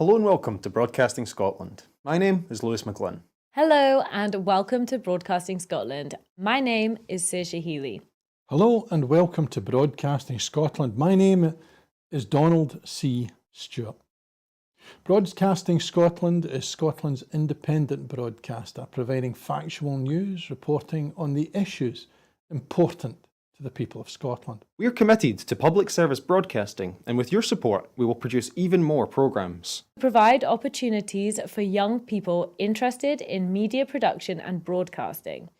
Hello and welcome to Broadcasting Scotland. My name is Lewis McGlynn. Hello and welcome to Broadcasting Scotland. My name is Saoirse Healy. Hello and welcome to Broadcasting Scotland. My name is Donald C. Stewart. Broadcasting Scotland is Scotland's independent broadcaster, providing factual news, reporting on the issues important to the people of Scotland. We are committed to public service broadcasting, and with your support, we will produce even more programmes. Provide opportunities for young people interested in media production and broadcasting,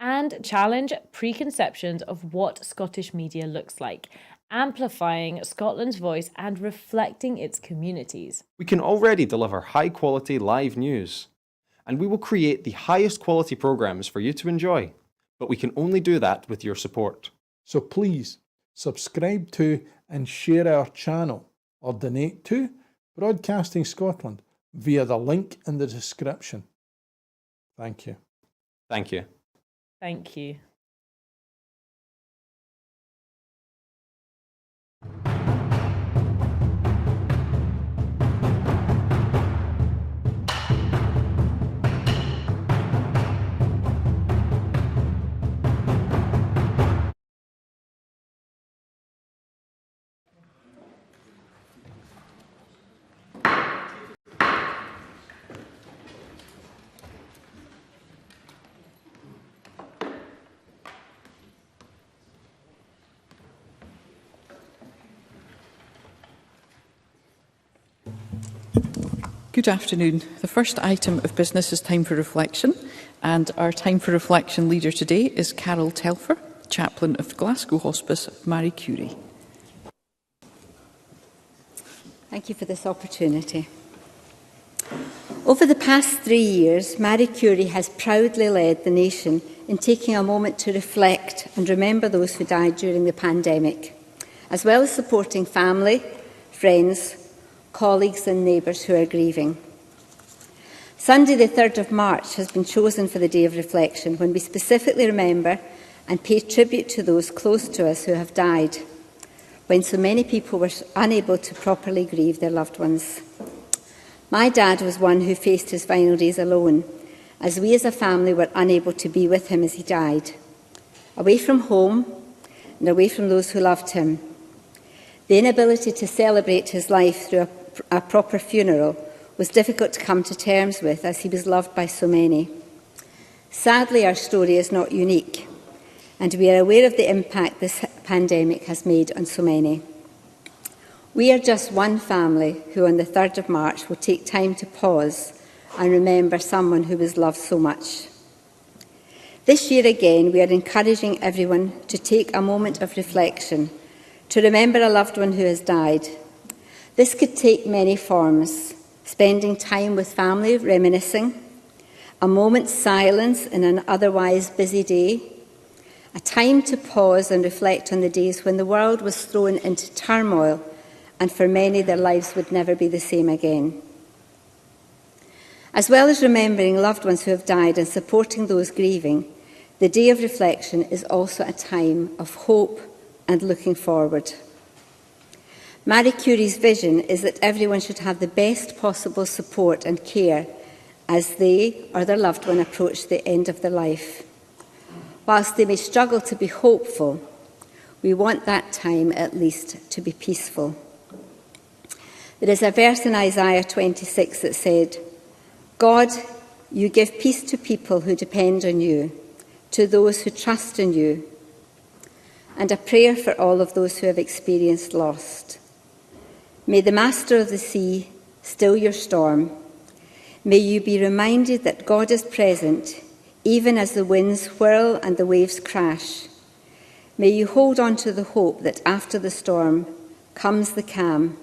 and challenge preconceptions of what Scottish media looks like, amplifying Scotland's voice and reflecting its communities. We can already deliver high-quality live news, and we will create the highest quality programmes for you to enjoy. But we can only do that with your support. So please subscribe to and share our channel or donate to Broadcasting Scotland via the link in the description. Thank you. Thank you. Thank you. Good afternoon. The first item of business is time for reflection, and our time for reflection leader today is Carol Telfer, chaplain of the Glasgow Hospice of Marie Curie. Thank you for this opportunity. Over the past 3 years, Marie Curie has proudly led the nation in taking a moment to reflect and remember those who died during the pandemic, as well as supporting family, friends, colleagues and neighbours who are grieving. Sunday the 3rd of March has been chosen for the Day of Reflection, when we specifically remember and pay tribute to those close to us who have died, when so many people were unable to properly grieve their loved ones. My dad was one who faced his final days alone, as we as a family were unable to be with him as he died, away from home and away from those who loved him. The inability to celebrate his life through a proper funeral was difficult to come to terms with, as he was loved by so many. Sadly, our story is not unique, and we are aware of the impact this pandemic has made on so many. We are just one family who on the 3rd of March will take time to pause and remember someone who was loved so much. This year again, we are encouraging everyone to take a moment of reflection, to remember a loved one who has died. This could take many forms: spending time with family reminiscing, a moment's silence in an otherwise busy day, a time to pause and reflect on the days when the world was thrown into turmoil and for many their lives would never be the same again. As well as remembering loved ones who have died and supporting those grieving, the Day of Reflection is also a time of hope and looking forward. Marie Curie's vision is that everyone should have the best possible support and care as they or their loved one approach the end of their life. Whilst they may struggle to be hopeful, we want that time at least to be peaceful. There is a verse in Isaiah 26 that said, "God, you give peace to people who depend on you, to those who trust in you," and a prayer for all of those who have experienced loss. May the Master of the Sea still your storm. May you be reminded that God is present, even as the winds whirl and the waves crash. May you hold on to the hope that after the storm comes the calm,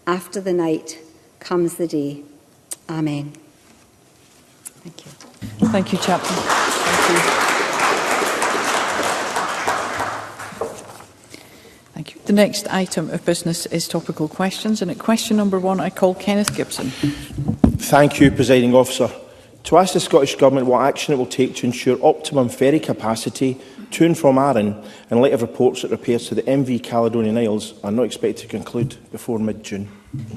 after the night comes the day. Amen. Thank you. Thank you, Chaplain. Thank you. Thank you. The next item of business is topical questions, and at question number 1, I call Kenneth Gibson. Thank you, Presiding Officer. to ask the Scottish Government what action it will take to ensure optimum ferry capacity to and from Arran in light of reports that repairs to the MV Caledonian Isles are not expected to conclude before mid-June.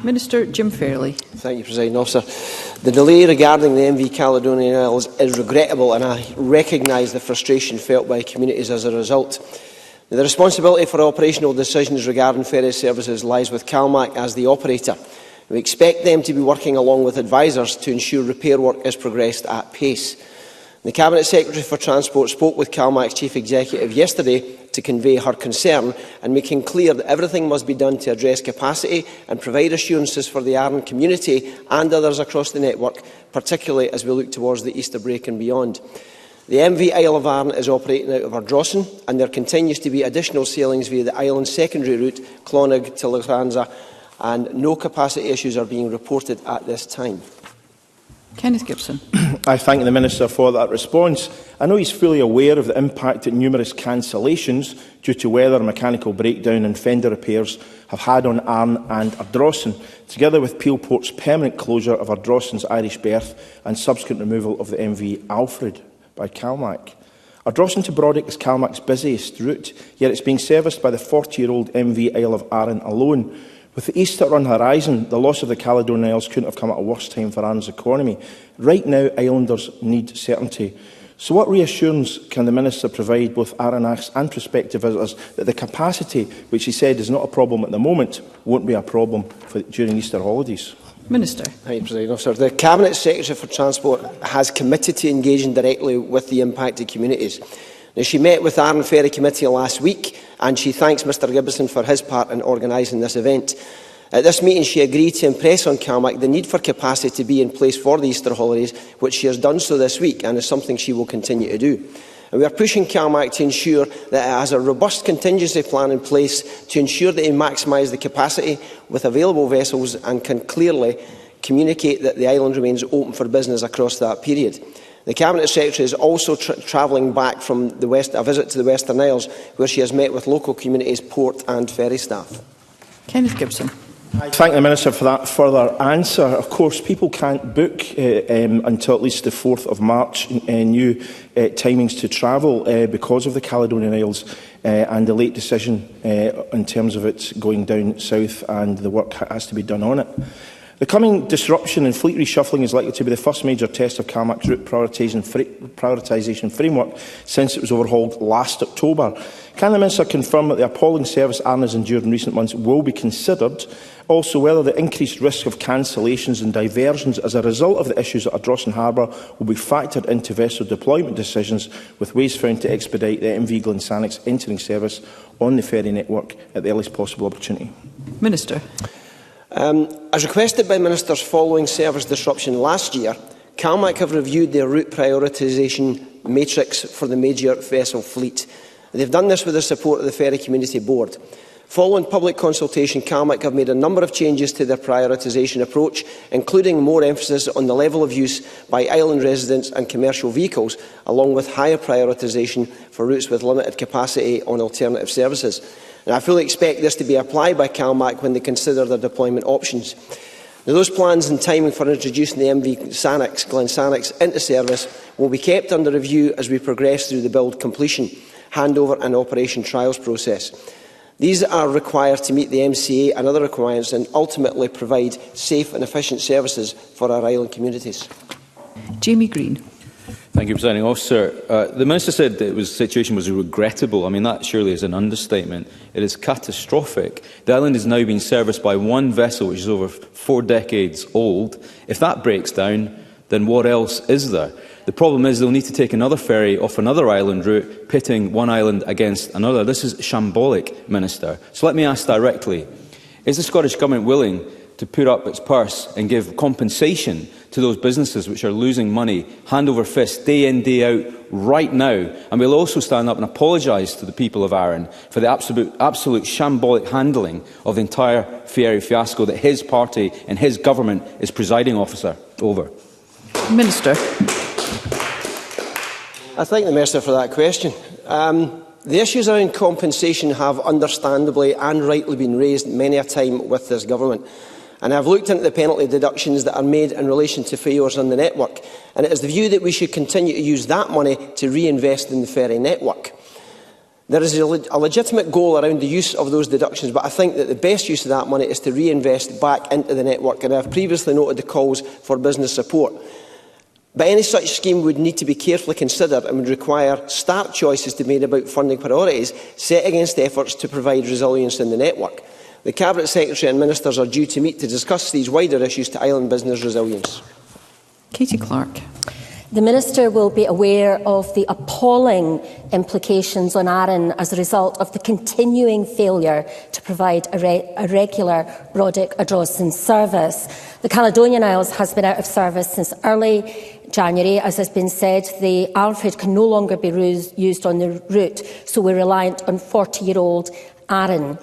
Minister Jim Fairley. Thank you, Presiding Officer. The delay regarding the MV Caledonian Isles is regrettable, and I recognise the frustration felt by communities as a result. The responsibility for operational decisions regarding ferry services lies with CalMac as the operator. We expect them to be working along with advisers to ensure repair work is progressed at pace. The Cabinet Secretary for Transport spoke with CalMac's Chief Executive yesterday to convey her concern and making clear that everything must be done to address capacity and provide assurances for the Arran community and others across the network, particularly as we look towards the Easter break and beyond. The MV Isle of Arran is operating out of Robison, and there continues to be additional sailings via the island's secondary route, Clonagh to Lagranza, and no capacity issues are being reported at this time. Kenneth Gibson. I thank the Minister for that response. I know he is fully aware of the impact that numerous cancellations due to weather, mechanical breakdown and fender repairs have had on Arran and Ardrossan, together with Peelport's permanent closure of Ardrossan's Irish berth and subsequent removal of the MV Alfred by CalMac. Ardrossan to Brodick is CalMac's busiest route, yet it's being serviced by the 40-year-old MV Isle of Arran alone. With the Easter on the horizon, the loss of the Caledonian Isles couldn't have come at a worse time for Arran's economy. Right now, islanders need certainty. So what reassurance can the Minister provide both Arranacs and prospective visitors that the capacity, which he said is not a problem at the moment, won't be a problem during Easter holidays? Minister. Thank you, Presiding Officer. The Cabinet Secretary for Transport has committed to engaging directly with the impacted communities. Now, she met with the Arran Ferry Committee last week, and she thanks Mr Gibson for his part in organising this event. At this meeting, she agreed to impress on CalMac the need for capacity to be in place for the Easter holidays, which she has done so this week and is something she will continue to do. And we are pushing CalMac to ensure that it has a robust contingency plan in place to ensure that it maximise the capacity with available vessels and can clearly communicate that the island remains open for business across that period. The Cabinet Secretary is also travelling back from a visit to the Western Isles, where she has met with local communities, port and ferry staff. Kenneth Gibson. I thank the Minister for that further answer. Of course, people can't book until at least the 4th of March new timings to travel because of the Caledonian Isles and the late decision in terms of it going down south, and the work has to be done on it. The coming disruption in fleet reshuffling is likely to be the first major test of CalMac's route prioritisation framework since it was overhauled last October. Can the Minister confirm that the appalling service Arran has endured in recent months will be considered? Also, whether the increased risk of cancellations and diversions as a result of the issues at Ardrossan Harbour will be factored into vessel deployment decisions, with ways found to expedite the MV Glensannox entering service on the ferry network at the earliest possible opportunity. Minister. As requested by Ministers following service disruption last year, CalMac have reviewed their route prioritisation matrix for the major vessel fleet. They've done this with the support of the Ferry Community Board. Following public consultation, CalMac have made a number of changes to their prioritisation approach, including more emphasis on the level of use by island residents and commercial vehicles, along with higher prioritisation for routes with limited capacity on alternative services. And I fully expect this to be applied by CalMac when they consider their deployment options. Now, those plans and timing for introducing the MV Glensannox into service will be kept under review as we progress through the build completion, handover and operation trials process. These are required to meet the MCA and other requirements and ultimately provide safe and efficient services for our island communities. Jamie Green. Thank you, Presiding Officer. The Minister said that the situation was regrettable. I mean, that surely is an understatement. It is catastrophic. The island is now being serviced by one vessel, which is over 4 decades old. If that breaks down, then what else is there? The problem is they'll need to take another ferry off another island route, pitting one island against another. This is shambolic, Minister. So let me ask directly, is the Scottish Government willing to put up its purse and give compensation to those businesses which are losing money, hand over fist, day in, day out, right now? And we'll also stand up and apologise to the people of Arran for the absolute shambolic handling of the entire ferry fiasco that his party and his government is presiding officer over. Minister. I thank the Minister for that question. The issues around compensation have understandably and rightly been raised many a time with this government. And I have looked into the penalty deductions that are made in relation to failures on the network, and it is the view that we should continue to use that money to reinvest in the ferry network. There is a legitimate goal around the use of those deductions, but I think that the best use of that money is to reinvest back into the network, and I have previously noted the calls for business support. But any such scheme would need to be carefully considered and would require stark choices to be made about funding priorities set against efforts to provide resilience in the network. The Cabinet Secretary and Ministers are due to meet to discuss these wider issues to island business resilience. Katie Clark. The Minister will be aware of the appalling implications on Arran as a result of the continuing failure to provide a regular Brodick-Ardrossan service. The Caledonian Isles has been out of service since early January. As has been said, the Alfred can no longer be used on the route, so we're reliant on 40-year-old Arran.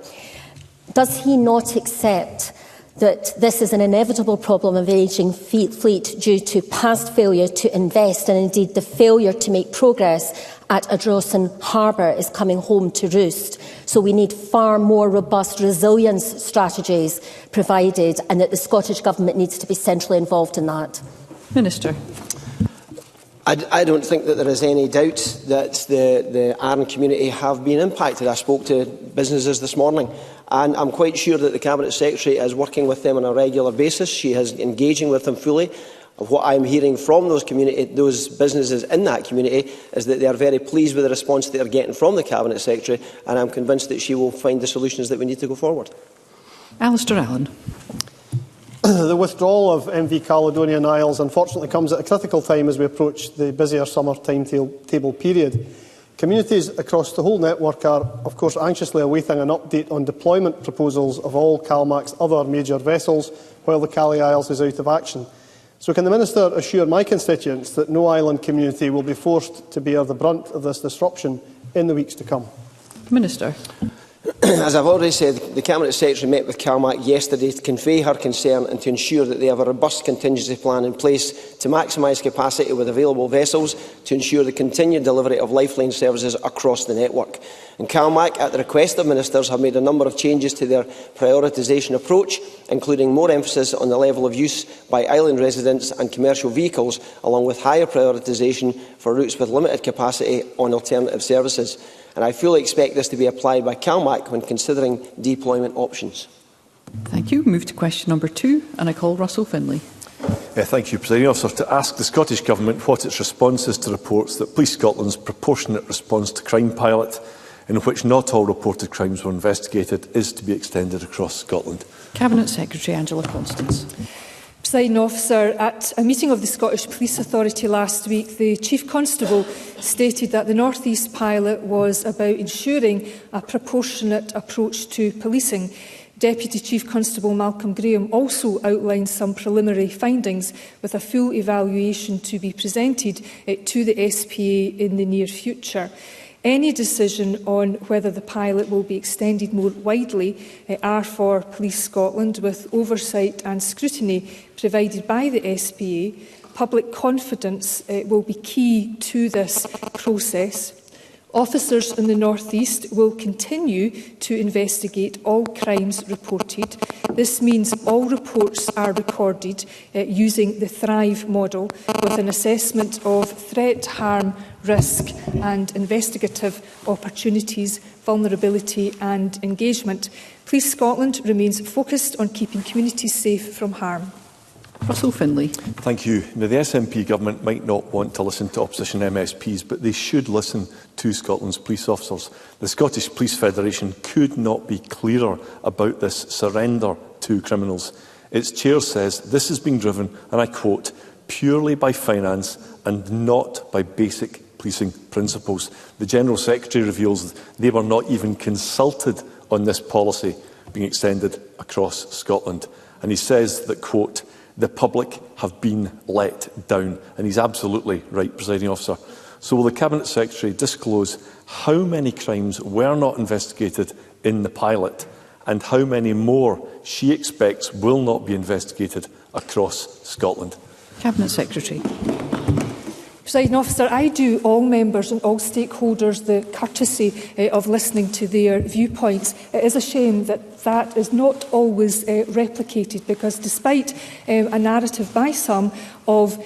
Does he not accept that this is an inevitable problem of ageing fleet due to past failure to invest, and indeed the failure to make progress at Ardrossan Harbour is coming home to roost? So we need far more robust resilience strategies provided, and that the Scottish Government needs to be centrally involved in that. Minister. I don't think that there is any doubt that the Arran community have been impacted. I spoke to businesses this morning, and I'm quite sure that the Cabinet Secretary is working with them on a regular basis. She is engaging with them fully. What I'm hearing from those businesses in that community is that they are very pleased with the response they are getting from the Cabinet Secretary, and I'm convinced that she will find the solutions that we need to go forward. Alistair Allen. The withdrawal of MV Caledonian Isles unfortunately comes at a critical time as we approach the busier summer timetable period. Communities across the whole network are, of course, anxiously awaiting an update on deployment proposals of all CalMac's other major vessels while the Calais Isles is out of action. So can the Minister assure my constituents that no island community will be forced to bear the brunt of this disruption in the weeks to come? Minister. As I've already said, the Cabinet Secretary met with CalMac yesterday to convey her concern and to ensure that they have a robust contingency plan in place to maximise capacity with available vessels to ensure the continued delivery of lifeline services across the network. And CalMac, at the request of ministers, have made a number of changes to their prioritisation approach, including more emphasis on the level of use by island residents and commercial vehicles, along with higher prioritisation for routes with limited capacity on alternative services. And I fully expect this to be applied by CalMac when considering deployment options. Thank you. Move to question number 2, and I call Russell Findlay. Thank you, Presiding Officer. To ask the Scottish Government what its response is to reports that Police Scotland's Proportionate Response to Crime pilot, in which not all reported crimes were investigated, is to be extended across Scotland. Cabinet Secretary Angela Constance. Presiding Officer, at a meeting of the Scottish Police Authority last week, the Chief Constable stated that the North East pilot was about ensuring a proportionate approach to policing. Deputy Chief Constable Malcolm Graham also outlined some preliminary findings, with a full evaluation to be presented to the SPA in the near future. Any decision on whether the pilot will be extended more widely are for Police Scotland, with oversight and scrutiny provided by the SPA. Public confidence will be key to this process. Officers in the North East will continue to investigate all crimes reported. This means all reports are recorded using the Thrive model, with an assessment of threat, harm, risk and investigative opportunities, vulnerability and engagement. Police Scotland remains focused on keeping communities safe from harm. Russell Findlay. Thank you. Now, the SNP government might not want to listen to opposition MSPs, but they should listen to Scotland's police officers. The Scottish Police Federation could not be clearer about this surrender to criminals. Its chair says this is being driven, and I quote, purely by finance and not by basic policing principles. The General Secretary reveals they were not even consulted on this policy being extended across Scotland. And he says that, quote, the public have been let down. And he's absolutely right, Presiding Officer. So will the Cabinet Secretary disclose how many crimes were not investigated in the pilot and how many more she expects will not be investigated across Scotland? Cabinet Secretary. Presiding Officer, I do all members and all stakeholders the courtesy of listening to their viewpoints. It is a shame that that is not always replicated, because despite a narrative by some of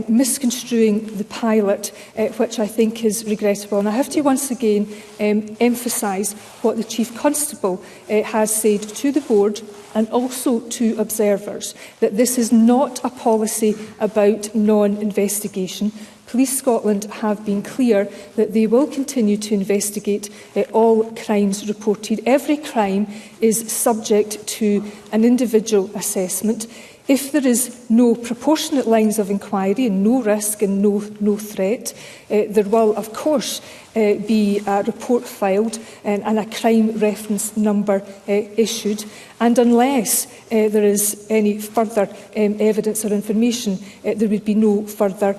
misconstruing the pilot, which I think is regrettable. And I have to once again emphasise what the Chief Constable has said to the board and also to observers, that this is not a policy about non-investigation. Police Scotland have been clear that they will continue to investigate all crimes reported. Every crime is subject to an individual assessment. If there is no proportionate lines of inquiry and no risk and no threat, there will, of course, be a report filed and a crime reference number issued. And unless there is any further evidence or information, there would be no further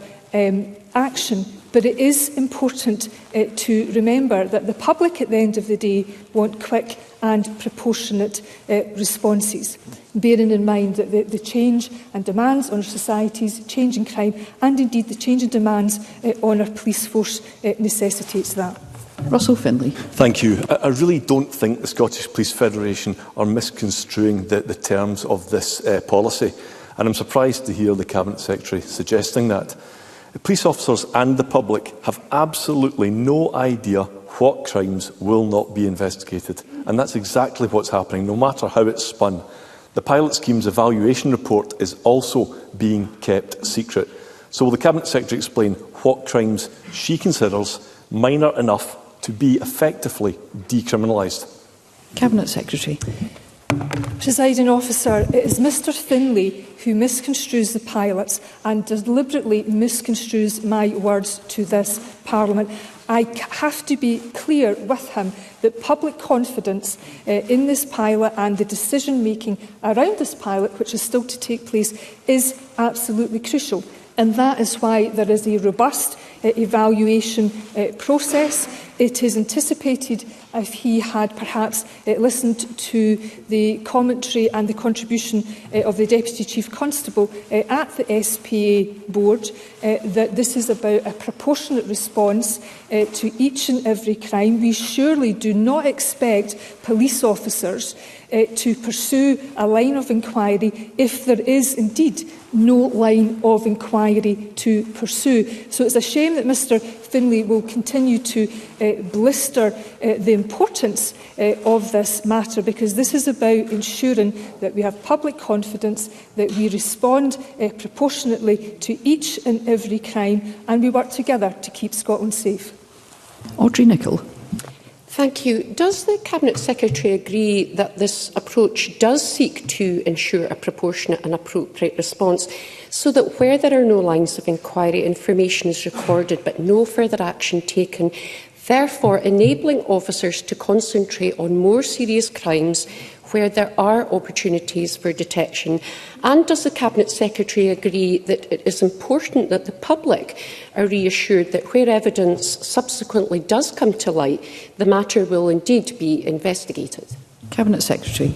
action. But it is important to remember that the public at the end of the day want quick and proportionate responses, bearing in mind that the change and demands on our societies, change in crime, and indeed the change in demands on our police force necessitates that. Russell Findlay. Thank you. I really don't think the Scottish Police Federation are misconstruing the terms of this policy, and I'm surprised to hear the Cabinet Secretary suggesting that. The police officers and the public have absolutely no idea what crimes will not be investigated, and that's exactly what's happening, no matter how it's spun. The pilot scheme's evaluation report is also being kept secret. So will the Cabinet Secretary explain what crimes she considers minor enough to be effectively decriminalised? Cabinet Secretary. Presiding Officer, it is Mr Findlay who misconstrues the pilots and deliberately misconstrues my words to this Parliament. I have to be clear with him that public confidence in this pilot and the decision-making around this pilot, which is still to take place, is absolutely crucial. And that is why there is a robust evaluation process. It is anticipated, if he had perhaps listened to the commentary and the contribution of the Deputy Chief Constable at the SPA board, that this is about a proportionate response to each and every crime. We surely do not expect police officers to pursue a line of inquiry if there is indeed no line of inquiry to pursue. So it's a shame that Mr Findlay will continue to blister the importance of this matter, because this is about ensuring that we have public confidence, that we respond proportionately to each and every crime, and we work together to keep Scotland safe. Audrey Nicholl. Thank you. Does the Cabinet Secretary agree that this approach does seek to ensure a proportionate and appropriate response, so that where there are no lines of inquiry, information is recorded but no further action taken, therefore enabling officers to concentrate on more serious crimes where there are opportunities for detection? And does the Cabinet Secretary agree that it is important that the public are reassured that where evidence subsequently does come to light, the matter will indeed be investigated? Cabinet Secretary.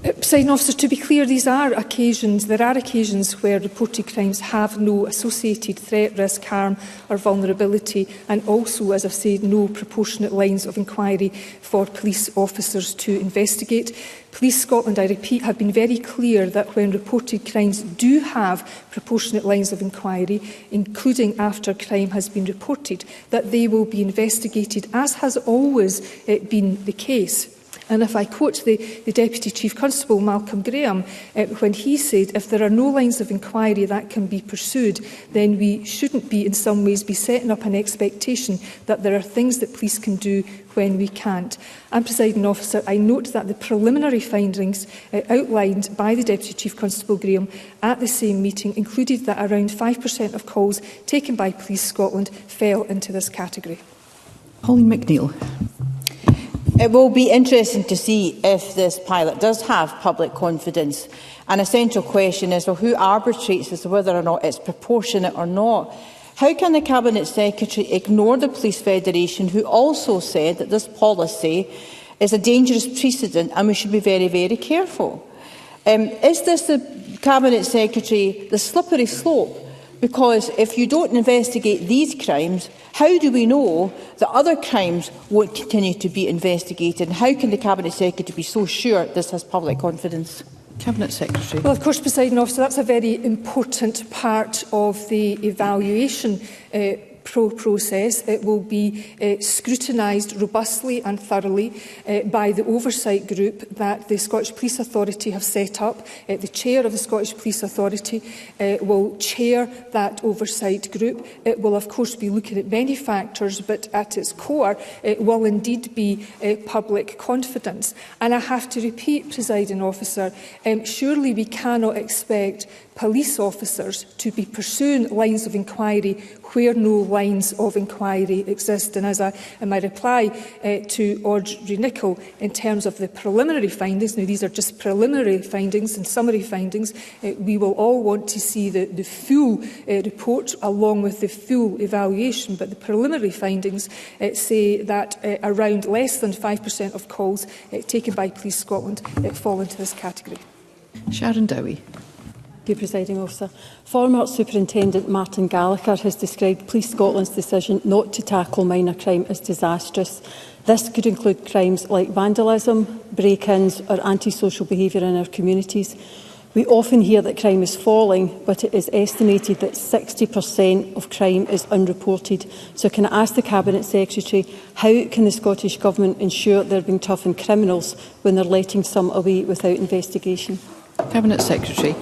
Presiding Officer, to be clear, there are occasions where reported crimes have no associated threat, risk, harm or vulnerability, and also, as I've said, no proportionate lines of inquiry for police officers to investigate. Police Scotland, I repeat, have been very clear that when reported crimes do have proportionate lines of inquiry, including after crime has been reported, that they will be investigated, as has always been the case. And if I quote the Deputy Chief Constable, Malcolm Graham, when he said, if there are no lines of inquiry that can be pursued, then we shouldn't be, in some ways, be setting up an expectation that there are things that police can do when we can't. And, Presiding Officer, I note that the preliminary findings outlined by the Deputy Chief Constable Graham at the same meeting included that around 5% of calls taken by Police Scotland fell into this category. Pauline McNeill. It will be interesting to see if this pilot does have public confidence. An essential question is, well, who arbitrates as to whether or not it's proportionate or not? How can the Cabinet Secretary ignore the Police Federation, who also said that this policy is a dangerous precedent and we should be very, very careful? Is this, the Cabinet Secretary, the slippery slope Because if you don't investigate these crimes, how do we know that other crimes won't continue to be investigated? And how can the Cabinet Secretary be so sure this has public confidence? Cabinet Secretary. Well, of course, Presiding Officer, that's a very important part of the evaluation process. It will be scrutinised robustly and thoroughly by the oversight group that the Scottish Police Authority have set up. The chair of the Scottish Police Authority will chair that oversight group. It will, of course, be looking at many factors, but at its core, it will indeed be public confidence. And I have to repeat, Presiding Officer, surely we cannot expect police officers to be pursuing lines of inquiry where no lines of inquiry exist. And as in my reply to Audrey Nicholl, in terms of the preliminary findings, now these are just preliminary findings and summary findings, we will all want to see the full report along with the full evaluation, but the preliminary findings say that around less than 5% of calls taken by Police Scotland fall into this category. Sharon Dowie. Thank you, Presiding Officer. Former Superintendent Martin Gallagher has described Police Scotland's decision not to tackle minor crime as disastrous. This could include crimes like vandalism, break-ins or antisocial behaviour in our communities. We often hear that crime is falling, but it is estimated that 60% of crime is unreported. So can I ask the Cabinet Secretary, how can the Scottish Government ensure they're being tough on criminals when they're letting some away without investigation? Cabinet Secretary.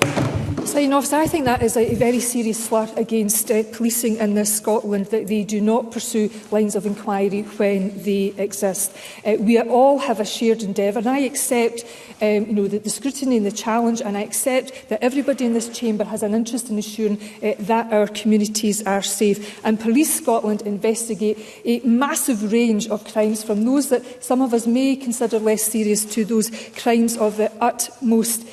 Presiding Officer, I think that is a very serious slur against policing in this Scotland, that they do not pursue lines of inquiry when they exist. We all have a shared endeavour, and I accept the scrutiny and the challenge, and I accept that everybody in this chamber has an interest in ensuring that our communities are safe. And Police Scotland investigate a massive range of crimes, from those that some of us may consider less serious to those crimes of the utmost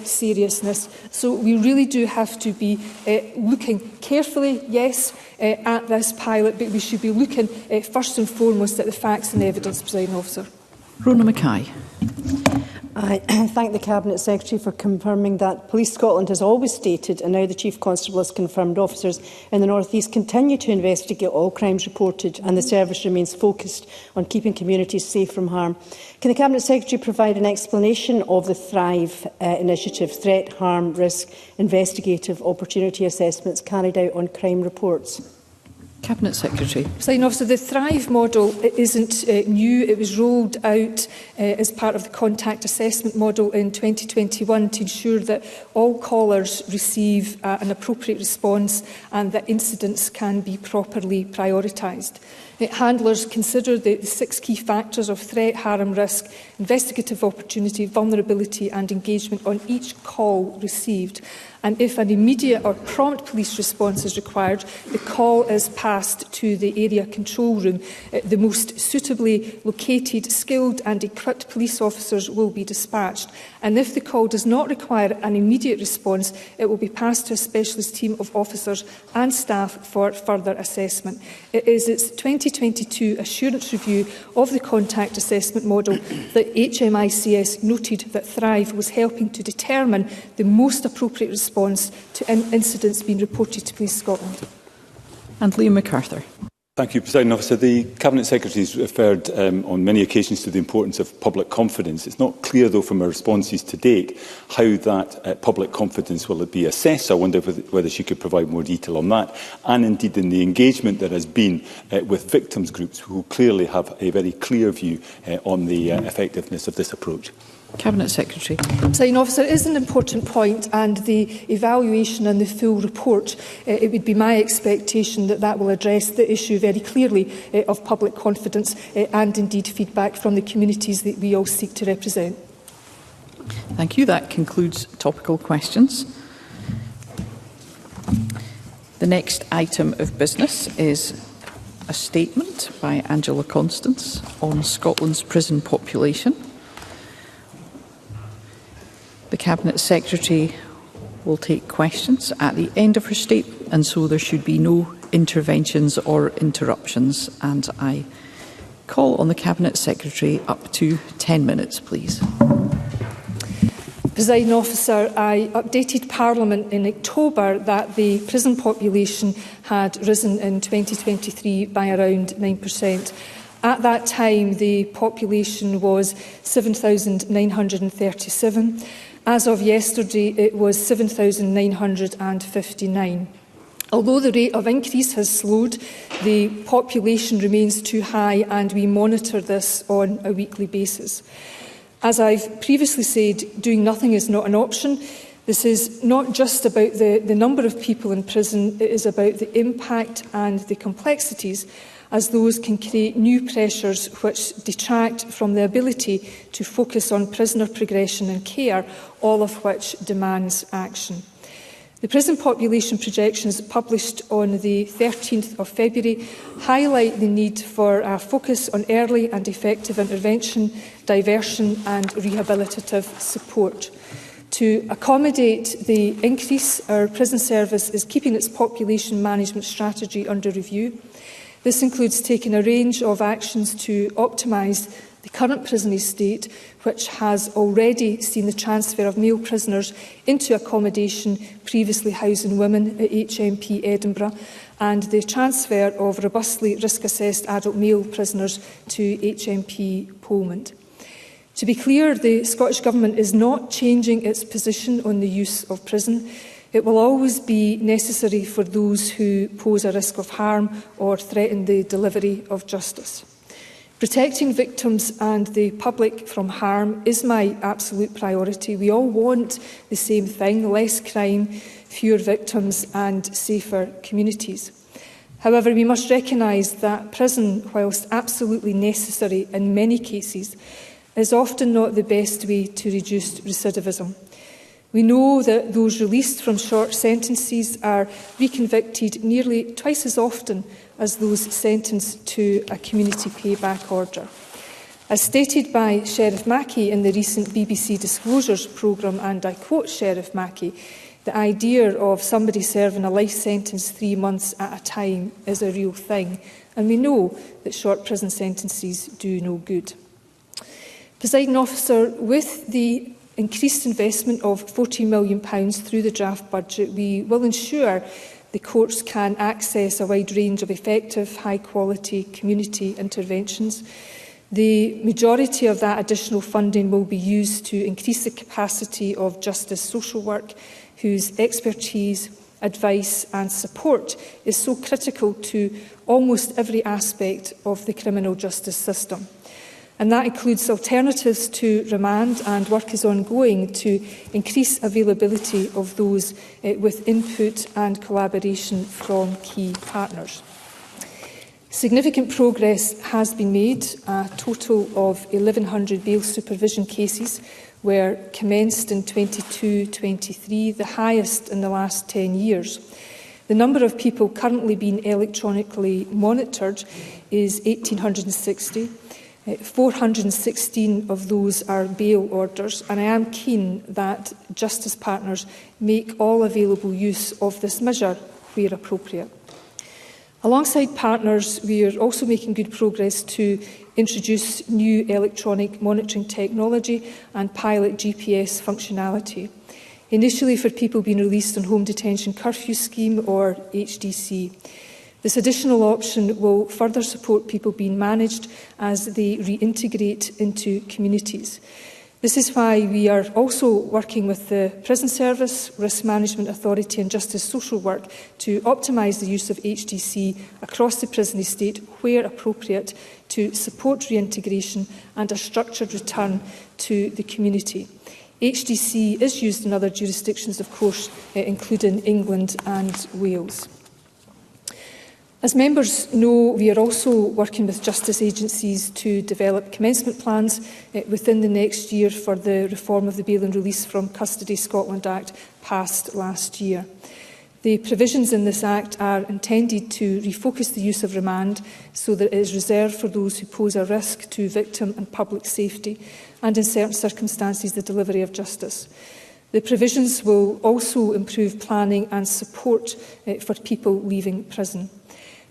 seriousness. So we really do have to be looking carefully, yes, at this pilot, but we should be looking first and foremost at the facts and evidence, Presiding Officer. Rona Mackay. I thank the Cabinet Secretary for confirming that Police Scotland has always stated, and now the Chief Constable has confirmed, officers in the North East continue to investigate all crimes reported, and the service remains focused on keeping communities safe from harm. Can the Cabinet Secretary provide an explanation of the Thrive initiative, threat, harm, risk, investigative opportunity assessments carried out on crime reports? Cabinet Secretary. Presiding Officer, the Thrive model isn't new. It was rolled out as part of the contact assessment model in 2021 to ensure that all callers receive an appropriate response and that incidents can be properly prioritised. Handlers consider the 6 key factors of threat, harm, risk, investigative opportunity, vulnerability and engagement on each call received. And if an immediate or prompt police response is required, the call is passed to the area control room. The most suitably located, skilled and equipped police officers will be dispatched. And if the call does not require an immediate response, it will be passed to a specialist team of officers and staff for further assessment. It is its 2022 assurance review of the contact assessment model that HMICS noted that Thrive was helping to determine the most appropriate response to incidents being reported to Police Scotland. And Liam MacArthur. Thank you, Presiding Officer. The Cabinet Secretary has referred on many occasions to the importance of public confidence. It's not clear, though, from her responses to date, how that public confidence will be assessed. I wonder whether she could provide more detail on that, and indeed in the engagement there has been with victims groups who clearly have a very clear view on the effectiveness of this approach. Cabinet Secretary. Presiding Officer, it is an important point, and the evaluation and the full report, it would be my expectation that that will address the issue very clearly of public confidence and indeed feedback from the communities that we all seek to represent. Thank you. That concludes topical questions. The next item of business is a statement by Angela Constance on Scotland's prison population. The Cabinet Secretary will take questions at the end of her statement, and so there should be no interventions or interruptions. And I call on the Cabinet Secretary up to 10 minutes, please. Presiding Officer, I updated Parliament in October that the prison population had risen in 2023 by around 9%. At that time, the population was 7,937. As of yesterday, it was 7,959. Although the rate of increase has slowed, the population remains too high, and we monitor this on a weekly basis. As I've previously said, doing nothing is not an option. This is not just about the number of people in prison, it is about the impact and the complexities, as those can create new pressures which detract from the ability to focus on prisoner progression and care, all of which demands action. The prison population projections published on the 13th of February highlight the need for a focus on early and effective intervention, diversion and rehabilitative support. To accommodate the increase, our prison service is keeping its population management strategy under review. This includes taking a range of actions to optimise the current prison estate, which has already seen the transfer of male prisoners into accommodation previously housing women at HMP Edinburgh, and the transfer of robustly risk-assessed adult male prisoners to HMP Polmont. To be clear, the Scottish Government is not changing its position on the use of prison. It will always be necessary for those who pose a risk of harm or threaten the delivery of justice. Protecting victims and the public from harm is my absolute priority. We all want the same thing: less crime, fewer victims and safer communities. However, we must recognise that prison, whilst absolutely necessary in many cases, is often not the best way to reduce recidivism. We know that those released from short sentences are reconvicted nearly twice as often as those sentenced to a community payback order. As stated by Sheriff Mackey in the recent BBC Disclosures programme, and I quote Sheriff Mackey, "The idea of somebody serving a life sentence 3 months at a time is a real thing, and we know that short prison sentences do no good." Presiding Officer, with the increased investment of £14 million through the draft budget, we will ensure the courts can access a wide range of effective, high-quality community interventions. The majority of that additional funding will be used to increase the capacity of justice social work, whose expertise, advice and support is so critical to almost every aspect of the criminal justice system. And that includes alternatives to remand, and work is ongoing to increase availability of those with input and collaboration from key partners. Significant progress has been made. A total of 1,100 bail supervision cases were commenced in 22-23, the highest in the last 10 years. The number of people currently being electronically monitored is 1,860. 416 of those are bail orders, and I am keen that justice partners make all available use of this measure where appropriate. Alongside partners, we are also making good progress to introduce new electronic monitoring technology and pilot GPS functionality, initially for people being released on Home Detention Curfew Scheme or HDC. This additional option will further support people being managed as they reintegrate into communities. This is why we are also working with the Prison Service, Risk Management Authority and Justice Social Work to optimise the use of HDC across the prison estate where appropriate to support reintegration and a structured return to the community. HDC is used in other jurisdictions, of course, including England and Wales. As members know, we are also working with justice agencies to develop commencement plans within the next year for the reform of the Bail and Release from Custody Scotland Act passed last year. The provisions in this Act are intended to refocus the use of remand so that it is reserved for those who pose a risk to victim and public safety, and in certain circumstances the delivery of justice. The provisions will also improve planning and support for people leaving prison.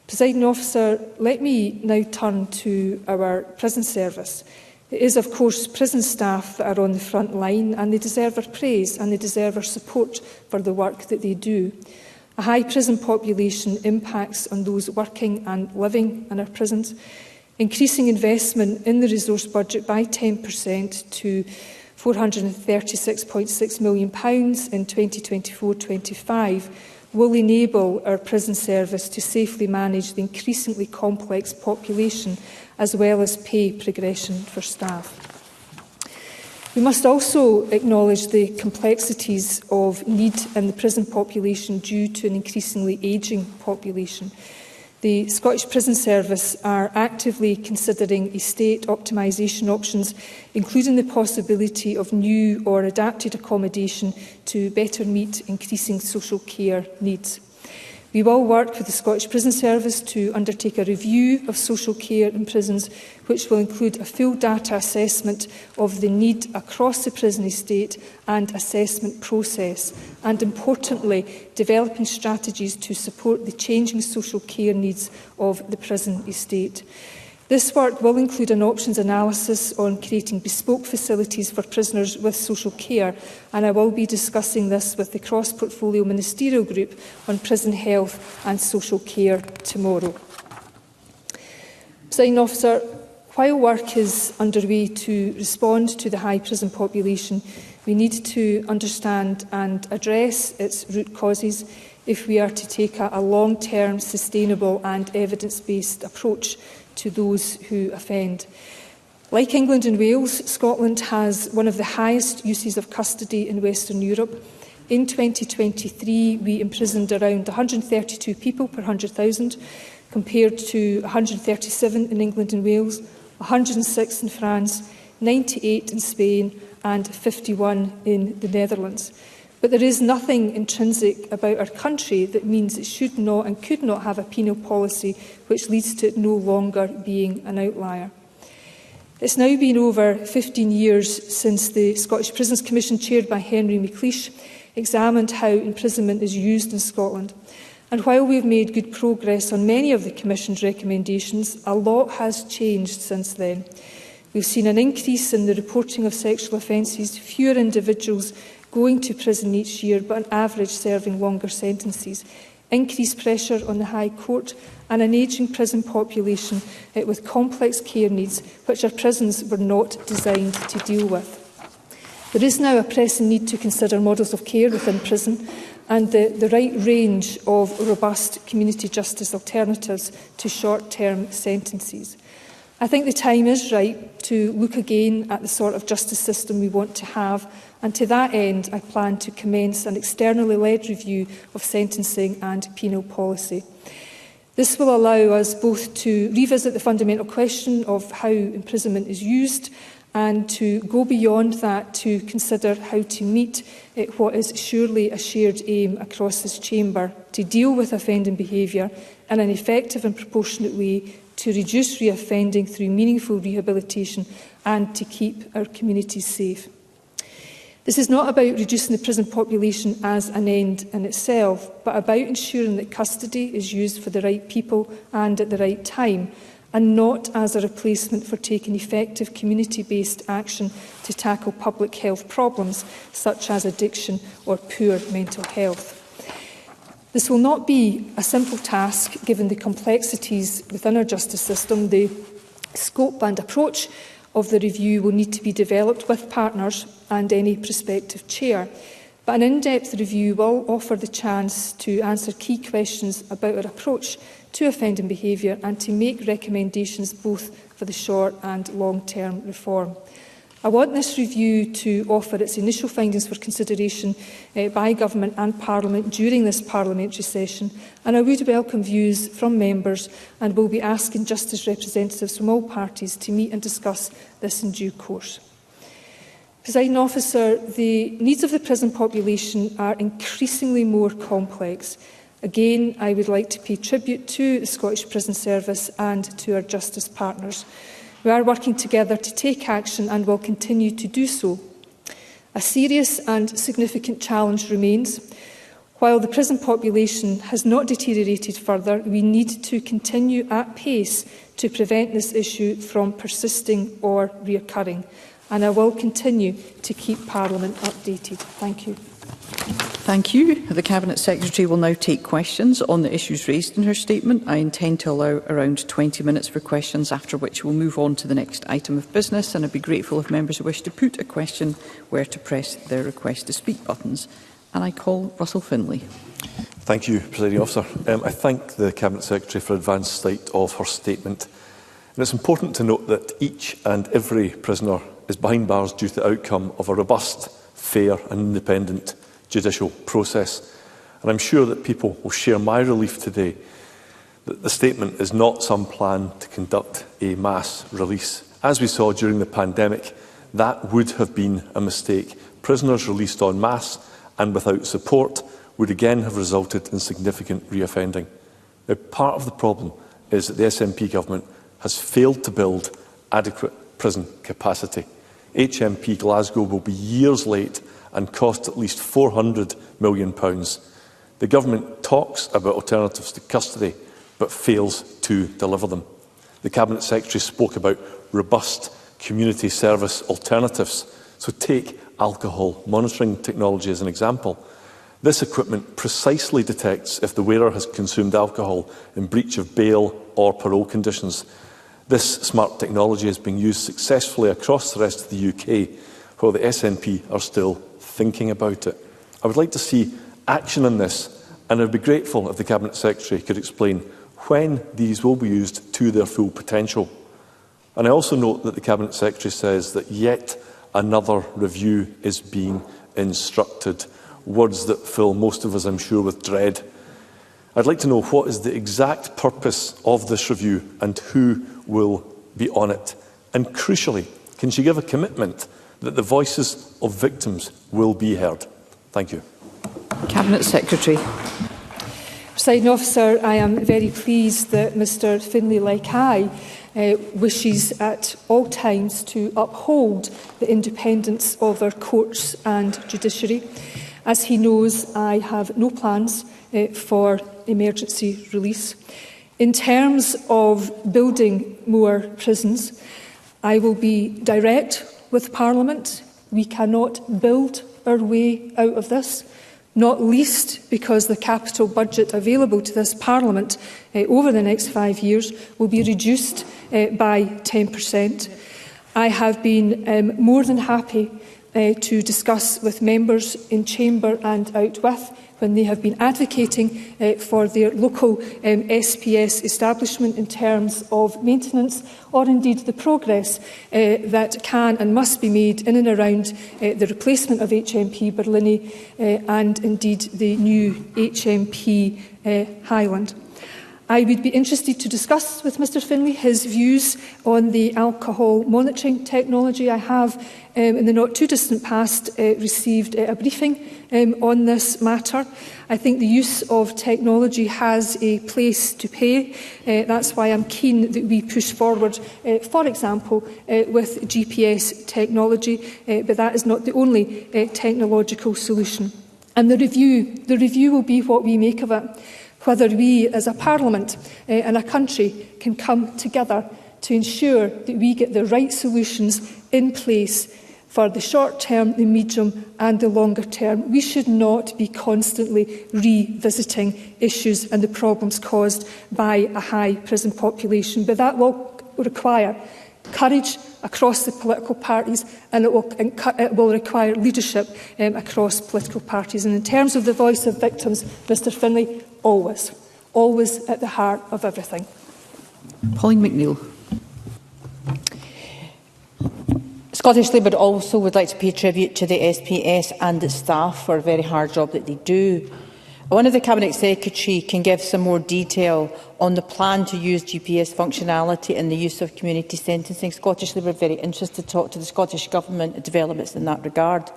Presiding Officer, let me now turn to our prison service. It is, of course, prison staff that are on the front line, and they deserve our praise and they deserve our support for the work that they do. A high prison population impacts on those working and living in our prisons. Increasing investment in the resource budget by 10% to £436.6 million in 2024-25 will enable our prison service to safely manage the increasingly complex population as well as pay progression for staff. We must also acknowledge the complexities of need in the prison population due to an increasingly ageing population. The Scottish Prison Service are actively considering estate optimisation options, including the possibility of new or adapted accommodation to better meet increasing social care needs. We will work with the Scottish Prison Service to undertake a review of social care in prisons, which will include a full data assessment of the need across the prison estate and assessment process, and importantly, developing strategies to support the changing social care needs of the prison estate. This work will include an options analysis on creating bespoke facilities for prisoners with social care, and I will be discussing this with the cross-portfolio Ministerial Group on prison health and social care tomorrow. Presiding Officer, while work is underway to respond to the high prison population, we need to understand and address its root causes if we are to take a long-term, sustainable and evidence-based approach to those who offend. Like England and Wales, Scotland has one of the highest uses of custody in Western Europe. In 2023, we imprisoned around 132 people per 100,000, compared to 137 in England and Wales, 106 in France, 98 in Spain and 51 in the Netherlands. But there is nothing intrinsic about our country that means it should not and could not have a penal policy which leads to it no longer being an outlier. It's now been over 15 years since the Scottish Prisons Commission, chaired by Henry McLeish, examined how imprisonment is used in Scotland. And while we've made good progress on many of the Commission's recommendations, a lot has changed since then. We've seen an increase in the reporting of sexual offences, fewer individuals going to prison each year, but on average serving longer sentences, increased pressure on the High Court and an ageing prison population with complex care needs, which our prisons were not designed to deal with. There is now a pressing need to consider models of care within prison and the right range of robust community justice alternatives to short-term sentences. I think the time is right to look again at the sort of justice system we want to have, and to that end I plan to commence an externally led review of sentencing and penal policy. This will allow us both to revisit the fundamental question of how imprisonment is used and to go beyond that to consider how to meet what is surely a shared aim across this chamber, to deal with offending behaviour in an effective and proportionate way, to reduce reoffending through meaningful rehabilitation and to keep our communities safe. This is not about reducing the prison population as an end in itself, but about ensuring that custody is used for the right people and at the right time, and not as a replacement for taking effective community-based action to tackle public health problems such as addiction or poor mental health. This will not be a simple task given the complexities within our justice system. The scope and approach of the review will need to be developed with partners and any prospective chair. But an in-depth review will offer the chance to answer key questions about our approach to offending behaviour and to make recommendations both for the short and long-term reform. I want this review to offer its initial findings for consideration by Government and Parliament during this parliamentary session, and I would welcome views from members and will be asking justice representatives from all parties to meet and discuss this in due course. Presiding Officer, the needs of the prison population are increasingly more complex. Again, I would like to pay tribute to the Scottish Prison Service and to our justice partners. We are working together to take action and will continue to do so. A serious and significant challenge remains. While the prison population has not deteriorated further, we need to continue at pace to prevent this issue from persisting or reoccurring. And I will continue to keep Parliament updated. Thank you. Thank you. The Cabinet Secretary will now take questions on the issues raised in her statement. I intend to allow around 20 minutes for questions, after which we'll move on to the next item of business, and I'd be grateful if members who wish to put a question were to press their request to speak buttons. And I call Russell Findlay. Thank you, Presiding Officer. I thank the Cabinet Secretary for advance sight of her statement. And it's important to note that each and every prisoner is behind bars due to the outcome of a robust, fair and independent judicial process. And I'm sure that people will share my relief today that the statement is not some plan to conduct a mass release. As we saw during the pandemic, that would have been a mistake. Prisoners released en masse and without support would again have resulted in significant reoffending. Now, part of the problem is that the SNP government has failed to build adequate prison capacity. HMP Glasgow will be years late and cost at least £400 million. The government talks about alternatives to custody, but fails to deliver them. The Cabinet Secretary spoke about robust community service alternatives. So take alcohol monitoring technology as an example. This equipment precisely detects if the wearer has consumed alcohol in breach of bail or parole conditions. This smart technology is being used successfully across the rest of the UK, while the SNP are still thinking about it. I would like to see action on this, and I would be grateful if the Cabinet Secretary could explain when these will be used to their full potential. And I also note that the Cabinet Secretary says that yet another review is being instructed, words that fill most of us, I'm sure, with dread. I'd like to know what is the exact purpose of this review and who will be on it. And crucially, can she give a commitment that the voices of victims will be heard? Thank you. Cabinet Secretary. Presiding Officer, I am very pleased that Mr Findlay, like I, wishes at all times to uphold the independence of our courts and judiciary. As he knows, I have no plans for emergency release. In terms of building more prisons, I will be direct with Parliament. We cannot build our way out of this, not least because the capital budget available to this Parliament over the next 5 years will be reduced by 10%. I have been more than happy to discuss with members in Chamber and out with when they have been advocating for their local SPS establishment in terms of maintenance or indeed the progress that can and must be made in and around the replacement of HMP Berlini and indeed the new HMP Highland. I would be interested to discuss with Mr Findlay his views on the alcohol monitoring technology. I have, in the not too distant past, received a briefing on this matter. I think the use of technology has a place to play. That's why I'm keen that we push forward, for example, with GPS technology, but that is not the only technological solution. And the review will be what we make of it. Whether we as a Parliament and a country can come together to ensure that we get the right solutions in place for the short term, the medium and the longer term. We should not be constantly revisiting issues and the problems caused by a high prison population, but that will require courage across the political parties, and it will require leadership across political parties. And in terms of the voice of victims, Mr Findlay, always at the heart of everything. Pauline McNeill. Scottish Labour also would like to pay tribute to the SPS and its staff for a very hard job that they do. I wonder if the Cabinet Secretary can give some more detail on the plan to use GPS functionality and the use of community sentencing. Scottish Labour are very interested to talk to the Scottish Government and developments in that regard.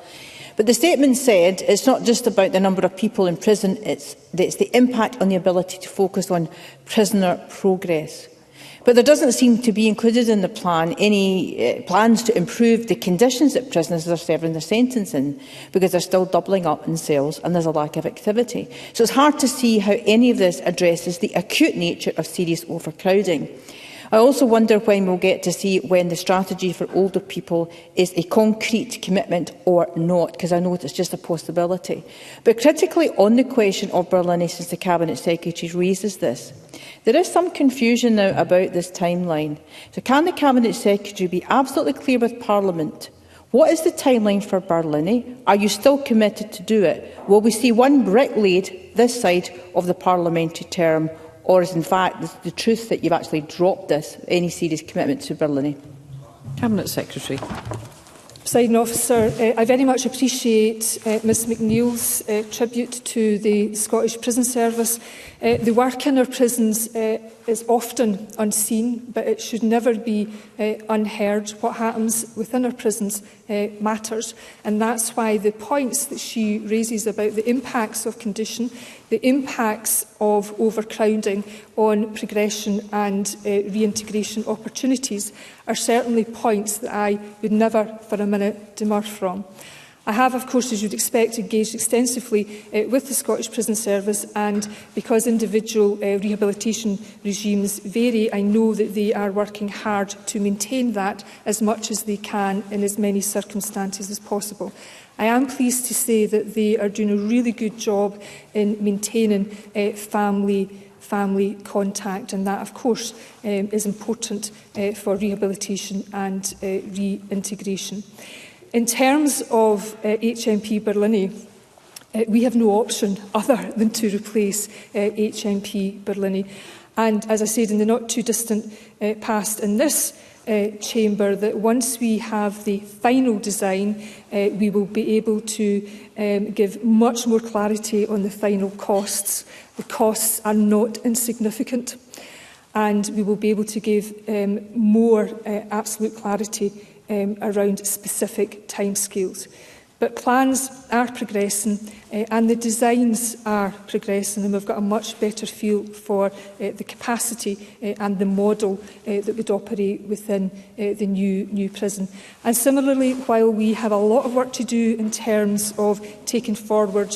But the statement said it's not just about the number of people in prison, it's the impact on the ability to focus on prisoner progress. But there doesn't seem to be included in the plan any plans to improve the conditions that prisoners are serving their sentence in, because they're still doubling up in cells and there's a lack of activity. So it's hard to see how any of this addresses the acute nature of serious overcrowding. I also wonder when we'll get to see when the strategy for older people is a concrete commitment or not, because I know it's just a possibility. But critically on the question of Barlinnie, since the Cabinet Secretary raises this, there is some confusion now about this timeline. So can the Cabinet Secretary be absolutely clear with Parliament? What is the timeline for Barlinnie? Are you still committed to do it? Will we see one brick laid this side of the parliamentary term? Or is in fact the truth that you've actually dropped this, any serious commitment to Barlinnie? Cabinet Secretary. Presiding Officer, I very much appreciate Ms McNeill's tribute to the Scottish Prison Service. The work in our prisons is often unseen, but it should never be unheard. What happens within our prisons matters, and that's why the points that she raises about the impacts of condition, the impacts of overcrowding on progression and reintegration opportunities are certainly points that I would never for a minute demur from. I have, of course, as you'd expect, engaged extensively with the Scottish Prison Service, and because individual rehabilitation regimes vary, I know that they are working hard to maintain that as much as they can in as many circumstances as possible. I am pleased to say that they are doing a really good job in maintaining family contact, and that, of course, is important for rehabilitation and reintegration. In terms of HMP Barlinnie, we have no option other than to replace HMP Barlinnie. And as I said in the not too distant past in this chamber, that once we have the final design, we will be able to give much more clarity on the final costs. The costs are not insignificant, and we will be able to give more absolute clarity around specific timescales. But plans are progressing and the designs are progressing, and we've got a much better feel for the capacity and the model that would operate within the new prison. And similarly, while we have a lot of work to do in terms of taking forward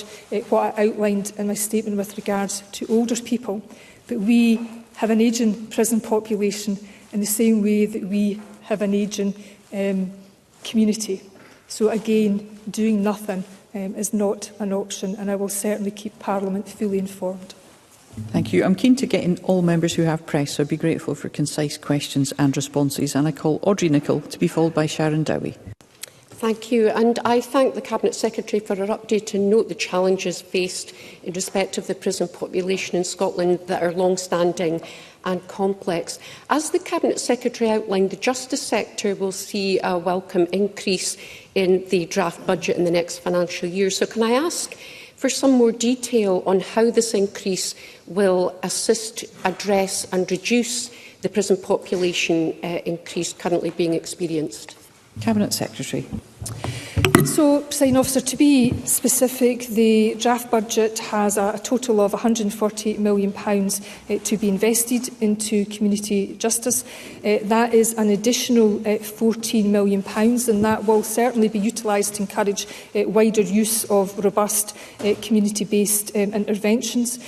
what I outlined in my statement with regards to older people, but we have an ageing prison population in the same way that we have an ageing community. So again, doing nothing is not an option, and I will certainly keep Parliament fully informed. Thank you. I'm keen to get in all members who have press, so I'd be grateful for concise questions and responses. And I call Audrey Nicholl to be followed by Sharon Dowie. Thank you, and I thank the Cabinet Secretary for her update and note the challenges faced in respect of the prison population in Scotland that are long-standing and complex. As the Cabinet Secretary outlined, the justice sector will see a welcome increase in the draft budget in the next financial year. So can I ask for some more detail on how this increase will assist, address and reduce the prison population increase currently being experienced? Cabinet Secretary. So, Presiding Officer, to be specific, the draft budget has a total of £148 million to be invested into community justice. That is an additional £14 million, and that will certainly be utilised to encourage wider use of robust community-based interventions.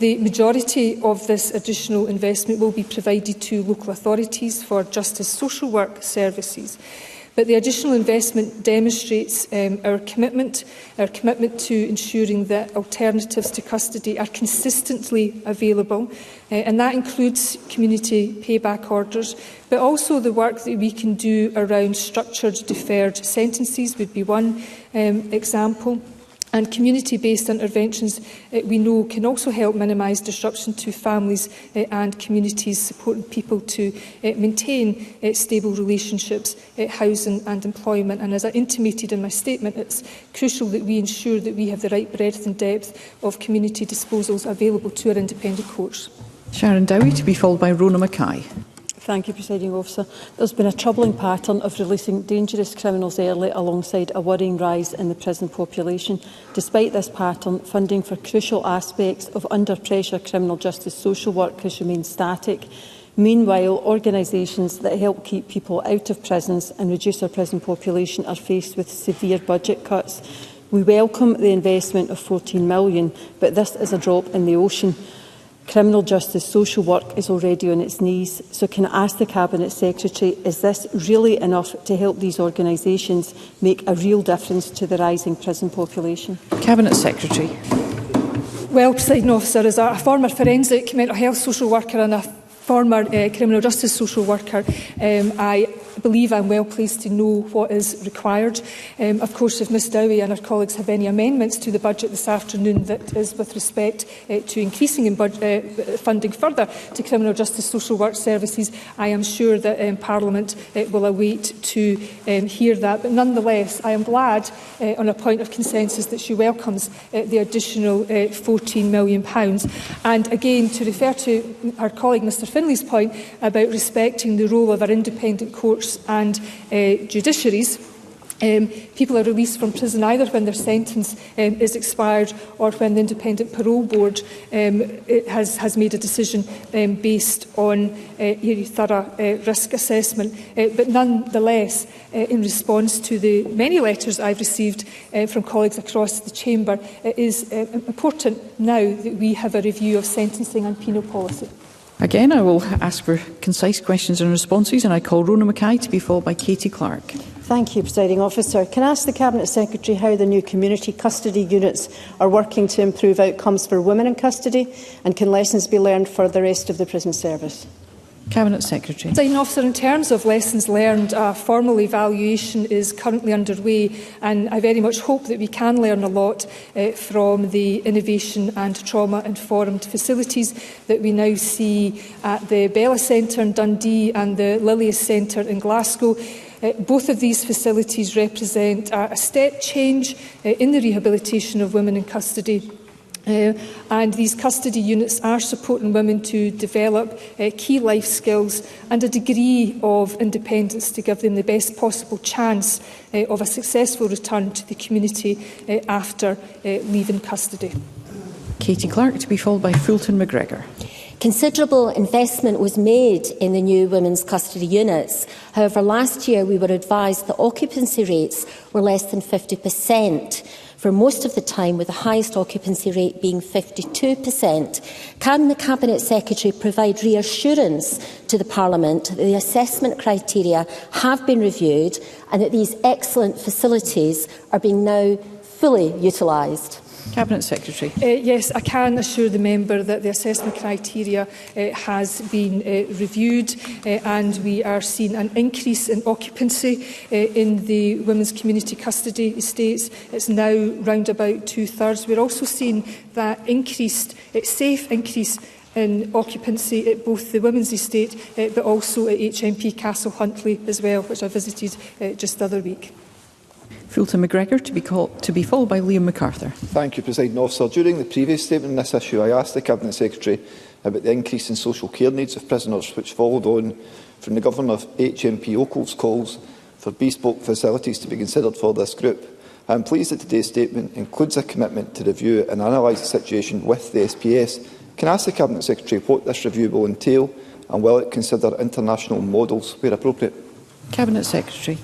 The majority of this additional investment will be provided to local authorities for justice social work services. But the additional investment demonstrates our commitment to ensuring that alternatives to custody are consistently available, and that includes community payback orders, but also the work that we can do around structured deferred sentences would be one example. And community-based interventions, we know, can also help minimise disruption to families and communities, supporting people to maintain stable relationships, housing and employment. And as I intimated in my statement, it's crucial that we ensure that we have the right breadth and depth of community disposals available to our independent courts. Sharon Dowie, to be followed by Rona Mackay. Thank you, Presiding Officer. There's been a troubling pattern of releasing dangerous criminals early alongside a worrying rise in the prison population. Despite this pattern, funding for crucial aspects of under-pressure criminal justice social work has remained static. Meanwhile, organisations that help keep people out of prisons and reduce our prison population are faced with severe budget cuts. We welcome the investment of £14 million, but this is a drop in the ocean. Criminal justice social work is already on its knees. So can I ask the Cabinet Secretary, is this really enough to help these organisations make a real difference to the rising prison population? Cabinet Secretary. Well, Presiding Officer, as a former forensic mental health social worker and a former criminal justice social worker, I believe I'm well placed to know what is required. Of course, if Ms Dowie and her colleagues have any amendments to the budget this afternoon that is with respect to increasing in funding further to criminal justice social work services, I am sure that Parliament will await to hear that. But nonetheless, I am glad on a point of consensus that she welcomes the additional £14 million. And again, to refer to our colleague Mr Findlay's point about respecting the role of our independent courts and judiciaries, people are released from prison either when their sentence is expired or when the Independent Parole Board has made a decision based on a thorough risk assessment. But nonetheless, in response to the many letters I've received from colleagues across the Chamber, it is important now that we have a review of sentencing and penal policy. Again, I will ask for concise questions and responses, and I call Rona Mackay to be followed by Katie Clark. Thank you, Presiding Officer. Can I ask the Cabinet Secretary how the new community custody units are working to improve outcomes for women in custody, and can lessons be learned for the rest of the prison service? Cabinet Secretary. Presiding Officer, in terms of lessons learned, a formal evaluation is currently underway, and I very much hope that we can learn a lot from the innovation and trauma-informed facilities that we now see at the Bella Centre in Dundee and the Lilias Centre in Glasgow. Both of these facilities represent a step change in the rehabilitation of women in custody. And these custody units are supporting women to develop key life skills and a degree of independence to give them the best possible chance of a successful return to the community after leaving custody. Katie Clark to be followed by Fulton McGregor. Considerable investment was made in the new women's custody units. However, last year we were advised that occupancy rates were less than 50%. For most of the time, with the highest occupancy rate being 52%. Can the Cabinet Secretary provide reassurance to the Parliament that the assessment criteria have been reviewed and that these excellent facilities are being now fully utilised? Cabinet Secretary. Yes, I can assure the member that the assessment criteria has been reviewed and we are seeing an increase in occupancy in the women's community custody estates. It's now round about 2/3. We're also seeing that safe increase in occupancy at both the women's estate but also at HMP Castle Huntly as well, which I visited just the other week. Fulton McGregor to be followed by Liam MacArthur. Thank you, Presiding Officer. During the previous statement on this issue, I asked the Cabinet Secretary about the increase in social care needs of prisoners, which followed on from the Governor of HMP Oakle's calls for bespoke facilities to be considered for this group. I am pleased that today's statement includes a commitment to review and analyse the situation with the SPS. Can I ask the Cabinet Secretary what this review will entail, and will it consider international models where appropriate? Cabinet Secretary.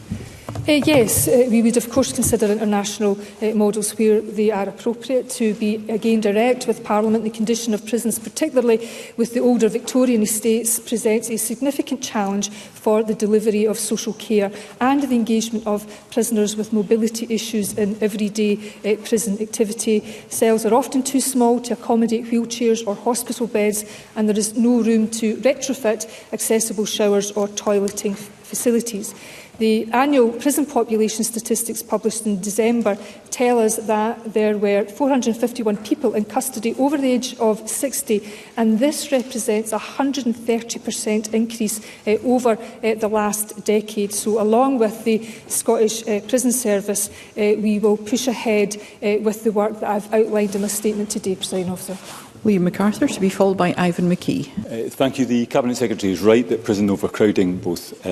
Yes, we would of course consider international models where they are appropriate. To be again direct with Parliament, the condition of prisons, particularly with the older Victorian estates, presents a significant challenge for the delivery of social care and the engagement of prisoners with mobility issues in everyday prison activity. Cells are often too small to accommodate wheelchairs or hospital beds, and there is no room to retrofit accessible showers or toileting facilities. The annual prison population statistics published in December tell us that there were 451 people in custody over the age of 60, and this represents a 130% increase over the last decade. So along with the Scottish Prison Service, we will push ahead with the work that I've outlined in my statement today, Presiding Officer. William MacArthur, to be followed by Ivan McKee. Thank you. The Cabinet Secretary is right that prison overcrowding both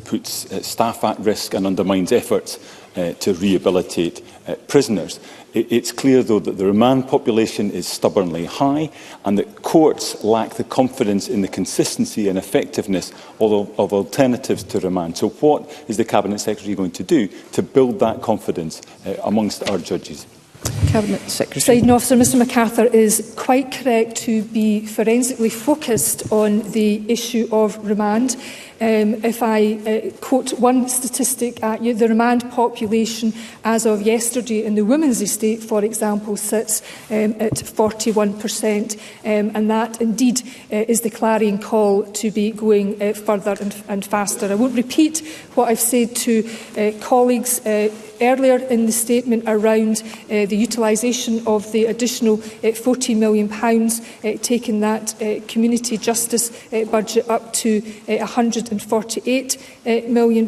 puts staff at risk and undermines efforts to rehabilitate prisoners. It's clear, though, that the remand population is stubbornly high and that courts lack the confidence in the consistency and effectiveness of alternatives to remand. So what is the Cabinet Secretary going to do to build that confidence amongst our judges? Cabinet Secretary. Presiding Officer, Mr MacArthur is quite correct to be forensically focused on the issue of remand. If I quote one statistic at you, the remand population as of yesterday in the women's estate, for example, sits at 41%, and that indeed is the clarion call to be going further and faster. I won't repeat what I've said to colleagues earlier in the statement around the utilisation of the additional £14 million, taking that community justice budget up to £148 million.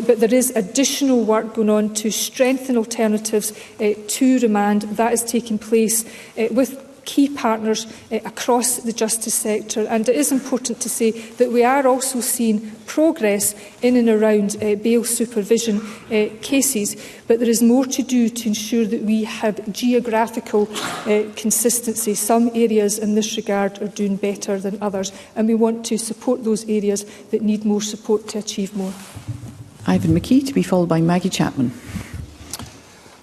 But there is additional work going on to strengthen alternatives to remand. That is taking place with key partners across the justice sector, and it is important to say that we are also seeing progress in and around bail supervision cases, but there is more to do to ensure that we have geographical consistency. Some areas in this regard are doing better than others, and we want to support those areas that need more support to achieve more. Ivan McKee, to be followed by Maggie Chapman.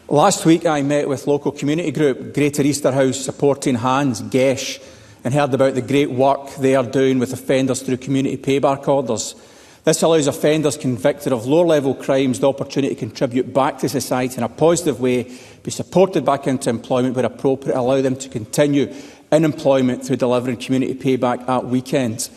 Last week I met with local community group Greater Easterhouse Supporting Hands, GESH, and heard about the great work they are doing with offenders through community payback orders. This allows offenders convicted of lower-level crimes the opportunity to contribute back to society in a positive way, be supported back into employment where appropriate, allow them to continue in employment through delivering community payback at weekends.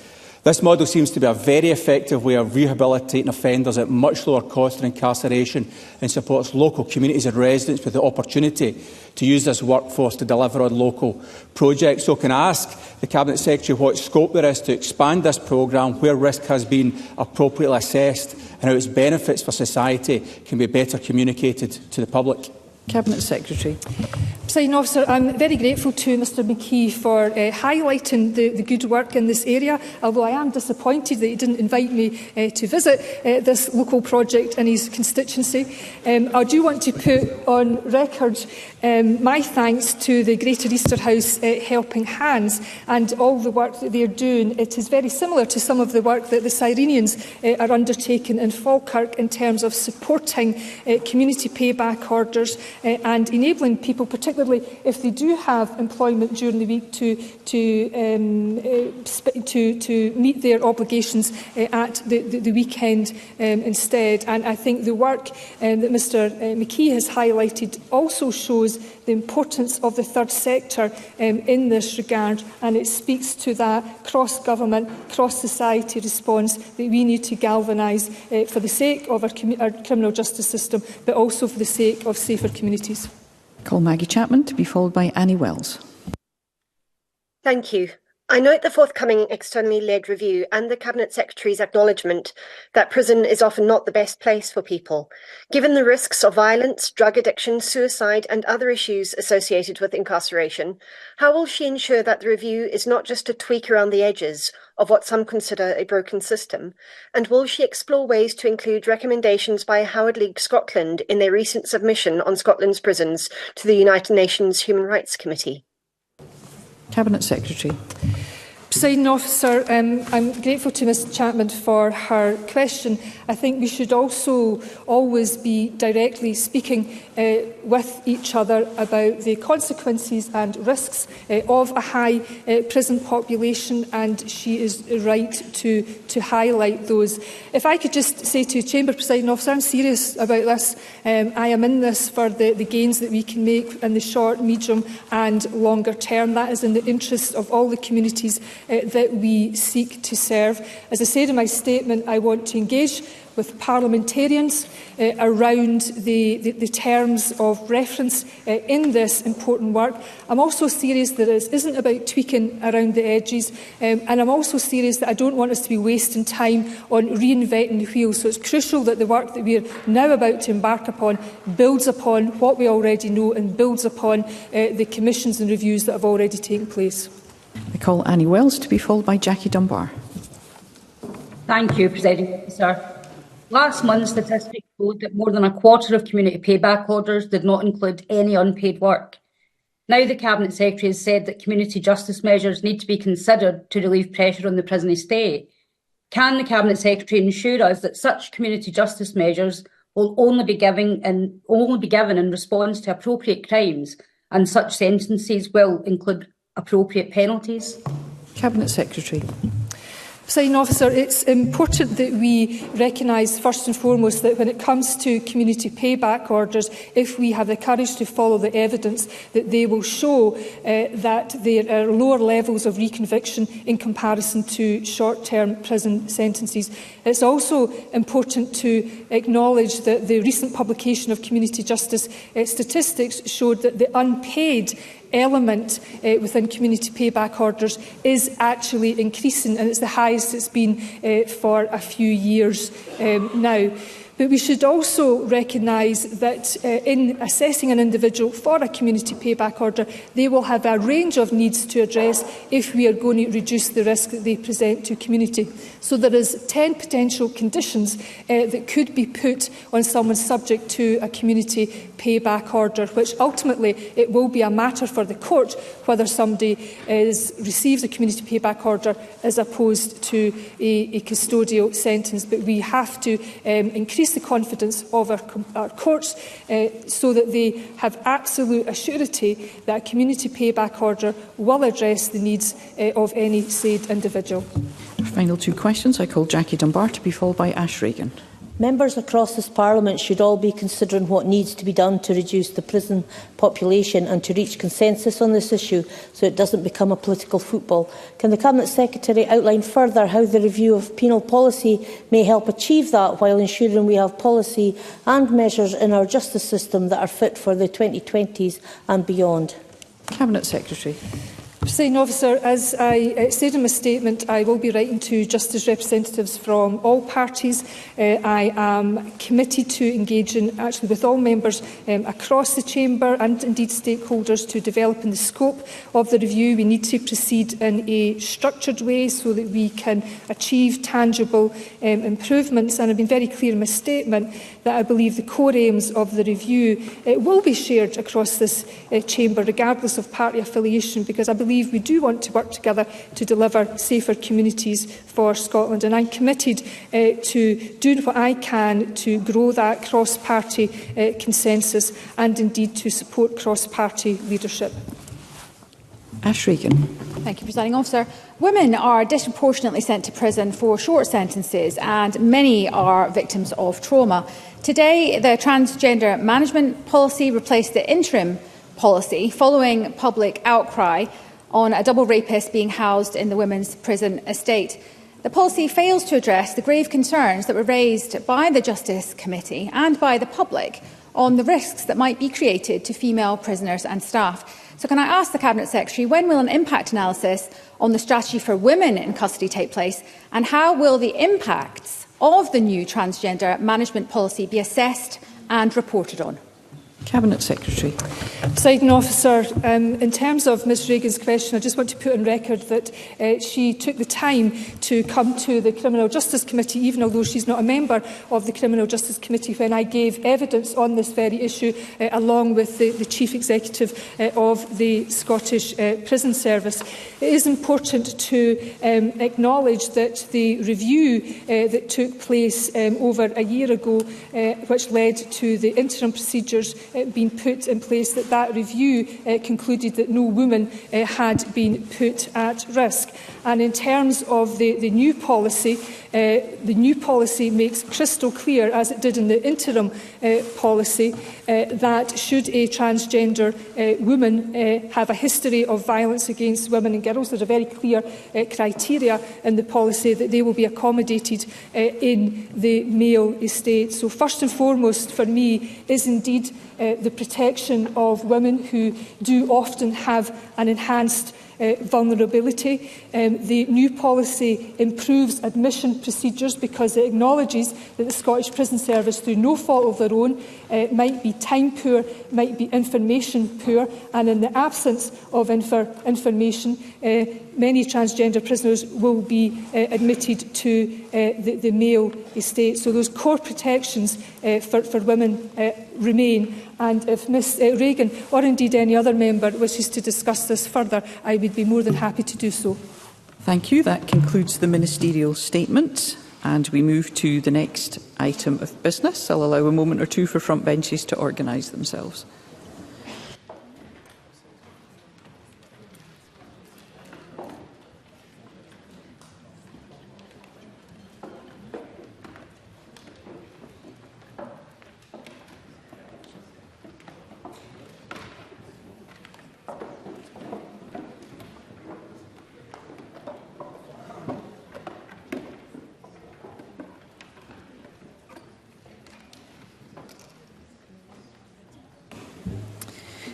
This model seems to be a very effective way of rehabilitating offenders at much lower cost than incarceration, and supports local communities and residents with the opportunity to use this workforce to deliver on local projects. So can I ask the Cabinet Secretary what scope there is to expand this programme, where risk has been appropriately assessed, and how its benefits for society can be better communicated to the public? Cabinet Secretary. Presiding Officer, I'm very grateful to Mr McKee for highlighting the good work in this area, although I am disappointed that he didn't invite me to visit this local project in his constituency. I do want to put on record my thanks to the Greater Easterhouse Helping Hands and all the work that they are doing. It is very similar to some of the work that the Cyrenians are undertaking in Falkirk in terms of supporting community payback orders and enabling people, particularly if they do have employment during the week, to meet their obligations at the weekend instead. And I think the work that Mr McKee has highlighted also shows the importance of the third sector in this regard, and it speaks to that cross-government, cross-society response that we need to galvanise for the sake of our criminal justice system, but also for the sake of safer communities. Call Maggie Chapman, to be followed by Annie Wells. Thank you. I note the forthcoming externally led review and the Cabinet Secretary's acknowledgement that prison is often not the best place for people. Given the risks of violence, drug addiction, suicide and other issues associated with incarceration, how will she ensure that the review is not just a tweak around the edges of what some consider a broken system? And will she explore ways to include recommendations by Howard League Scotland in their recent submission on Scotland's prisons to the United Nations Human Rights Committee? Cabinet Secretary. Presiding Officer, I'm grateful to Ms Chapman for her question. I think we should also always be directly speaking with each other about the consequences and risks of a high prison population, and she is right to highlight those. If I could just say to Chamber Presiding Officer, I'm serious about this. I am in this for the gains that we can make in the short, medium and longer term. That is in the interest of all the communities that we seek to serve. As I said in my statement, I want to engage with parliamentarians around the terms of reference in this important work. I'm also serious that it isn't about tweaking around the edges, and I'm also serious that I don't want us to be wasting time on reinventing the wheel. So it's crucial that the work that we are now about to embark upon builds upon what we already know and builds upon the commissions and reviews that have already taken place. I call Annie Wells to be followed by Jackie Dunbar. Thank you, Presiding Officer. Last month, statistics showed that more than a quarter of community payback orders did not include any unpaid work. Now the Cabinet Secretary has said that community justice measures need to be considered to relieve pressure on the prison estate. Can the Cabinet Secretary ensure us that such community justice measures will only be given in response to appropriate crimes, and such sentences will include appropriate penalties? Cabinet Secretary. Presiding Officer, it's important that we recognise first and foremost that when it comes to community payback orders, if we have the courage to follow the evidence, that they will show that there are lower levels of reconviction in comparison to short-term prison sentences. It's also important to acknowledge that the recent publication of community justice statistics showed that the unpaid element within community payback orders is actually increasing, and it's the highest it's been for a few years now. But we should also recognise that in assessing an individual for a community payback order, they will have a range of needs to address if we are going to reduce the risk that they present to community. So there is 10 potential conditions that could be put on someone subject to a community payback order, which ultimately it will be a matter for the court whether somebody receives a community payback order as opposed to a custodial sentence. But we have to increase the confidence of our courts so that they have absolute assurity that a community payback order will address the needs of any said individual. Final two questions. I call Jackie Dunbar to be followed by Ash Regan. Members across this Parliament should all be considering what needs to be done to reduce the prison population and to reach consensus on this issue so it doesn't become a political football. Can the Cabinet Secretary outline further how the review of penal policy may help achieve that while ensuring we have policy and measures in our justice system that are fit for the 2020s and beyond? Cabinet Secretary. Presiding Officer, as I said in my statement, I will be writing to justice representatives from all parties. I am committed to engaging actually with all members across the chamber and indeed stakeholders to develop in the scope of the review. We need to proceed in a structured way so that we can achieve tangible improvements. And I've been very clear in my statement that I believe the core aims of the review will be shared across this chamber, regardless of party affiliation, because I believe we do want to work together to deliver safer communities for Scotland. And I'm committed to doing what I can to grow that cross-party consensus and indeed to support cross-party leadership. Ash Regan. Thank you, Presiding Officer. Women are disproportionately sent to prison for short sentences, and many are victims of trauma. Today, the transgender management policy replaced the interim policy following public outcry on a double rapist being housed in the women's prison estate. The policy fails to address the grave concerns that were raised by the Justice Committee and by the public on the risks that might be created to female prisoners and staff. So can I ask the Cabinet Secretary, when will an impact analysis on the strategy for women in custody take place, and how will the impacts of the new transgender management policy be assessed and reported on? Cabinet Secretary. Presiding Officer, in terms of Ms Regan's question, I just want to put on record that she took the time to come to the Criminal Justice Committee, even although she's not a member of the Criminal Justice Committee, when I gave evidence on this very issue, along with the Chief Executive of the Scottish Prison Service. It is important to acknowledge that the review that took place over a year ago, which led to the interim procedures being put in place, that review concluded that no woman had been put at risk. And in terms of the new policy makes crystal clear, as it did in the interim policy, that should a transgender woman have a history of violence against women and girls, there are very clear criteria in the policy that they will be accommodated in the male estate. So first and foremost for me is indeed the protection of women who do often have an enhanced vulnerability. The new policy improves admission procedures because it acknowledges that the Scottish Prison Service, through no fault of their own, might be time poor, might be information poor, and in the absence of information, many transgender prisoners will be admitted to the male estate. So those core protections for women remain. And if Ms Reagan, or indeed any other member, wishes to discuss this further, I would be more than happy to do so. Thank you. That concludes the ministerial statement. And we move to the next item of business. I'll allow a moment or two for front benches to organise themselves.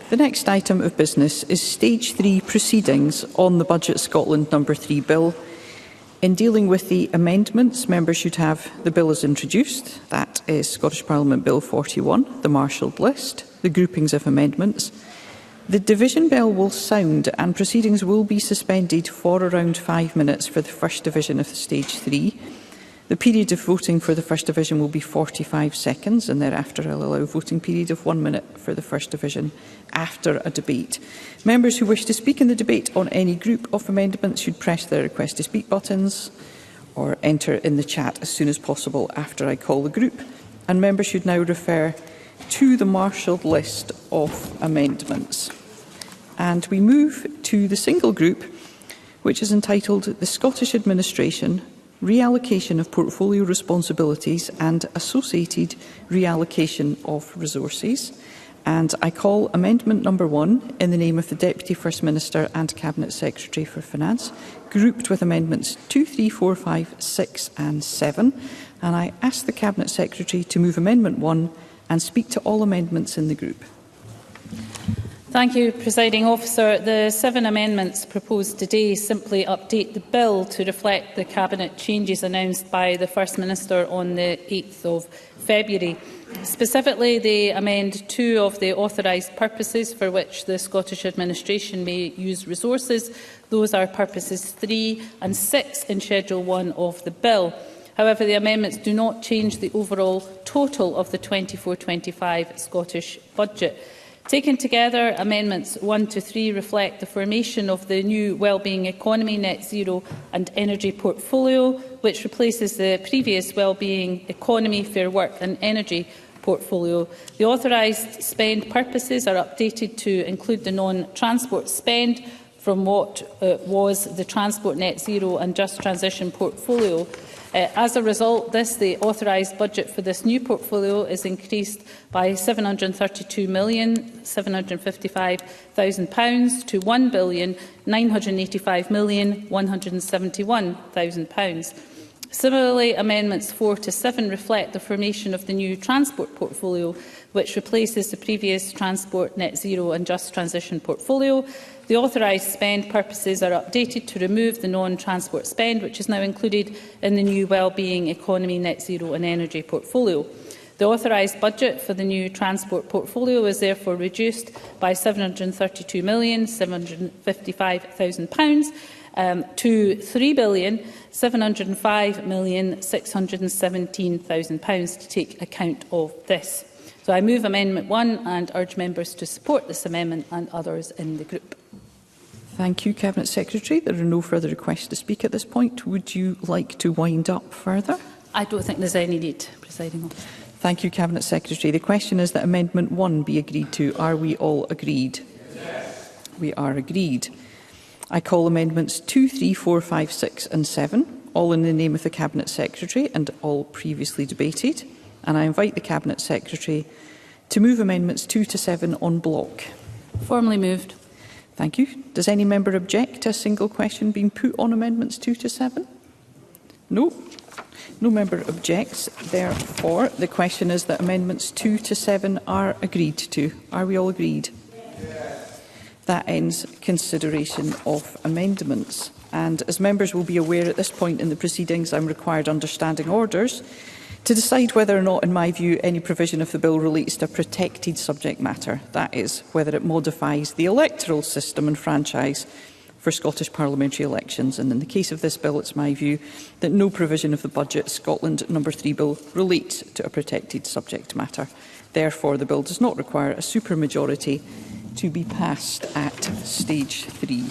The next item of business is Stage 3 proceedings on the Budget Scotland No. 3 bill. In dealing with the amendments, members should have the bill as introduced. That is Scottish Parliament Bill 41, the marshalled list, the groupings of amendments. The division bell will sound and proceedings will be suspended for around 5 minutes for the first division of Stage 3. The period of voting for the first division will be 45 seconds, and thereafter I'll allow a voting period of 1 minute for the first division after a debate. Members who wish to speak in the debate on any group of amendments should press the request to speak buttons or enter in the chat as soon as possible after I call the group. And members should now refer to the marshalled list of amendments. And we move to the single group, which is entitled The Scottish Administration, Reallocation of Portfolio Responsibilities and Associated Reallocation of Resources. And I call Amendment Number 1 in the name of the Deputy First Minister and Cabinet Secretary for Finance, grouped with Amendments 2, 3, 4, 5, 6 and 7. And I ask the Cabinet Secretary to move Amendment 1 and speak to all amendments in the group. Thank you, Presiding Officer. The 7 amendments proposed today simply update the bill to reflect the Cabinet changes announced by the First Minister on the 8th of February. Specifically, they amend 2 of the authorised purposes for which the Scottish Administration may use resources. Those are purposes 3 and 6 in Schedule 1 of the bill. However, the amendments do not change the overall total of the 24-25 Scottish budget. Taken together, Amendments 1 to 3 reflect the formation of the new Wellbeing Economy, Net Zero and Energy portfolio, which replaces the previous Wellbeing Economy, Fair Work and Energy portfolio. The authorised spend purposes are updated to include the non-transport spend from what was the Transport Net Zero and Just Transition portfolio. As a result, the authorised budget for this new portfolio is increased by £732,755,000 to £1,985,171,000. Similarly, Amendments 4 to 7 reflect the formation of the new transport portfolio, which replaces the previous Transport Net Zero and Just Transition portfolio. The authorised spend purposes are updated to remove the non-transport spend, which is now included in the new Wellbeing Economy, Net Zero and Energy portfolio. The authorised budget for the new transport portfolio is therefore reduced by £732,755,000 to £3,705,617,000 to take account of this. So I move Amendment 1 and urge members to support this amendment and others in the group. Thank you, Cabinet Secretary. There are no further requests to speak at this point. Would you like to wind up further? I don't think there's any need, Presiding Officer. Thank you, Cabinet Secretary. The question is that Amendment 1 be agreed to. Are we all agreed? Yes. We are agreed. I call amendments 2, 3, 4, 5, 6 and 7, all in the name of the Cabinet Secretary and all previously debated. And I invite the Cabinet Secretary to move amendments 2 to 7 en bloc. Formally moved. Thank you. Does any member object to a single question being put on amendments 2 to 7? No. No member objects. Therefore, the question is that amendments 2 to 7 are agreed to. Are we all agreed? Yes. That ends consideration of amendments. And as members will be aware, at this point in the proceedings, I'm required under standing orders to decide whether or not, in my view, any provision of the bill relates to a protected subject matter. That is, whether it modifies the electoral system and franchise for Scottish parliamentary elections. And in the case of this bill, it's my view that no provision of the Budget Scotland No. 3 bill relates to a protected subject matter. Therefore, the bill does not require a supermajority to be passed at stage 3.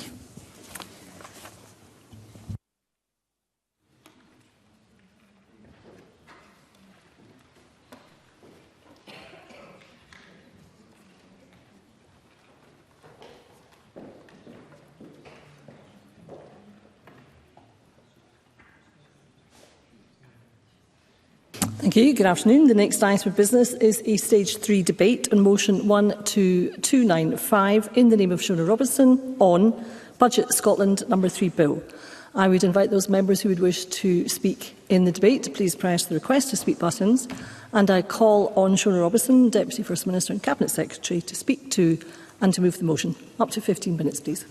Thank you. Good afternoon. The next item of business is a Stage 3 debate on Motion 12295 in the name of Shona Robison on Budget Scotland No. 3 Bill. I would invite those members who would wish to speak in the debate to please press the request to speak buttons, and I call on Shona Robison, Deputy First Minister and Cabinet Secretary, to speak to and to move the motion. Up to 15 minutes, please.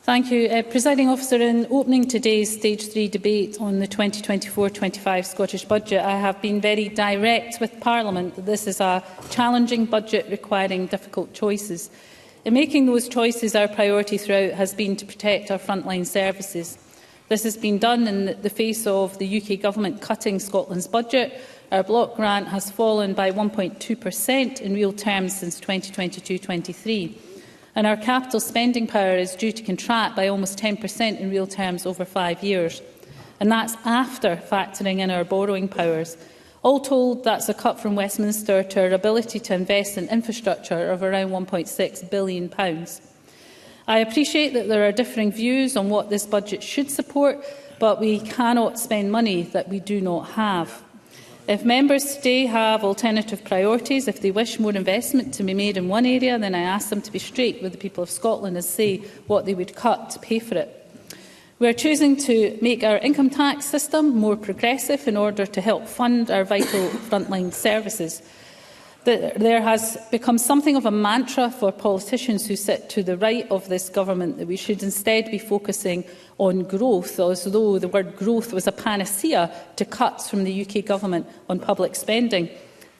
Thank you. Presiding Officer, in opening today's Stage 3 debate on the 2024-25 Scottish Budget, I have been very direct with Parliament that this is a challenging budget requiring difficult choices. In making those choices, our priority throughout has been to protect our frontline services. This has been done in the face of the UK Government cutting Scotland's budget. Our block grant has fallen by 1.2% in real terms since 2022-23. And our capital spending power is due to contract by almost 10% in real terms over 5 years. And that's after factoring in our borrowing powers. All told, that's a cut from Westminster to our ability to invest in infrastructure of around £1.6 billion. I appreciate that there are differing views on what this budget should support, but we cannot spend money that we do not have. If members today have alternative priorities, if they wish more investment to be made in one area, then I ask them to be straight with the people of Scotland and say what they would cut to pay for it. We are choosing to make our income tax system more progressive in order to help fund our vital frontline services. There has become something of a mantra for politicians who sit to the right of this government that we should instead be focusing on growth, as though the word growth was a panacea to cuts from the UK Government on public spending.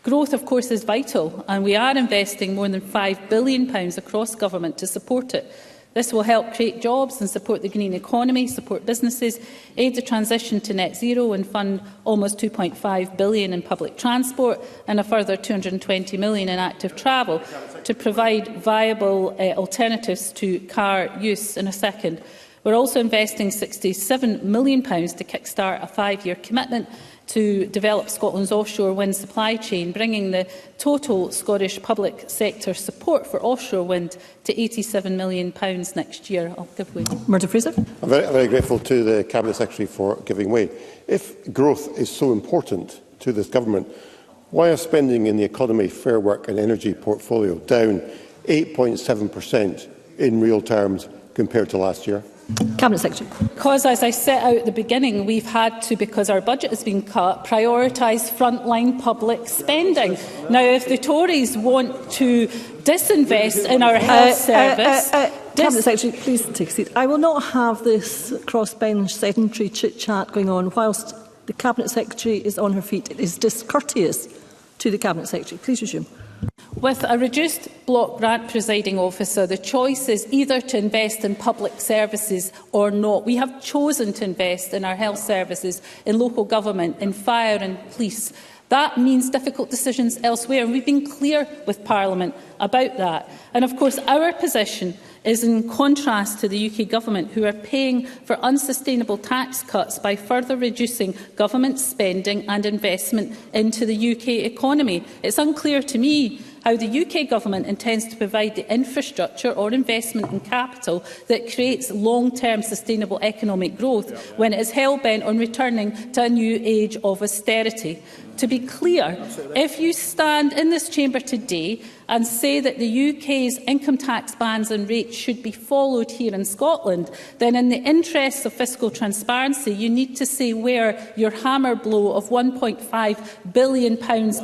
Growth, of course, is vital, and we are investing more than £5 billion across government to support it. This will help create jobs and support the green economy, support businesses, aid the transition to net zero and fund almost £2.5 billion in public transport and a further £220 million in active travel to provide viable alternatives to car use. In a second, we're also investing £67 million to kickstart a 5-year commitment to develop Scotland's offshore wind supply chain, bringing the total Scottish public sector support for offshore wind to £87 million next year. I'll give way. Murdo Fraser. I'm very grateful to the Cabinet Secretary for giving way. If growth is so important to this government, why are spending in the economy, fair work and energy portfolio down 8.7% in real terms compared to last year? Cabinet Secretary. Because, as I set out at the beginning, we've had to, because our budget has been cut, prioritise frontline public spending. Now, if the Tories want to disinvest in our health service... Cabinet Secretary, please take a seat. I will not have this crossbench sedentary chit-chat going on whilst the Cabinet Secretary is on her feet. It is discourteous to the Cabinet Secretary. Please resume. With a reduced block grant, presiding officer, the choice is either to invest in public services or not. We have chosen to invest in our health services, in local government, in fire and police. That means difficult decisions elsewhere, and we've been clear with Parliament about that. And of course, our position is in contrast to the UK Government, who are paying for unsustainable tax cuts by further reducing government spending and investment into the UK economy. It's unclear to me how the UK Government intends to provide the infrastructure or investment in capital that creates long-term sustainable economic growth when it is hell-bent on returning to a new age of austerity. To be clear, if you stand in this chamber today and say that the UK's income tax bands and rates should be followed here in Scotland, then in the interests of fiscal transparency, you need to say where your hammer blow of £1.5 billion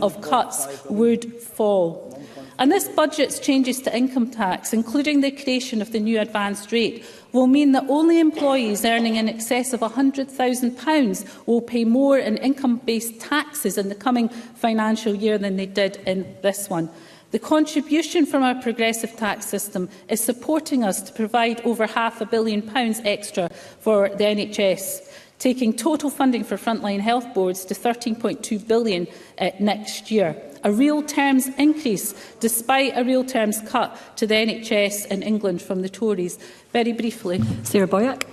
of cuts would fall. And this budget's changes to income tax, including the creation of the new advanced rate, will mean that only employees earning in excess of £100,000 will pay more in income-based taxes in the coming financial year than they did in this one. The contribution from our progressive tax system is supporting us to provide over £500 million extra for the NHS, taking total funding for frontline health boards to £13.2 billion next year. A real terms increase, despite a real terms cut to the NHS in England from the Tories. Very briefly. Sarah Boyack.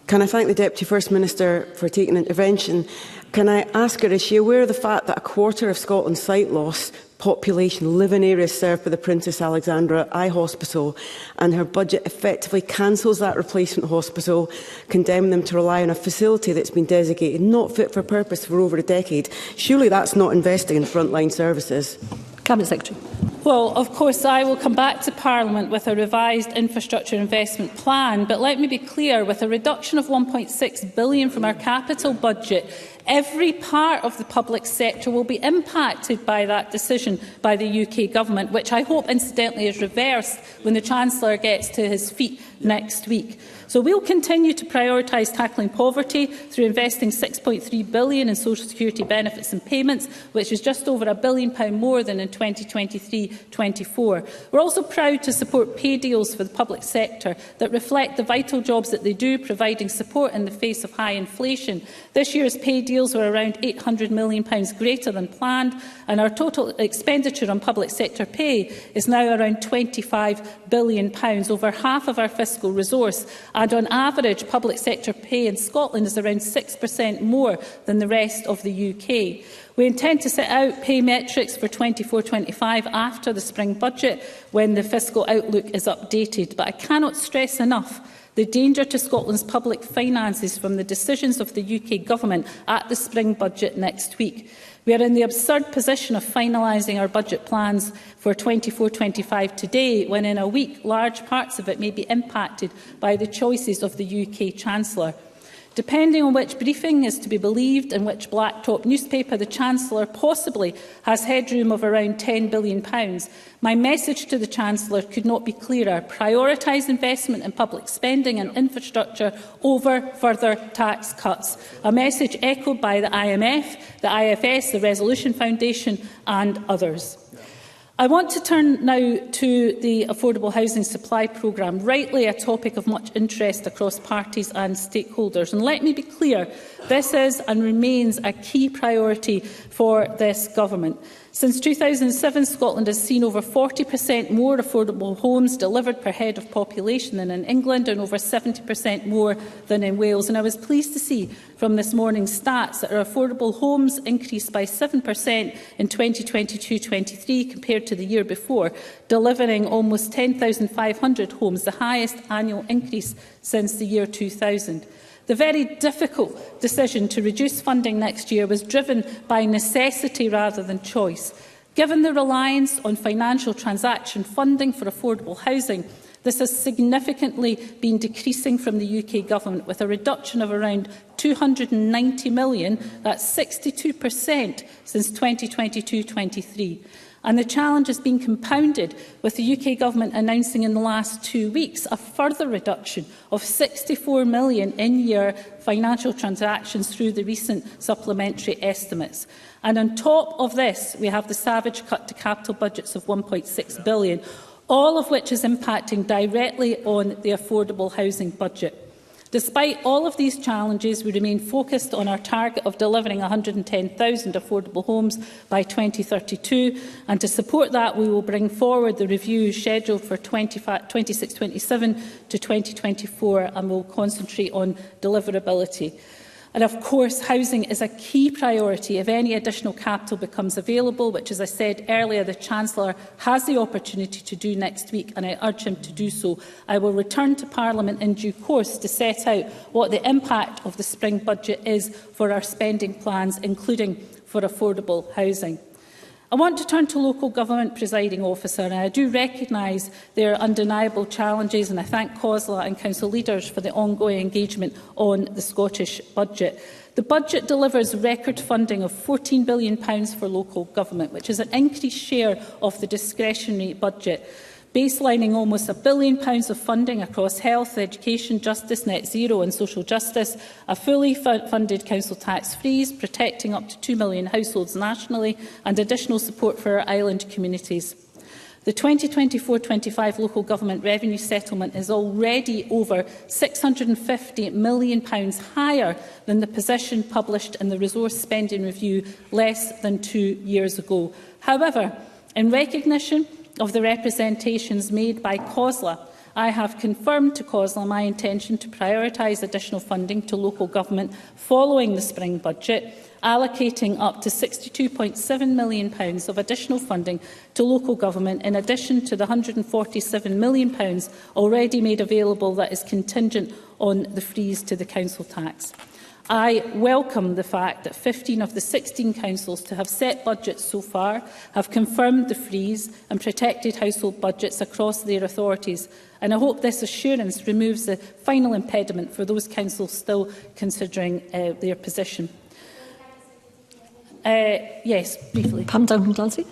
Can I thank the Deputy First Minister for taking intervention? Can I ask her, is she aware of the fact that a quarter of Scotland's sight loss population live in areas served by the Princess Alexandra Eye Hospital, and her budget effectively cancels that replacement hospital, condemning them to rely on a facility that's been designated not fit for purpose for over a decade? Surely that's not investing in frontline services. Cabinet Secretary. Well, of course, I will come back to Parliament with a revised infrastructure investment plan, but let me be clear, with a reduction of £1.6 billion from our capital budget, every part of the public sector will be impacted by that decision by the UK Government, which I hope, incidentally, is reversed when the Chancellor gets to his feet next week. So we will continue to prioritise tackling poverty through investing £6.3 billion in social security benefits and payments, which is just over £1 billion more than in 2023-24. We're also proud to support pay deals for the public sector that reflect the vital jobs that they do, providing support in the face of high inflation. This year's pay deals were around £800 million greater than planned, and our total expenditure on public sector pay is now around £25 billion, over half of our fiscal resource. And on average, public sector pay in Scotland is around 6% more than the rest of the UK. We intend to set out pay metrics for 24-25 after the spring budget, when the fiscal outlook is updated. But I cannot stress enough the danger to Scotland's public finances from the decisions of the UK Government at the spring budget next week. We are in the absurd position of finalising our budget plans for 24-25 today, when in a week large parts of it may be impacted by the choices of the UK Chancellor. Depending on which briefing is to be believed and which blacktop newspaper, the Chancellor possibly has headroom of around £10 billion. My message to the Chancellor could not be clearer. Prioritise investment in public spending and infrastructure over further tax cuts. A message echoed by the IMF, the IFS, the Resolution Foundation and others. I want to turn now to the Affordable Housing Supply Programme, rightly a topic of much interest across parties and stakeholders. And let me be clear, this is and remains a key priority for this Government. Since 2007, Scotland has seen over 40% more affordable homes delivered per head of population than in England, and over 70% more than in Wales. And I was pleased to see from this morning's stats that our affordable homes increased by 7% in 2022-23 compared to the year before, delivering almost 10,500 homes, the highest annual increase since the year 2000. The very difficult decision to reduce funding next year was driven by necessity rather than choice. Given the reliance on financial transaction funding for affordable housing, this has significantly been decreasing from the UK Government, with a reduction of around £290 million, that's 62% since 2022-23. And the challenge has been compounded with the UK Government announcing in the last 2 weeks a further reduction of £64 million in-year financial transactions through the recent supplementary estimates. And on top of this, we have the savage cut to capital budgets of £1.6 billion, all of which is impacting directly on the affordable housing budget. Despite all of these challenges, we remain focused on our target of delivering 110,000 affordable homes by 2032, and to support that we will bring forward the review scheduled for 26-27 to 2024, and will concentrate on deliverability. And of course, housing is a key priority if any additional capital becomes available, which, as I said earlier, the Chancellor has the opportunity to do next week, and I urge him to do so. I will return to Parliament in due course to set out what the impact of the spring budget is for our spending plans, including for affordable housing. I want to turn to local government, presiding officer, and I do recognise there are undeniable challenges, and I thank COSLA and council leaders for the ongoing engagement on the Scottish budget. The budget delivers record funding of £14 billion for local government, which is an increased share of the discretionary budget, baselining almost £1 billion of funding across health, education, justice, net zero and social justice, a fully funded council tax freeze, protecting up to 2 million households nationally, and additional support for our island communities. The 2024-25 local government revenue settlement is already over £650 million higher than the position published in the Resource Spending Review less than 2 years ago. However, in recognition of the representations made by COSLA, I have confirmed to COSLA my intention to prioritise additional funding to local government following the spring budget, allocating up to £62.7 million of additional funding to local government, in addition to the £147 million already made available that is contingent on the freeze to the council tax. I welcome the fact that 15 of the 16 councils to have set budgets so far have confirmed the freeze and protected household budgets across their authorities, and I hope this assurance removes the final impediment for those councils still considering their position. Yes, briefly. Pam Duncan-Clancy.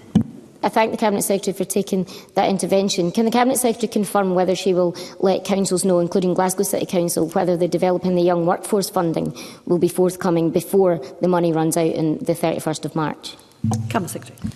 I thank the Cabinet Secretary for taking that intervention. Can the Cabinet Secretary confirm whether she will let councils know, including Glasgow City Council, whether the Developing the Young Workforce funding will be forthcoming before the money runs out on the 31st of March? Cabinet Secretary.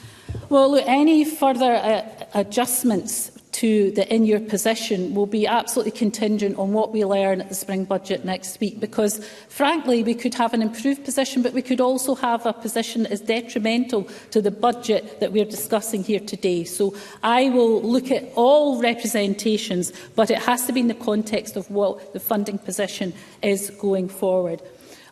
Well, look, any further adjustments to the in-year position will be absolutely contingent on what we learn at the spring budget next week, because, frankly, we could have an improved position, but we could also have a position that is detrimental to the budget that we are discussing here today. So I will look at all representations, but it has to be in the context of what the funding position is going forward.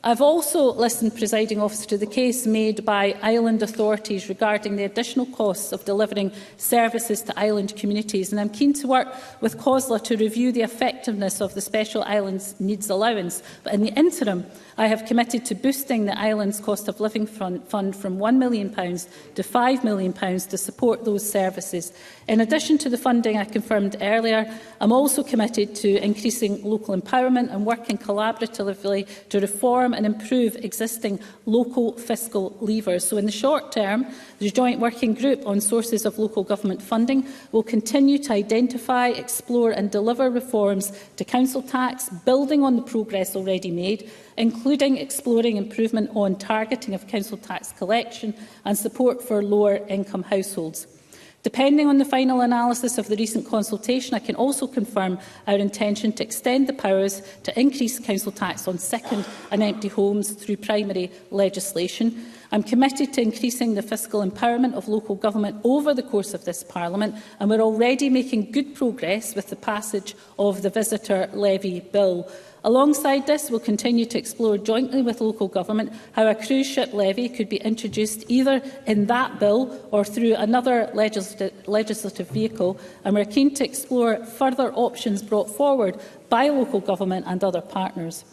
I've also listened, presiding officer, to the case made by island authorities regarding the additional costs of delivering services to island communities, and I'm keen to work with COSLA to review the effectiveness of the Special Islands Needs Allowance. But in the interim, I have committed to boosting the island's cost of living fund from £1 million to £5 million to support those services. In addition to the funding I confirmed earlier, I'm also committed to increasing local empowerment and working collaboratively to reform and improve existing local fiscal levers. So in the short term, the Joint Working Group on Sources of Local Government Funding will continue to identify, explore and deliver reforms to council tax, building on the progress already made, including exploring improvement on targeting of council tax collection and support for lower income households. Depending on the final analysis of the recent consultation, I can also confirm our intention to extend the powers to increase council tax on second and empty homes through primary legislation. I'm committed to increasing the fiscal empowerment of local government over the course of this Parliament, and we're already making good progress with the passage of the Visitor Levy Bill. Alongside this, we'll continue to explore jointly with local government how a cruise ship levy could be introduced either in that bill or through another legislative vehicle, and we're keen to explore further options brought forward by local government and other partners.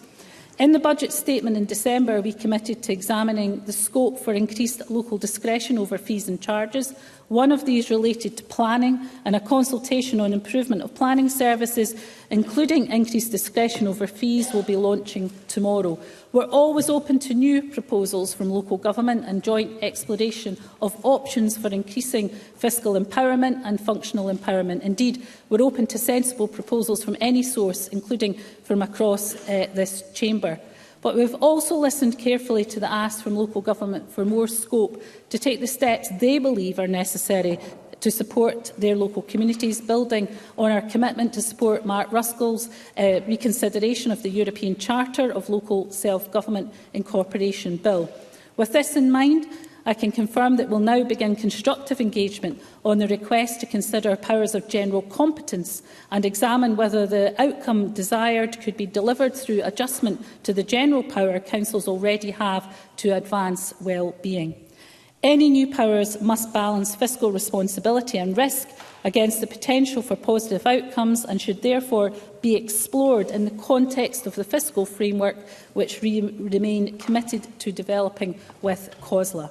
In the budget statement in December, we committed to examining the scope for increased local discretion over fees and charges. One of these related to planning, and a consultation on improvement of planning services, including increased discretion over fees, will be launching tomorrow. We're always open to new proposals from local government and joint exploration of options for increasing fiscal empowerment and functional empowerment. Indeed, we're open to sensible proposals from any source, including from across this chamber. But we've also listened carefully to the ask from local government for more scope to take the steps they believe are necessary to support their local communities, building on our commitment to support Mark Ruskell's reconsideration of the European Charter of Local Self-Government Incorporation Bill. With this in mind, I can confirm that we will now begin constructive engagement on the request to consider powers of general competence and examine whether the outcome desired could be delivered through adjustment to the general power councils already have to advance well-being. Any new powers must balance fiscal responsibility and risk against the potential for positive outcomes and should therefore be explored in the context of the fiscal framework which we remain committed to developing with COSLA.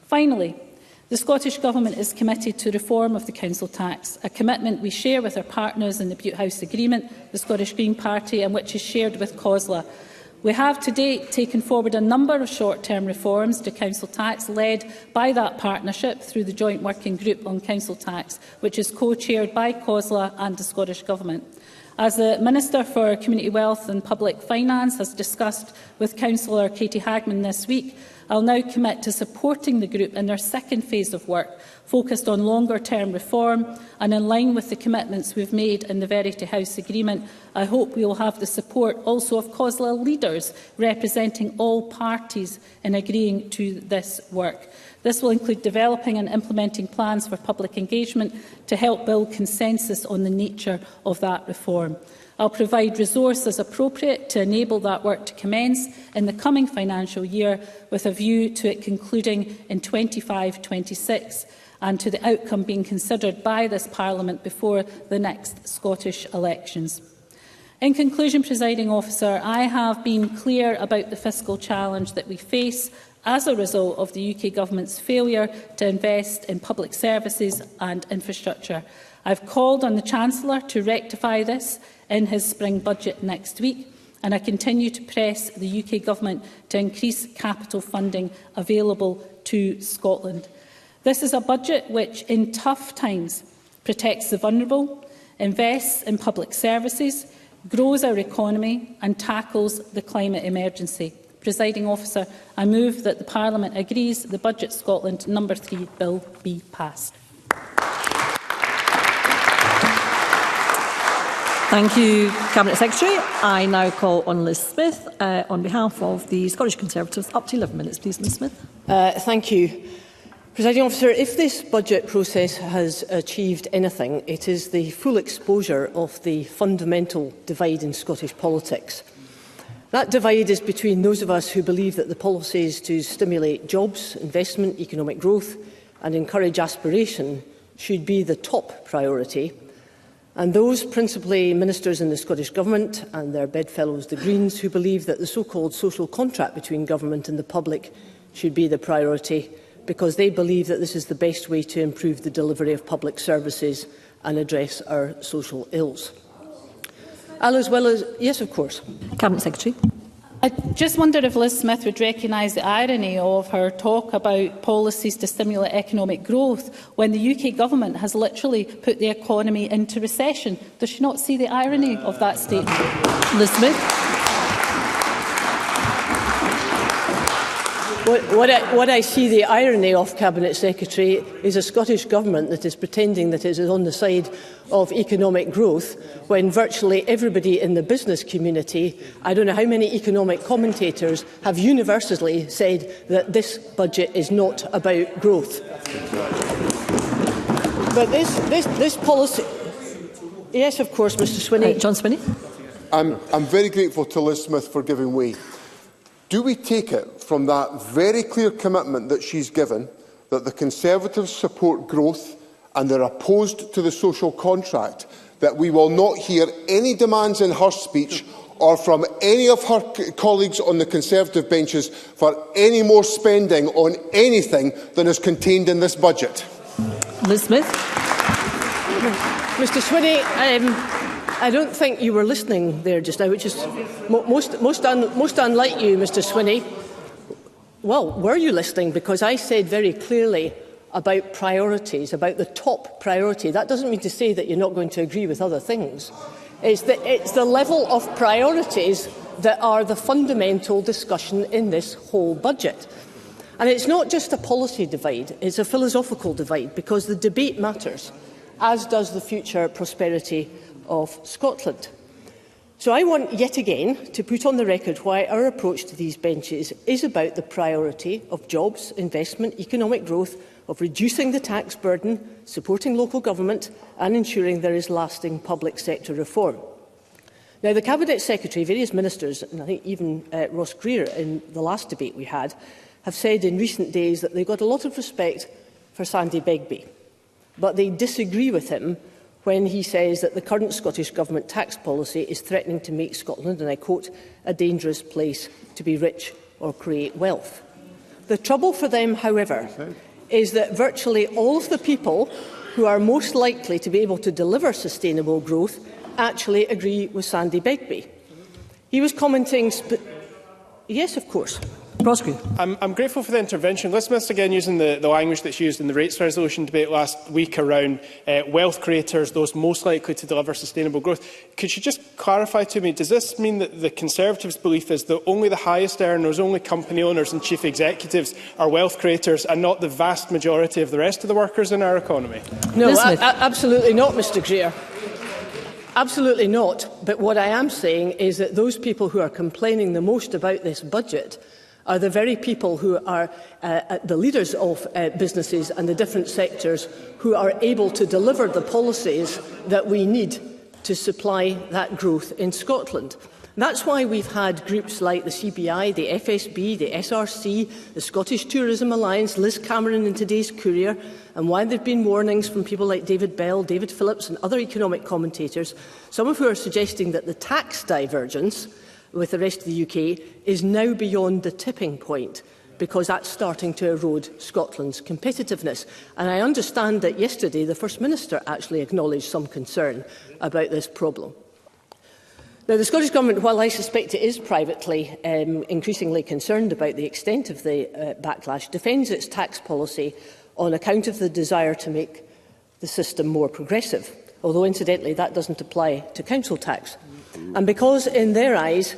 Finally, the Scottish Government is committed to reform of the council tax, a commitment we share with our partners in the Butte House Agreement, the Scottish Green Party, and which is shared with COSLA. We have to date taken forward a number of short-term reforms to council tax led by that partnership through the Joint Working Group on Council Tax, which is co-chaired by COSLA and the Scottish Government. As the Minister for Community Wealth and Public Finance has discussed with Councillor Katie Hagman this week, I will now commit to supporting the group in their second phase of work, focused on longer-term reform, and in line with the commitments we have made in the Verity House Agreement. I hope we will have the support also of COSLA leaders representing all parties in agreeing to this work. This will include developing and implementing plans for public engagement to help build consensus on the nature of that reform. I will provide resources appropriate to enable that work to commence in the coming financial year, with a view to it concluding in 25-26 and to the outcome being considered by this Parliament before the next Scottish elections. In conclusion, Presiding Officer, I have been clear about the fiscal challenge that we face as a result of the UK Government's failure to invest in public services and infrastructure. I have called on the Chancellor to rectify this in his spring budget next week, and I continue to press the UK Government to increase capital funding available to Scotland. This is a budget which, in tough times, protects the vulnerable, invests in public services, grows our economy and tackles the climate emergency. Presiding Officer, I move that the Parliament agrees the Budget Scotland No. 3 Bill be passed. Thank you, Cabinet Secretary. I now call on Liz Smith on behalf of the Scottish Conservatives. Up to 11 minutes, please, Ms Smith. Thank you. Presiding Officer, if this budget process has achieved anything, it is the full exposure of the fundamental divide in Scottish politics. That divide is between those of us who believe that the policies to stimulate jobs, investment, economic growth and encourage aspiration should be the top priority, and those, principally ministers in the Scottish Government and their bedfellows, the Greens, who believe that the so-called social contract between government and the public should be the priority because they believe that this is the best way to improve the delivery of public services and address our social ills. As well as, yes, of course. Cabinet Secretary. I just wondered if Liz Smith would recognise the irony of her talk about policies to stimulate economic growth when the UK Government has literally put the economy into recession. Does she not see the irony of that statement? Liz Smith. What I see the irony of, Cabinet Secretary, is a Scottish Government that is pretending that it is on the side of economic growth when virtually everybody in the business community, I don't know how many economic commentators, have universally said that this budget is not about growth. But this policy... Yes, of course, Mr Swinney. John Swinney. I'm very grateful to Liz Smith for giving way. Do we take it from that very clear commitment that she's given that the Conservatives support growth and they're opposed to the social contract, that we will not hear any demands in her speech or from any of her colleagues on the Conservative benches for any more spending on anything than is contained in this budget? Liz Smith. Mr Swinney, I don't think you were listening there just now, which is most unlike you, Mr Swinney. Well, were you listening? Because I said very clearly about priorities, about the top priority. That doesn't mean to say that you're not going to agree with other things. It's the level of priorities that are the fundamental discussion in this whole budget. And it's not just a policy divide, it's a philosophical divide, because the debate matters, as does the future prosperity of Scotland. So I want yet again to put on the record why our approach to these benches is about the priority of jobs, investment, economic growth, of reducing the tax burden, supporting local government and ensuring there is lasting public sector reform. Now, the Cabinet Secretary, various ministers, and I think even Ross Greer in the last debate we had, have said in recent days that they've got a lot of respect for Sandy Begbie, but they disagree with him when he says that the current Scottish Government tax policy is threatening to make Scotland, and I quote, a dangerous place to be rich or create wealth. The trouble for them, however, is that virtually all of the people who are most likely to be able to deliver sustainable growth actually agree with Sandy Begbie. He was commenting... Yes, of course. I'm grateful for the intervention. Let's once again using the language that's used in the rates resolution debate last week around wealth creators, those most likely to deliver sustainable growth. Could you just clarify to me, does this mean that the Conservatives' belief is that only the highest earners, only company owners and chief executives are wealth creators and not the vast majority of the rest of the workers in our economy? No, absolutely not, Mr Greer. Absolutely not. But what I am saying is that those people who are complaining the most about this budget are the very people who are the leaders of businesses and the different sectors who are able to deliver the policies that we need to supply that growth in Scotland. That's why we've had groups like the CBI, the FSB, the SRC, the Scottish Tourism Alliance, Liz Cameron in today's Courier, and why there have been warnings from people like David Bell, David Phillips and other economic commentators, some of who are suggesting that the tax divergence with the rest of the UK is now beyond the tipping point because that's starting to erode Scotland's competitiveness. And I understand that yesterday the First Minister actually acknowledged some concern about this problem. Now, the Scottish Government, while I suspect it is privately increasingly concerned about the extent of the backlash, defends its tax policy on account of the desire to make the system more progressive, although incidentally that doesn't apply to council tax. And because in their eyes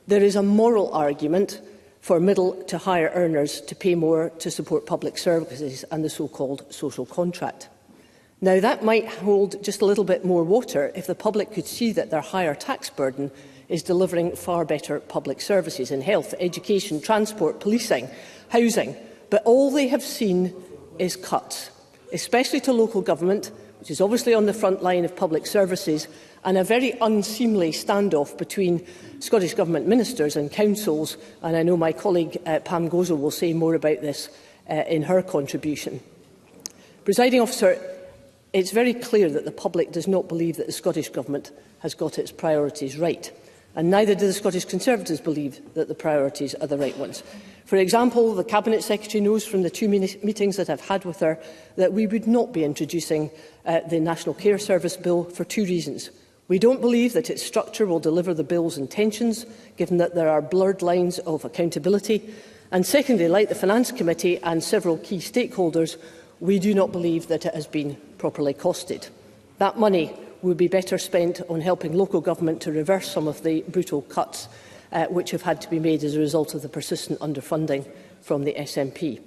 there is a moral argument for middle to higher earners to pay more to support public services and the so-called social contract. Now, that might hold just a little bit more water if the public could see that their higher tax burden is delivering far better public services in health, education, transport, policing, housing. But all they have seen is cuts, especially to local government, which is obviously on the front line of public services, and a very unseemly standoff between Scottish Government ministers and councils. And I know my colleague Pam Gozo will say more about this in her contribution. Presiding Officer, it's very clear that the public does not believe that the Scottish Government has got its priorities right, and neither do the Scottish Conservatives believe that the priorities are the right ones. For example, the Cabinet Secretary knows from the two meetings that I've had with her that we would not be introducing the National Care Service Bill for two reasons. We don't believe that its structure will deliver the bill's intentions, given that there are blurred lines of accountability. And secondly, like the Finance Committee and several key stakeholders, we do not believe that it has been properly costed. That money would be better spent on helping local government to reverse some of the brutal cuts which have had to be made as a result of the persistent underfunding from the SNP.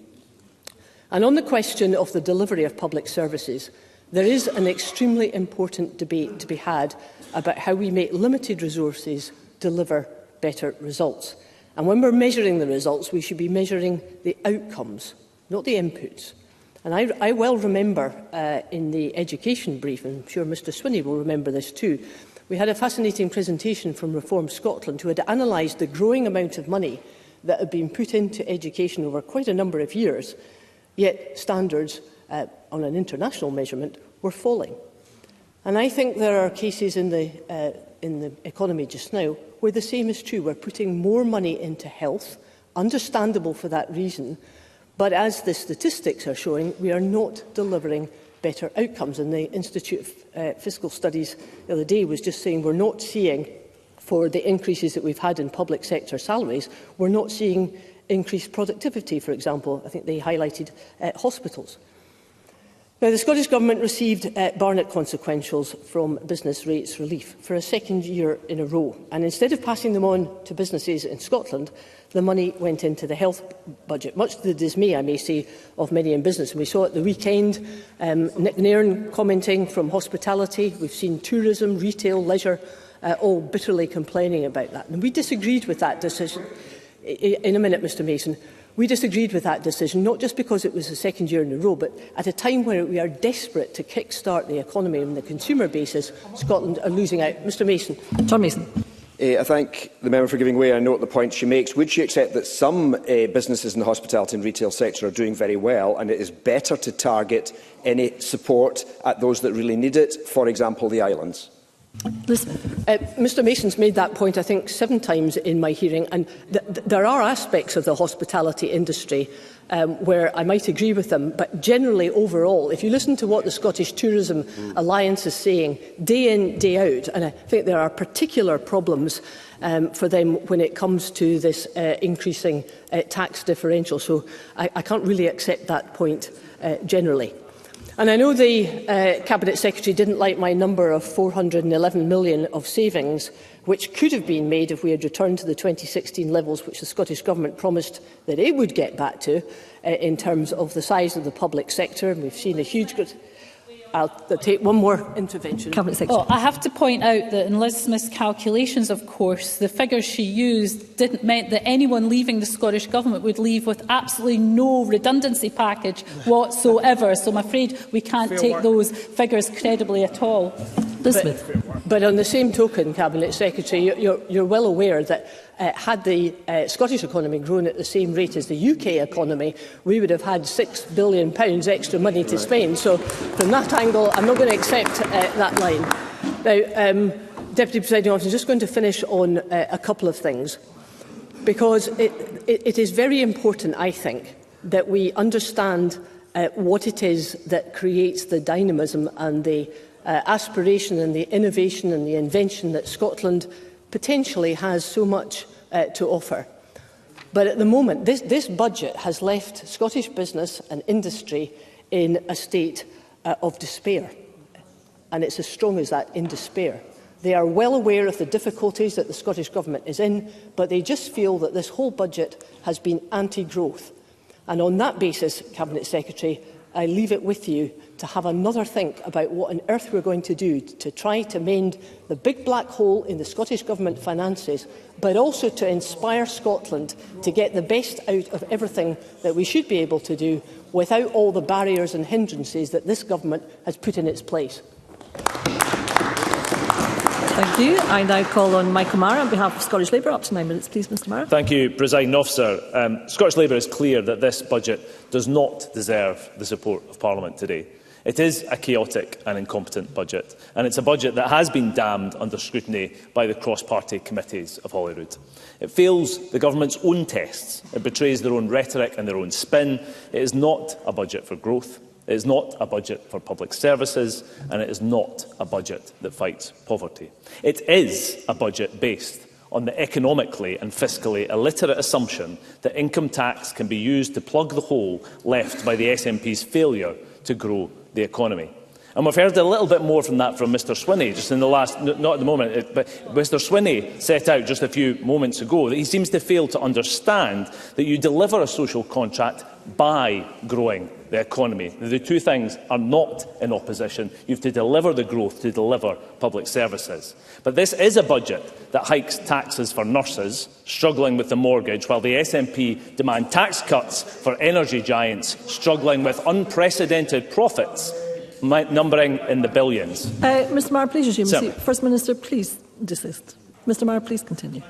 And on the question of the delivery of public services, there is an extremely important debate to be had about how we make limited resources deliver better results. And when we're measuring the results, we should be measuring the outcomes, not the inputs. And I well remember in the education brief, and I'm sure Mr Swinney will remember this too, we had a fascinating presentation from Reform Scotland, who had analysed the growing amount of money that had been put into education over quite a number of years, yet standards on an international measurement were falling. And I think there are cases in the economy just now where the same is true. We're putting more money into health, understandable for that reason, but as the statistics are showing, we are not delivering better outcomes. And the Institute of Fiscal Studies the other day was just saying we're not seeing, for the increases that we've had in public sector salaries, we're not seeing increased productivity, for example. I think they highlighted hospitals. Now, the Scottish Government received Barnett consequentials from business rates relief for a second year in a row. And instead of passing them on to businesses in Scotland, the money went into the health budget, much to the dismay, I may say, of many in business. And we saw at the weekend Nick Nairn commenting from hospitality. We've seen tourism, retail, leisure all bitterly complaining about that. And we disagreed with that decision. In a minute, Mr Mason. We disagreed with that decision, not just because it was the second year in a row, but at a time where we are desperate to kick-start the economy on the consumer basis. Scotland are losing out. Mr Mason. John Mason. I thank the member for giving way. I note the point she makes. Would she accept that some businesses in the hospitality and retail sector are doing very well, and it is better to target any support at those that really need it, for example, the islands? Mr Mason's made that point, I think, 7 times in my hearing, and there are aspects of the hospitality industry where I might agree with them, but generally overall, if you listen to what the Scottish Tourism Alliance is saying day in, day out, and I think there are particular problems for them when it comes to this increasing tax differential, so I can't really accept that point generally. And I know the Cabinet Secretary didn't like my number of 411 million of savings, which could have been made if we had returned to the 2016 levels, which the Scottish Government promised that it would get back to in terms of the size of the public sector. And we've seen a huge growth. I'll take one more intervention. I have to point out that in Liz Smith's calculations, of course, the figures she used meant that anyone leaving the Scottish Government would leave with absolutely no redundancy package whatsoever. So I'm afraid we can't take those figures credibly at all. But on the same token, Cabinet Secretary, you're well aware that had the Scottish economy grown at the same rate as the UK economy, we would have had £6 billion extra money to spend. So from that angle, I'm not going to accept that line. Now, Deputy Presiding Officer, I'm just going to finish on a couple of things, because it is very important, I think, that we understand what it is that creates the dynamism and the aspiration and the innovation and the invention that Scotland potentially has so much to offer. But at the moment, this budget has left Scottish business and industry in a state of despair. And it's as strong as that, in despair. They are well aware of the difficulties that the Scottish Government is in, but they just feel that this whole budget has been anti-growth. And on that basis, Cabinet Secretary, I leave it with you to have another think about what on earth we're going to do to try to mend the big black hole in the Scottish Government finances, but also to inspire Scotland to get the best out of everything that we should be able to do without all the barriers and hindrances that this Government has put in its place. Thank you. I now call on Michael Mara on behalf of Scottish Labour. Up to 9 minutes, please, Mr Mara. Thank you, Presiding Officer. Scottish Labour is clear that this budget does not deserve the support of Parliament today. It is a chaotic and incompetent budget, and it's a budget that has been damned under scrutiny by the cross-party committees of Holyrood. It fails the Government's own tests. It betrays their own rhetoric and their own spin. It is not a budget for growth. It is not a budget for public services, and it is not a budget that fights poverty. It is a budget based on the economically and fiscally illiterate assumption that income tax can be used to plug the hole left by the SNP's failure to grow the economy. And we've heard a little bit more from that from Mr Swinney, just in the last, not at the moment, but Mr Swinney set out just a few moments ago that he seems to fail to understand that you deliver a social contract by growing the economy. The two things are not in opposition. You have to deliver the growth to deliver public services. But this is a budget that hikes taxes for nurses struggling with the mortgage, while the SNP demand tax cuts for energy giants struggling with unprecedented profits numbering in the billions. Mr Mara, please resume your seat. First Minister, please desist. Mr Mara, please continue.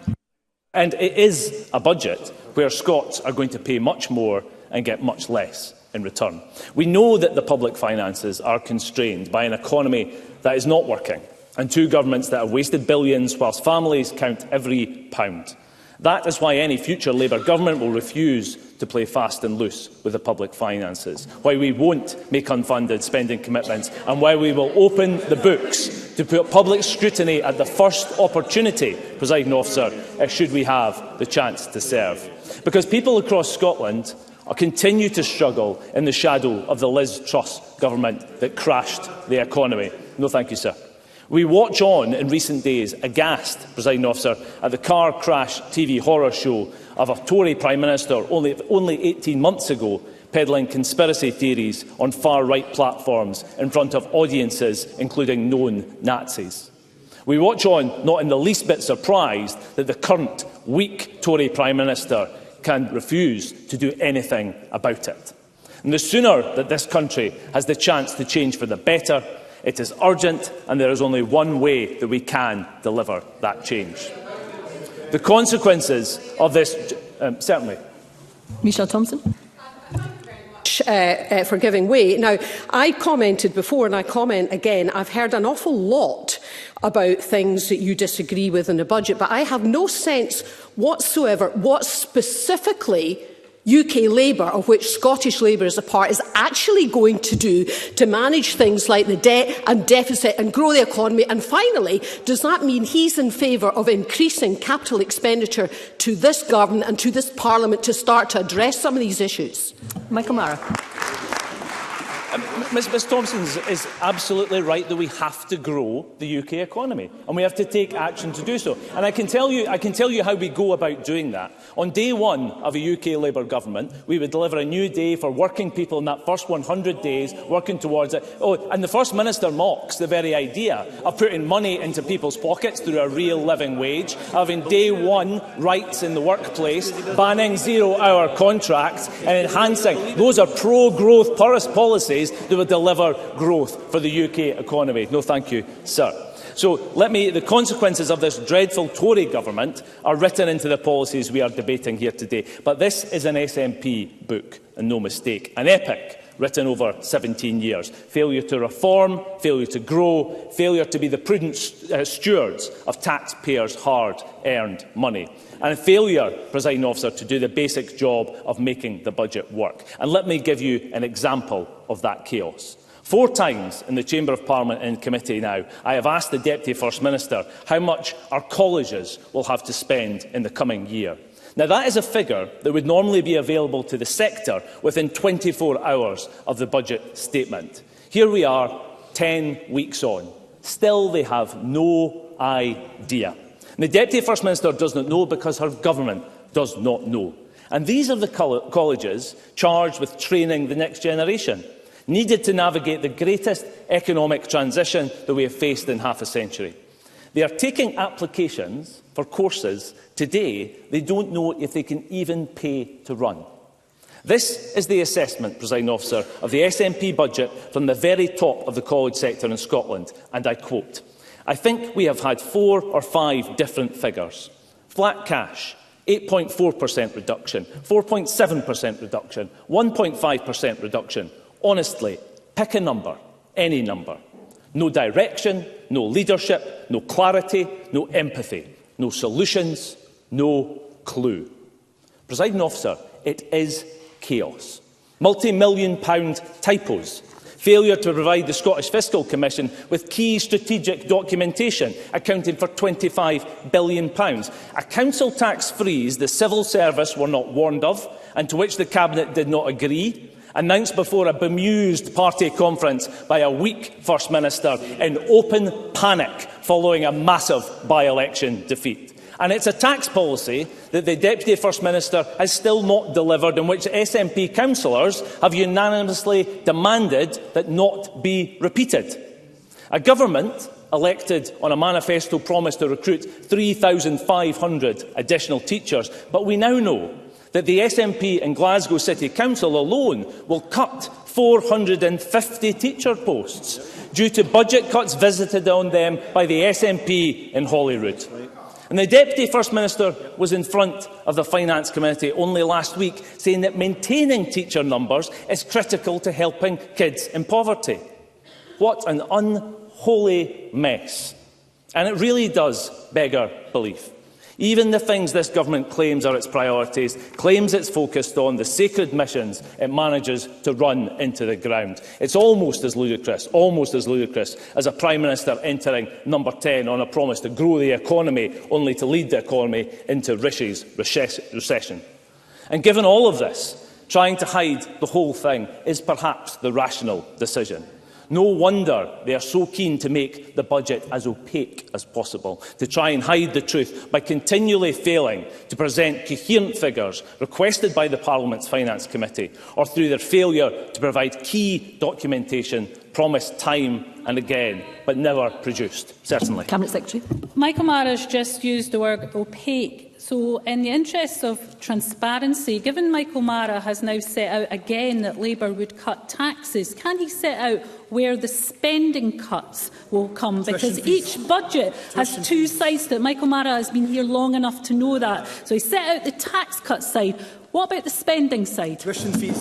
And it is a budget where Scots are going to pay much more and get much less in return. We know that the public finances are constrained by an economy that is not working and two governments that have wasted billions whilst families count every pound. That is why any future Labour government will refuse to play fast and loose with the public finances, why we won't make unfunded spending commitments, and why we will open the books to put public scrutiny at the first opportunity, Presiding Officer, should we have the chance to serve. Because people across Scotland continue to struggle in the shadow of the Liz Truss government that crashed the economy. No, thank you, sir. We watch on in recent days, aghast, Presiding Officer, at the car crash TV horror show of a Tory Prime Minister only 18 months ago peddling conspiracy theories on far-right platforms in front of audiences, including known Nazis. We watch on, not in the least bit surprised that the current weak Tory Prime Minister can refuse to do anything about it. And the sooner that this country has the chance to change for the better, it is urgent, and there is only one way that we can deliver that change. The consequences of this... certainly. Michelle Thompson. For giving way. Now, I commented before and I comment again, I've heard an awful lot about things that you disagree with in the budget, but I have no sense whatsoever what specifically UK Labour, of which Scottish Labour is a part, is actually going to do to manage things like the debt and deficit and grow the economy. And finally, does that mean he's in favour of increasing capital expenditure to this government and to this Parliament to start to address some of these issues? Michael Mara. Ms Thompson is absolutely right that we have to grow the UK economy, and we have to take action to do so. And I can tell you how we go about doing that. On day one of a UK Labour government, we would deliver a new day for working people in that first 100 days, working towards it. Oh, and the First Minister mocks the very idea of putting money into people's pockets through a real living wage, having day one rights in the workplace, banning zero-hour contracts and enhancing. Those are pro-growth policies that would deliver growth for the UK economy. No, thank you, sir. So the consequences of this dreadful Tory government are written into the policies we are debating here today. But this is an SNP book, and no mistake, an epic written over 17 years. Failure to reform, failure to grow, failure to be the prudent stewards of taxpayers' hard-earned money. And a failure, Presiding Officer, to do the basic job of making the budget work. And let me give you an example of that chaos. 4 times in the Chamber of Parliament in committee now, I have asked the Deputy First Minister how much our colleges will have to spend in the coming year. Now, that is a figure that would normally be available to the sector within 24 hours of the budget statement. Here we are, 10 weeks on. Still, they have no idea. And the Deputy First Minister does not know because her government does not know. And these are the colleges charged with training the next generation, needed to navigate the greatest economic transition that we have faced in half a century. They are taking applications for courses today they don't know if they can even pay to run. This is the assessment, Presiding Officer, of the SNP budget from the very top of the college sector in Scotland, and I quote, "I think we have had 4 or 5 different figures. Flat cash, 8.4% reduction, 4.7% reduction, 1.5% reduction. Honestly, pick a number, any number. No direction, no leadership, no clarity, no empathy, no solutions, no clue." Presiding Officer, it is chaos. Multi-million-pound typos. Failure to provide the Scottish Fiscal Commission with key strategic documentation accounting for £25 billion. A council tax freeze the civil service were not warned of and to which the Cabinet did not agree, announced before a bemused party conference by a weak First Minister in open panic following a massive by-election defeat. And it's a tax policy that the Deputy First Minister has still not delivered, in which SNP councillors have unanimously demanded that not be repeated. A government elected on a manifesto promise to recruit 3,500 additional teachers, but we now know that the SNP in Glasgow City Council alone will cut 450 teacher posts due to budget cuts visited on them by the SNP in Holyrood. And the Deputy First Minister was in front of the Finance Committee only last week saying that maintaining teacher numbers is critical to helping kids in poverty. What an unholy mess. And it really does beggar belief. Even the things this government claims are its priorities, claims it's focused on, the sacred missions it manages to run into the ground. It's almost as ludicrous as a Prime Minister entering number 10 on a promise to grow the economy, only to lead the economy into Rishi's recession. And given all of this, trying to hide the whole thing is perhaps the rational decision. No wonder they are so keen to make the budget as opaque as possible, to try and hide the truth by continually failing to present coherent figures requested by the Parliament's Finance Committee, or through their failure to provide key documentation promised time and again, but never produced, certainly. Cabinet Secretary. Michael Mara's just used the word opaque. So, in the interests of transparency, given Michael Mara has now set out again that Labour would cut taxes, can he set out where the spending cuts will come? Because each budget has two sides to it. Michael Mara has been here long enough to know that. So he set out the tax cut side. What about the spending side?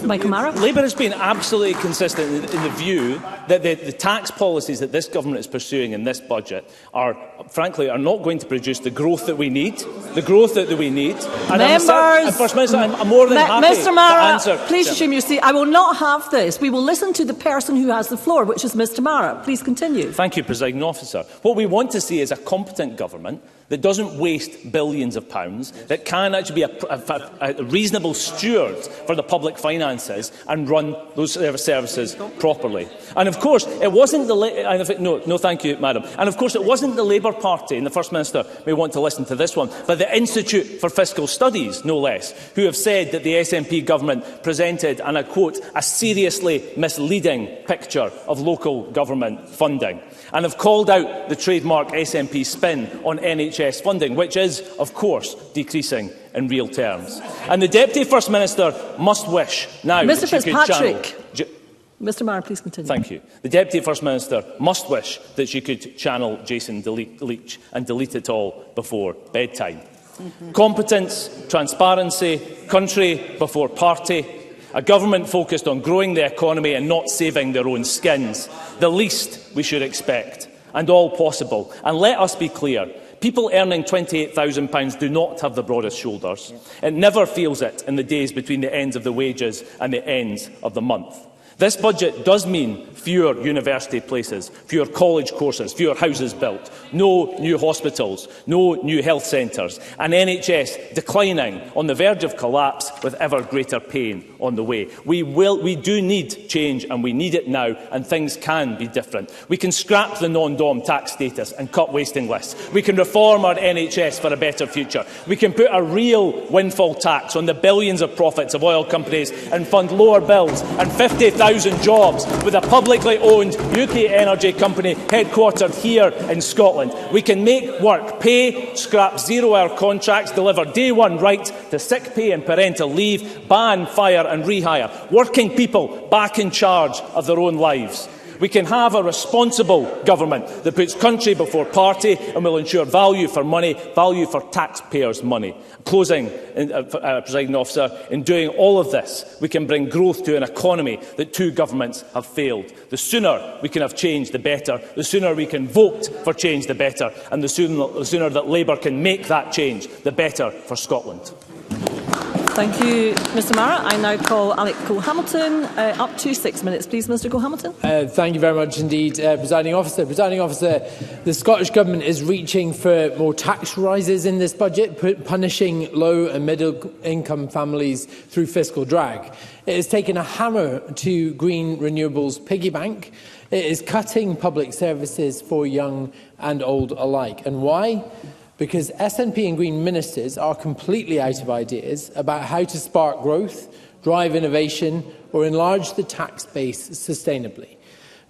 Michael Mara. Labour has been absolutely consistent in the view that the tax policies that this government is pursuing in this budget are, frankly, are not going to produce the growth that we need. The growth that we need. And Members, First Minister, I'm more than happy Mr. Mara, to answer. please assume your seat. I will not have this. We will listen to the person who has the floor, which is Mr. Mara. Please continue. Thank you, Presiding Officer. What we want to see is a competent government that doesn't waste billions of pounds, that can actually be a reasonable steward for the public finances and run those services properly. And of course, it wasn't the thank you, Madam. And of course, it wasn't the Labour Party, and the First Minister may want to listen to this one, but the Institute for Fiscal Studies, no less, who have said that the SNP government presented, and I quote, a seriously misleading picture of local government funding, and have called out the trademark SNP spin on NHS funding, which is, of course, decreasing in real terms. And the Deputy First Minister must wish now Mr. that she Fitzpatrick. could channel... Mr. Mara, please continue. Thank you. The Deputy First Minister must wish that she could channel Jason Leach and delete it all before bedtime. Competence, transparency, country before party, a government focused on growing the economy and not saving their own skins. The least we should expect, and all possible. And let us be clear, people earning £28,000 do not have the broadest shoulders. It never feels it in the days between the ends of the wages and the ends of the month. This budget does mean fewer university places, fewer college courses, fewer houses built, no new hospitals, no new health centres, and NHS declining on the verge of collapse with ever greater pain on the way. We do need change, and we need it now, and things can be different. We can scrap the non-dom tax status and cut waiting lists. We can reform our NHS for a better future. We can put a real windfall tax on the billions of profits of oil companies and fund lower bills and 50,000 jobs with a publicly owned UK energy company headquartered here in Scotland. We can make work pay, scrap zero-hour contracts, deliver day one right to sick pay and parental leave, ban, fire and rehire, working people back in charge of their own lives. We can have a responsible government that puts country before party and will ensure value for money, value for taxpayers' money. Closing, Presiding Officer, in doing all of this, we can bring growth to an economy that two governments have failed. The sooner we can have change, the better. The sooner we can vote for change, the better. And the sooner that Labour can make that change, the better for Scotland. Thank you, Mr. Mara. I now call Alec Cole-Hamilton. Up to 6 minutes, please, Mr. Cole-Hamilton. Thank you very much indeed, Presiding Officer. Presiding Officer, the Scottish Government is reaching for more tax rises in this budget, punishing low and middle-income families through fiscal drag. It has taken a hammer to green renewables piggy bank. It is cutting public services for young and old alike. And why? Because SNP and Green ministers are completely out of ideas about how to spark growth, drive innovation or enlarge the tax base sustainably.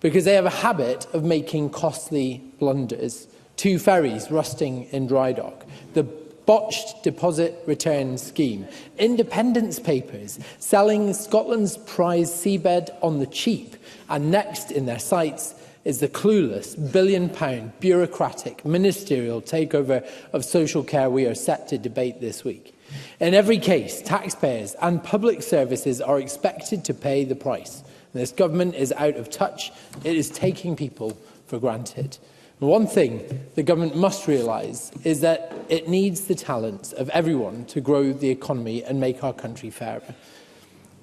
Because they have a habit of making costly blunders. 2 ferries rusting in dry dock, the botched deposit return scheme, independence papers selling Scotland's prize seabed on the cheap, and next in their sights is the clueless billion-pound bureaucratic ministerial takeover of social care we are set to debate this week. In every case, taxpayers and public services are expected to pay the price. This government is out of touch. It is taking people for granted. One thing the government must realise is that it needs the talents of everyone to grow the economy and make our country fairer.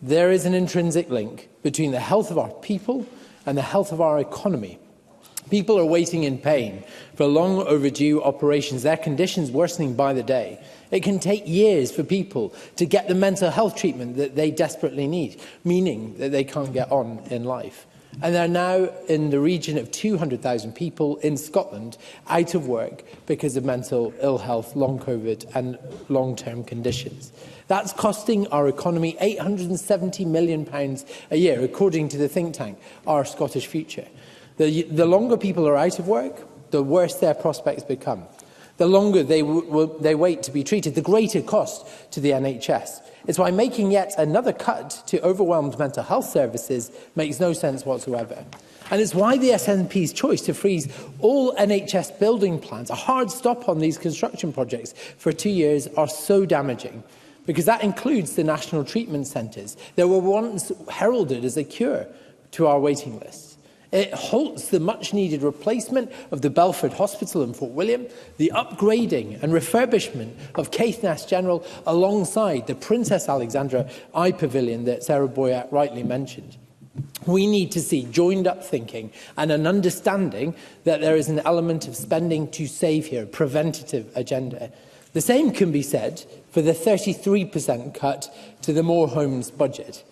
There is an intrinsic link between the health of our people and the health of our economy. People are waiting in pain for long overdue operations, their conditions worsening by the day. It can take years for people to get the mental health treatment that they desperately need, meaning that they can't get on in life. And there are now in the region of 200,000 people in Scotland out of work because of mental ill health, long COVID and long-term conditions. That's costing our economy £870 million a year, according to the think tank, Our Scottish Future. The longer people are out of work, the worse their prospects become. The longer they wait to be treated, the greater cost to the NHS. It's why making yet another cut to overwhelmed mental health services makes no sense whatsoever. And it's why the SNP's choice to freeze all NHS building plans, a hard stop on these construction projects for 2 years, are so damaging. Because that includes the national treatment centres that were once heralded as a cure to our waiting lists. It halts the much-needed replacement of the Belford Hospital in Fort William, the upgrading and refurbishment of Caithness General alongside the Princess Alexandra Eye Pavilion that Sarah Boyack rightly mentioned. We need to see joined-up thinking and an understanding that there is an element of spending to save here, a preventative agenda. The same can be said for the 33% cut to the More Homes budget.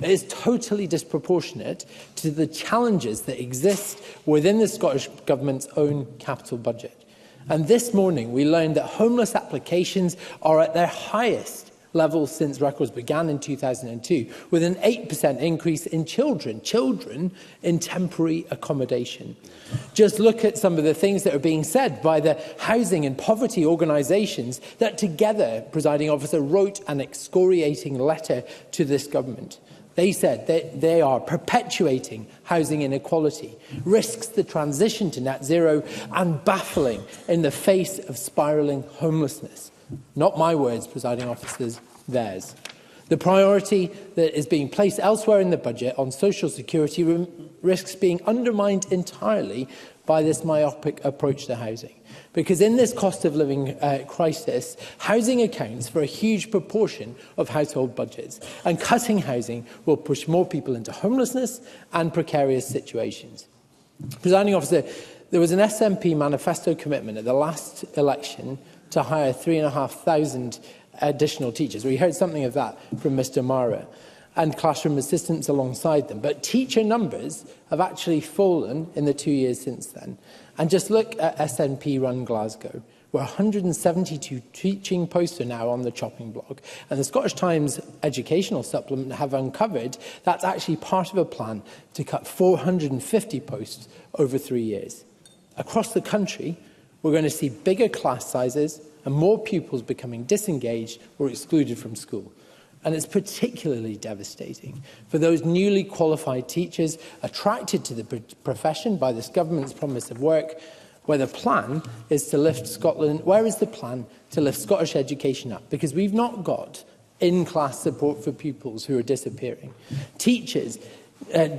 It is totally disproportionate to the challenges that exist within the Scottish Government's own capital budget. And this morning we learned that homeless applications are at their highest level since records began in 2002, with an 8% increase in children in temporary accommodation. Just look at some of the things that are being said by the housing and poverty organisations that together, Presiding Officer, wrote an excoriating letter to this government. They said that they are perpetuating housing inequality, risks the transition to net zero and baffling in the face of spiralling homelessness. Not my words, Presiding Officers, theirs. The priority that is being placed elsewhere in the budget on social security risks being undermined entirely by this myopic approach to housing. Because in this cost of living crisis, housing accounts for a huge proportion of household budgets, and cutting housing will push more people into homelessness and precarious situations. Presiding Officer, there was an SNP manifesto commitment at the last election to hire 3,500 additional teachers. We heard something of that from Mr Mara, and classroom assistants alongside them. But teacher numbers have actually fallen in the 2 years since then. And just look at SNP-run Glasgow, where 172 teaching posts are now on the chopping block. And the Scottish Times Educational Supplement have uncovered that's actually part of a plan to cut 450 posts over 3 years. Across the country, we're going to see bigger class sizes and more pupils becoming disengaged or excluded from school. And it's particularly devastating for those newly qualified teachers attracted to the profession by this government's promise of work, where the plan is to lift Scotland. Where is the plan to lift Scottish education up? Because we've not got in-class support for pupils who are disappearing. Teachers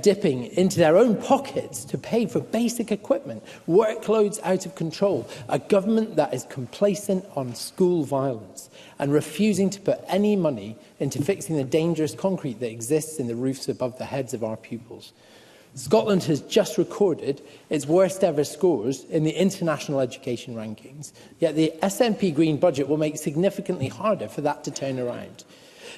dipping into their own pockets to pay for basic equipment, workloads out of control, a government that is complacent on school violence and refusing to put any money into fixing the dangerous concrete that exists in the roofs above the heads of our pupils. Scotland has just recorded its worst ever scores in the international education rankings, yet the SNP Green budget will make it significantly harder for that to turn around.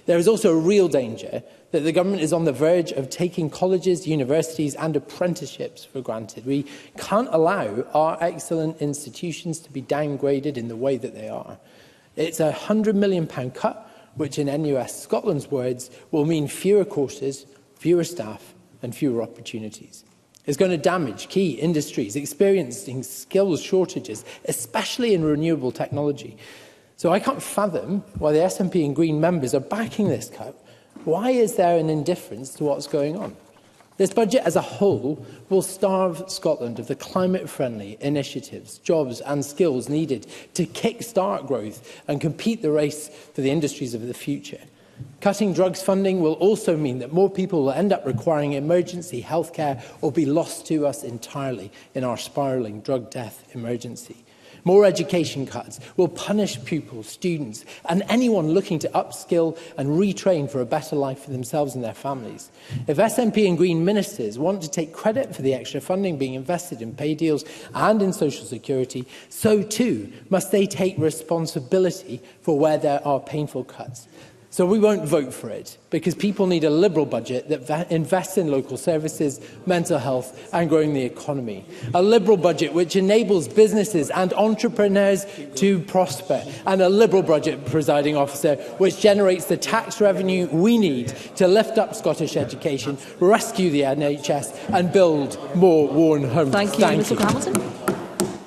There is also a real danger that the government is on the verge of taking colleges, universities and apprenticeships for granted. We can't allow our excellent institutions to be downgraded in the way that they are. It's a £100 million cut, which in NUS Scotland's words will mean fewer courses, fewer staff and fewer opportunities. It's going to damage key industries experiencing skills shortages, especially in renewable technology. So I can't fathom why the SNP and Green members are backing this cut. Why is there an indifference to what's going on? This budget as a whole will starve Scotland of the climate-friendly initiatives, jobs and skills needed to kick-start growth and compete the race for the industries of the future. Cutting drugs funding will also mean that more people will end up requiring emergency healthcare or be lost to us entirely in our spiralling drug death emergency. More education cuts will punish pupils, students and anyone looking to upskill and retrain for a better life for themselves and their families. If SNP and Green ministers want to take credit for the extra funding being invested in pay deals and in social security, so too must they take responsibility for where there are painful cuts. So we won't vote for it, because people need a Liberal budget that invests in local services, mental health and growing the economy. A Liberal budget which enables businesses and entrepreneurs to prosper. And a Liberal budget, presiding officer, which generates the tax revenue we need to lift up Scottish education, rescue the NHS and build more warm homes. Thank you, Mr Hamilton.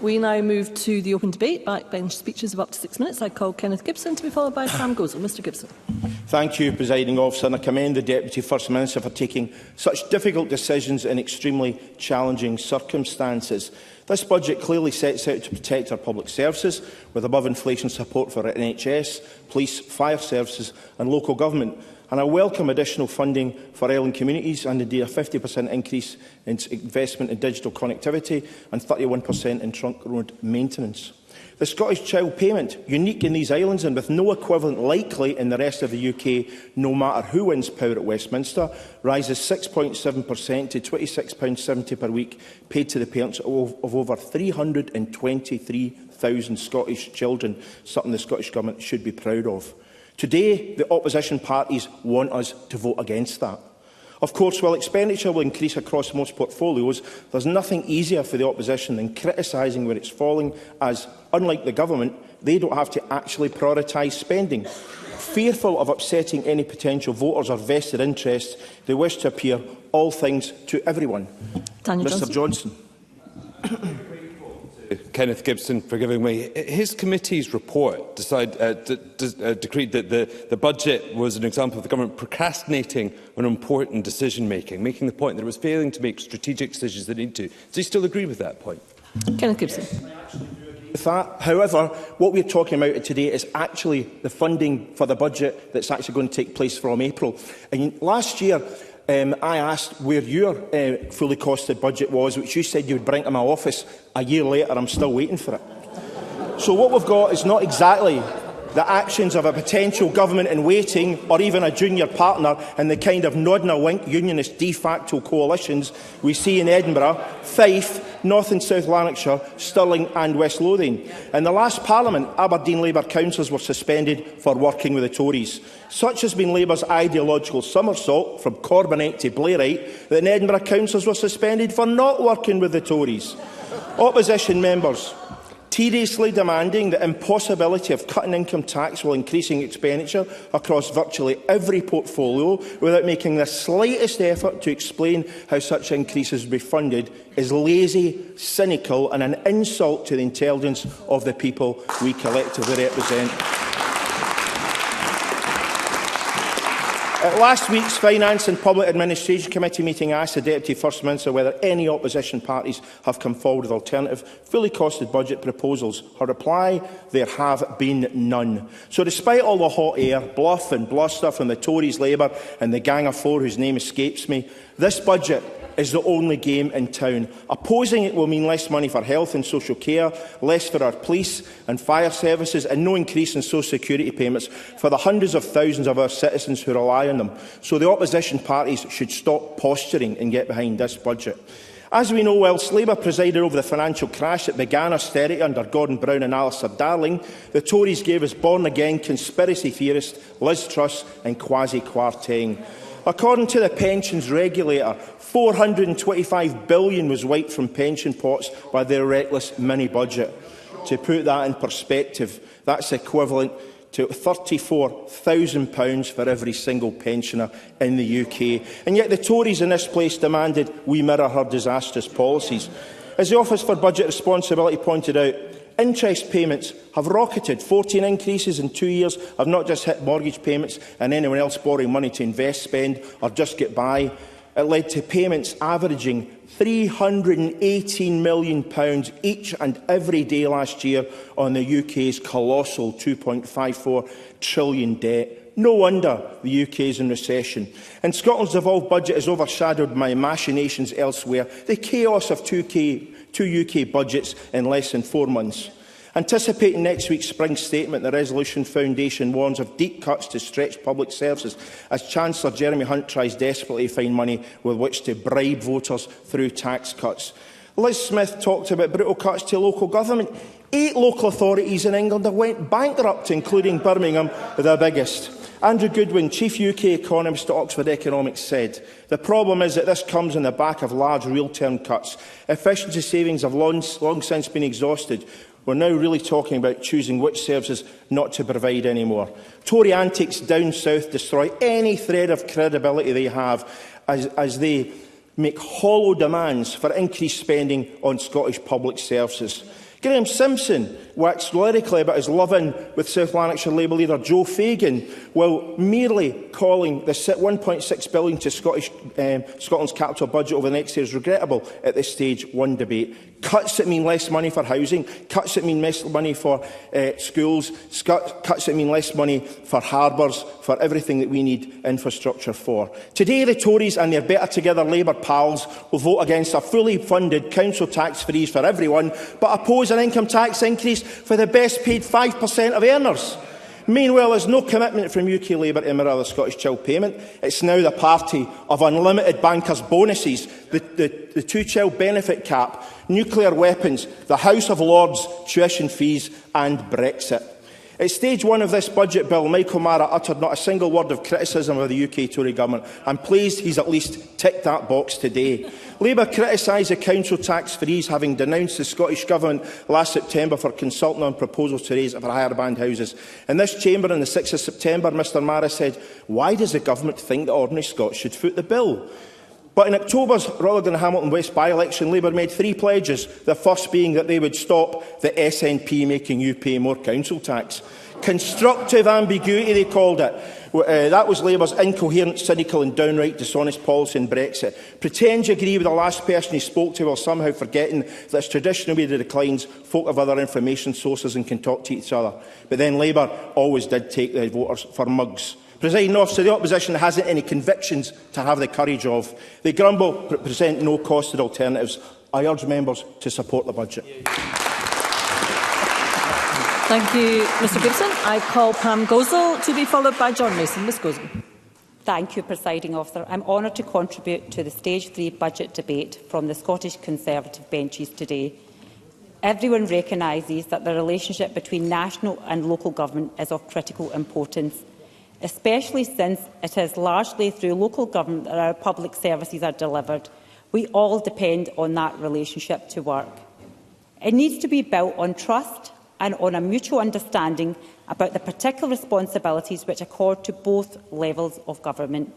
We now move to the open debate. Backbench speeches of up to 6 minutes. I call Kenneth Gibson to be followed by Sam Gozel. Mr Gibson. Thank you, Presiding Officer, and I commend the Deputy First Minister for taking such difficult decisions in extremely challenging circumstances. This budget clearly sets out to protect our public services, with above-inflation support for our NHS, police, fire services and local government. And I welcome additional funding for island communities and indeed a 50% increase in investment in digital connectivity and 31% in trunk road maintenance. The Scottish Child Payment, unique in these islands and with no equivalent likely in the rest of the UK, no matter who wins power at Westminster, rises 6.7% to £26.70 per week, paid to the parents of over 323,000 Scottish children, something the Scottish Government should be proud of. Today, the opposition parties want us to vote against that. Of course, while expenditure will increase across most portfolios, there is nothing easier for the opposition than criticising where it's falling, as, unlike the government, they don't have to actually prioritise spending. Fearful of upsetting any potential voters or vested interests, they wish to appear all things to everyone. Mr Johnson. Kenneth Gibson for giving me. His committee's report decreed that the budget was an example of the government procrastinating on important decision-making, making the point that it was failing to make strategic decisions that it needed to. Does he still agree with that point? Kenneth Gibson. With that. However, what we're talking about today is actually the funding for the budget that's actually going to take place from April. And last year, I asked where your fully costed budget was, which you said you would bring to my office. A year later, I'm still waiting for it. So what we've got is not exactly the actions of a potential government in waiting, or even a junior partner in the kind of nod and a wink unionist de facto coalitions we see in Edinburgh, Fife, North and South Lanarkshire, Stirling and West Lothian. In the last Parliament, Aberdeen Labour councillors were suspended for working with the Tories. Such has been Labour's ideological somersault from Corbynite to Blairite that in Edinburgh councillors were suspended for not working with the Tories. Opposition members tediously demanding the impossibility of cutting income tax while increasing expenditure across virtually every portfolio without making the slightest effort to explain how such increases will be funded is lazy, cynical and an insult to the intelligence of the people we collectively represent. At last week's Finance and Public Administration Committee meeting, I asked the Deputy First Minister whether any opposition parties have come forward with alternative, fully costed budget proposals. Her reply: there have been none. So despite all the hot air, bluff and bluster from the Tories, Labour and the Gang of Four whose name escapes me, this budget is the only game in town. Opposing it will mean less money for health and social care, less for our police and fire services and no increase in social security payments for the hundreds of thousands of our citizens who rely on them. So the opposition parties should stop posturing and get behind this budget. As we know, whilst Labour presided over the financial crash that began austerity under Gordon Brown and Alistair Darling, the Tories gave us born-again conspiracy theorist Liz Truss and Kwasi Kwarteng. According to the pensions regulator, £425 billion was wiped from pension pots by their reckless mini-budget. To put that in perspective, that's equivalent to £34,000 for every single pensioner in the UK. And yet the Tories in this place demanded we mirror her disastrous policies. As the Office for Budget Responsibility pointed out, interest payments have rocketed. 14 increases in 2 years have not just hit mortgage payments and anyone else borrowing money to invest, spend or just get by. It led to payments averaging £318 million each and every day last year on the UK's colossal £2.54 trillion debt. No wonder the UK is in recession. And Scotland's devolved budget is overshadowed by machinations elsewhere. The chaos of two UK budgets in less than 4 months. Anticipating next week's spring statement, the Resolution Foundation warns of deep cuts to stretch public services as Chancellor Jeremy Hunt tries desperately to find money with which to bribe voters through tax cuts. Liz Smith talked about brutal cuts to local government. 8 local authorities in England have went bankrupt, including Birmingham, the biggest. Andrew Goodwin, Chief UK Economist at Oxford Economics, said, "The problem is that this comes on the back of large real-term cuts. Efficiency savings have long since been exhausted. We're now really talking about choosing which services not to provide anymore." Tory antics down south destroy any thread of credibility they have as they make hollow demands for increased spending on Scottish public services. Graham Simpson waxed lyrically about his love-in with South Lanarkshire Labour leader Joe Fagan, while merely calling the £1.6 billion to Scotland's capital budget over the next year is regrettable at this stage one debate. Cuts that mean less money for housing, cuts that mean less money for schools, cuts that mean less money for harbours, for everything that we need infrastructure for. Today, the Tories and their better together Labour pals will vote against a fully funded council tax freeze for everyone, but oppose an income tax increase for the best paid 5% of earners. Meanwhile, there's no commitment from UK Labour to mirror the Scottish Child payment. It's now the party of unlimited bankers' bonuses, the two-child benefit cap, nuclear weapons, the House of Lords, tuition fees and Brexit. At stage one of this budget bill, Michael Mara uttered not a single word of criticism of the UK Tory government. I'm pleased he's at least ticked that box today. Labour criticised the council tax freeze, having denounced the Scottish Government last September for consulting on proposals to raise it for higher band houses. In this chamber on the 6th of September, Mr Mara said, "Why does the government think that ordinary Scots should foot the bill?" But in October's Rutherglen-Hamilton West by-election, Labour made 3 pledges, the first being that they would stop the SNP making you pay more council tax. Constructive ambiguity, they called it. That was Labour's incoherent, cynical and downright dishonest policy in Brexit. Pretend you agree with the last person he spoke to while somehow forgetting that it's traditional media declines, folk have other information sources and can talk to each other. But then Labour always did take the voters for mugs. Presiding Officer, the opposition hasn't any convictions to have the courage of. They grumble, but present no costed alternatives. I urge members to support the budget. Thank you, Mr Gibson. I call Pam Gosal to be followed by John Mason. Ms Gosal. Thank you, Presiding Officer. I'm honoured to contribute to the Stage 3 budget debate from the Scottish Conservative benches today. Everyone recognises that the relationship between national and local government is of critical importance, especially since it is largely through local government that our public services are delivered. We all depend on that relationship to work. It needs to be built on trust and on a mutual understanding about the particular responsibilities which accord to both levels of government.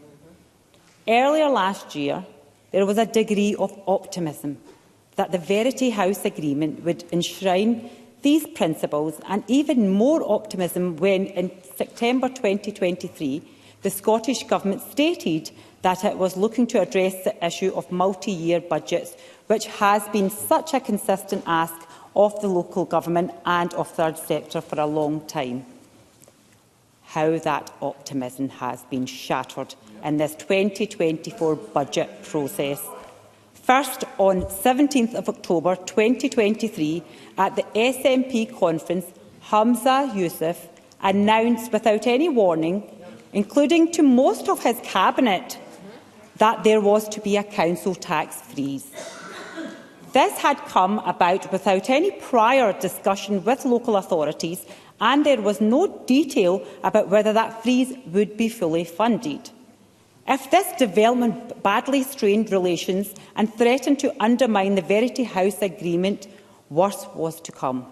Earlier last year, there was a degree of optimism that the Verity House Agreement would enshrine these principles, and even more optimism when, in September 2023, the Scottish Government stated that it was looking to address the issue of multi-year budgets, which has been such a consistent ask of the local government and of third sector for a long time. How that optimism has been shattered in this 2024 budget process. First, on 17th of October 2023, at the SNP conference, Hamza Yousaf announced without any warning, including to most of his cabinet, that there was to be a council tax freeze. This had come about without any prior discussion with local authorities, and there was no detail about whether that freeze would be fully funded. If this development badly strained relations and threatened to undermine the Verity House Agreement, worse was to come.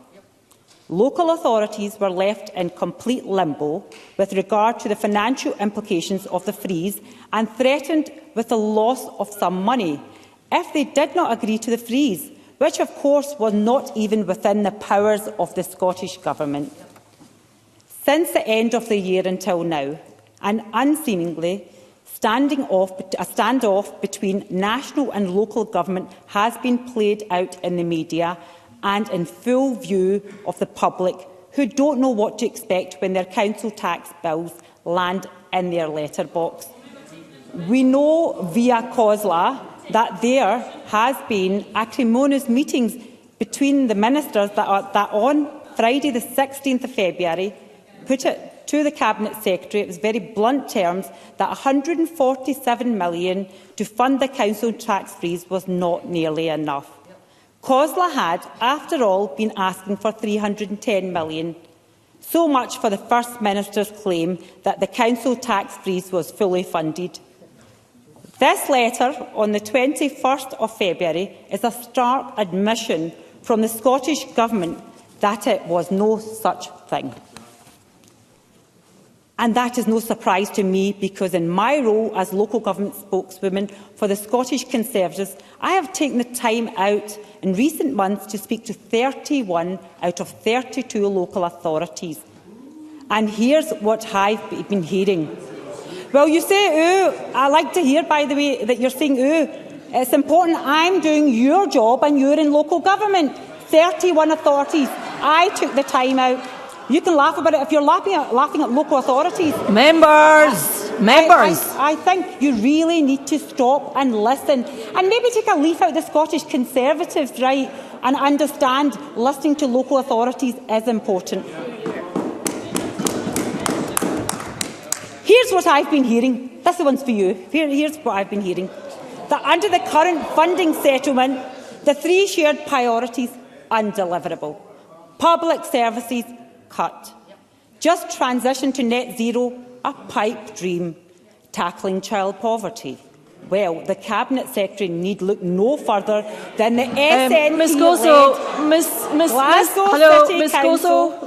Local authorities were left in complete limbo with regard to the financial implications of the freeze and threatened with the loss of some money if they did not agree to the freeze, which of course was not even within the powers of the Scottish Government. Since the end of the year until now, and unseemingly, a standoff between national and local government has been played out in the media and in full view of the public, who don't know what to expect when their council tax bills land in their letterbox. We know via COSLA that there has been acrimonious meetings between the ministers that on Friday the 16th of February put it to the Cabinet Secretary, it was very blunt terms, that £147 million to fund the council tax freeze was not nearly enough. COSLA had, after all, been asking for £310 million. So much for the First Minister's claim that the council tax freeze was fully funded. This letter, on the 21st of February, is a stark admission from the Scottish Government that it was no such thing. And that is no surprise to me, because in my role as local government spokeswoman for the Scottish Conservatives, I have taken the time out in recent months to speak to 31 out of 32 local authorities. And here's what I've been hearing. Well, you say, ooh, I like to hear, by the way, that you're saying, ooh, it's important I'm doing your job and you're in local government. 31 authorities. I took the time out. You can laugh about it if you're laughing at local authorities. Members! I think you really need to stop and listen, and maybe take a leaf out of the Scottish Conservatives, right, and understand listening to local authorities is important. Here's what I've been hearing. This one's for you. Here's what I've been hearing. That under the current funding settlement, the three shared priorities undeliverable. Public services cut. Just transition to net zero, a pipe dream. Tackling child poverty. Well, the Cabinet Secretary need look no further than the SNP-led Ms Gozo,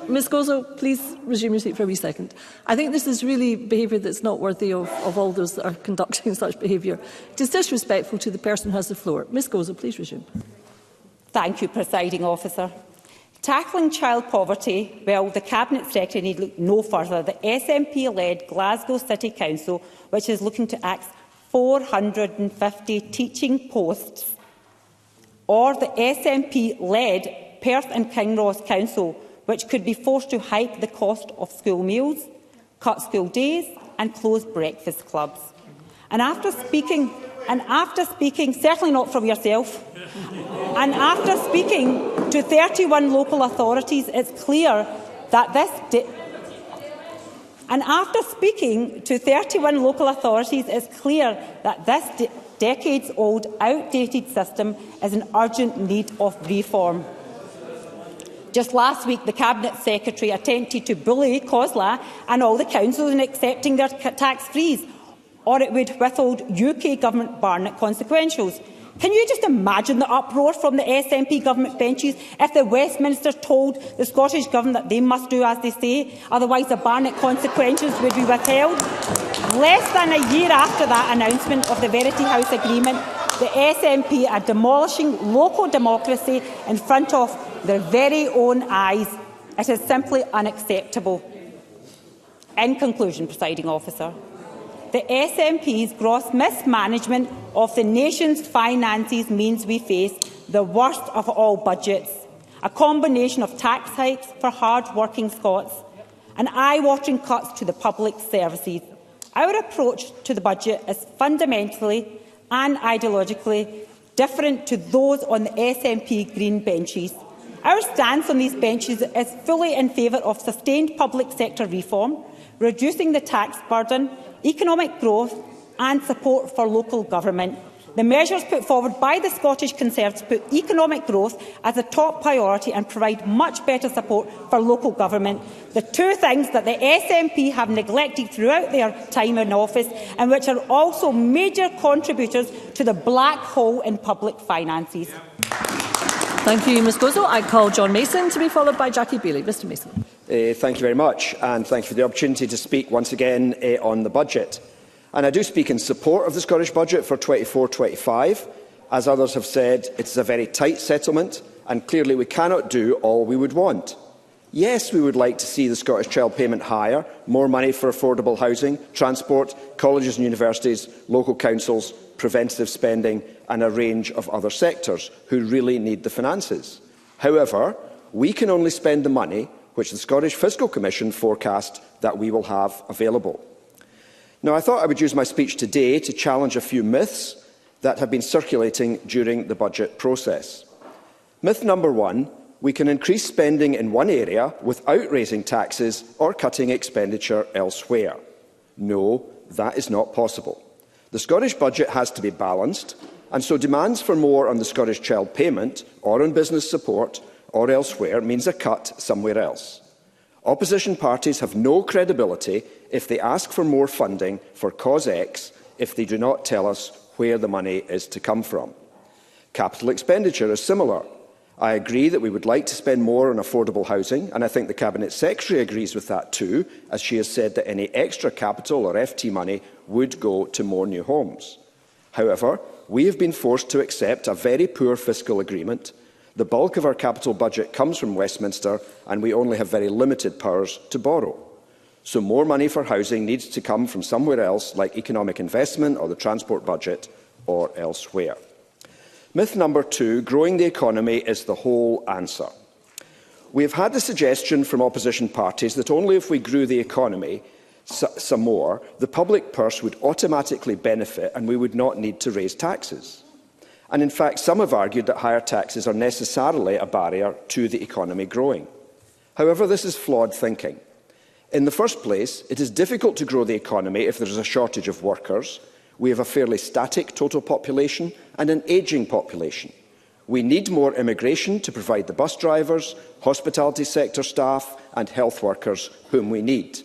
Ms Gozo, please resume your seat for a wee second. I think this is really behaviour that's not worthy of all those that are conducting such behaviour. It is disrespectful to the person who has the floor. Ms Gozo, please resume. Thank you, Presiding Officer. Tackling child poverty, well, the Cabinet Secretary need look no further. The SNP-led Glasgow City Council, which is looking to axe 450 teaching posts, or the SNP-led Perth and Kinross Council, which could be forced to hike the cost of school meals, cut school days and close breakfast clubs. And after speaking, certainly not from yourself, and after speaking to 31 local authorities, it's clear that this decades-old, outdated system is in urgent need of reform. Just last week, the Cabinet Secretary attempted to bully COSLA and all the councils in accepting their tax freeze, or it would withhold UK Government Barnett consequentials. Can you just imagine the uproar from the SNP government benches if the Westminster told the Scottish Government that they must do as they say, otherwise the Barnett consequentials would be withheld? Less than a year after that announcement of the Verity House Agreement, the SNP are demolishing local democracy in front of their very own eyes. It is simply unacceptable. In conclusion, Presiding Officer, the SNP's gross mismanagement of the nation's finances means we face the worst of all budgets, a combination of tax hikes for hard-working Scots and eye-watering cuts to the public services. Our approach to the budget is fundamentally and ideologically different to those on the SNP Green benches. Our stance on these benches is fully in favour of sustained public sector reform, reducing the tax burden, economic growth and support for local government. The measures put forward by the Scottish Conservatives put economic growth as a top priority and provide much better support for local government. The two things that the SNP have neglected throughout their time in office and which are also major contributors to the black hole in public finances. Thank you, Ms Gozo. I call John Mason to be followed by Jackie Bailey. Mr Mason. Thank you very much, and thank you for the opportunity to speak once again on the budget. And I do speak in support of the Scottish Budget for 24-25. As others have said, it is a very tight settlement, and clearly we cannot do all we would want. Yes, we would like to see the Scottish Child Payment higher, more money for affordable housing, transport, colleges and universities, local councils, preventative spending and a range of other sectors who really need the finances. However, we can only spend the money which the Scottish Fiscal Commission forecast that we will have available. Now, I thought I would use my speech today to challenge a few myths that have been circulating during the budget process. Myth number one: we can increase spending in one area without raising taxes or cutting expenditure elsewhere. No, that is not possible. The Scottish budget has to be balanced, And so demands for more on the Scottish Child Payment, or on business support, or elsewhere, means a cut somewhere else. Opposition parties have no credibility if they ask for more funding for cause X if they do not tell us where the money is to come from. Capital expenditure is similar. I agree that we would like to spend more on affordable housing, and I think the Cabinet Secretary agrees with that too, as she has said that any extra capital or FT money would go to more new homes. However, we have been forced to accept a very poor fiscal agreement. The bulk of our capital budget comes from Westminster, and we only have very limited powers to borrow. So more money for housing needs to come from somewhere else, like economic investment or the transport budget, or elsewhere. Myth number 2, growing the economy is the whole answer. We have had the suggestion from opposition parties that only if we grew the economy some more, the public purse would automatically benefit and we would not need to raise taxes. And in fact, some have argued that higher taxes are necessarily a barrier to the economy growing. However, this is flawed thinking. In the first place, it is difficult to grow the economy if there is a shortage of workers. We have a fairly static total population and an ageing population. We need more immigration to provide the bus drivers, hospitality sector staff and health workers whom we need.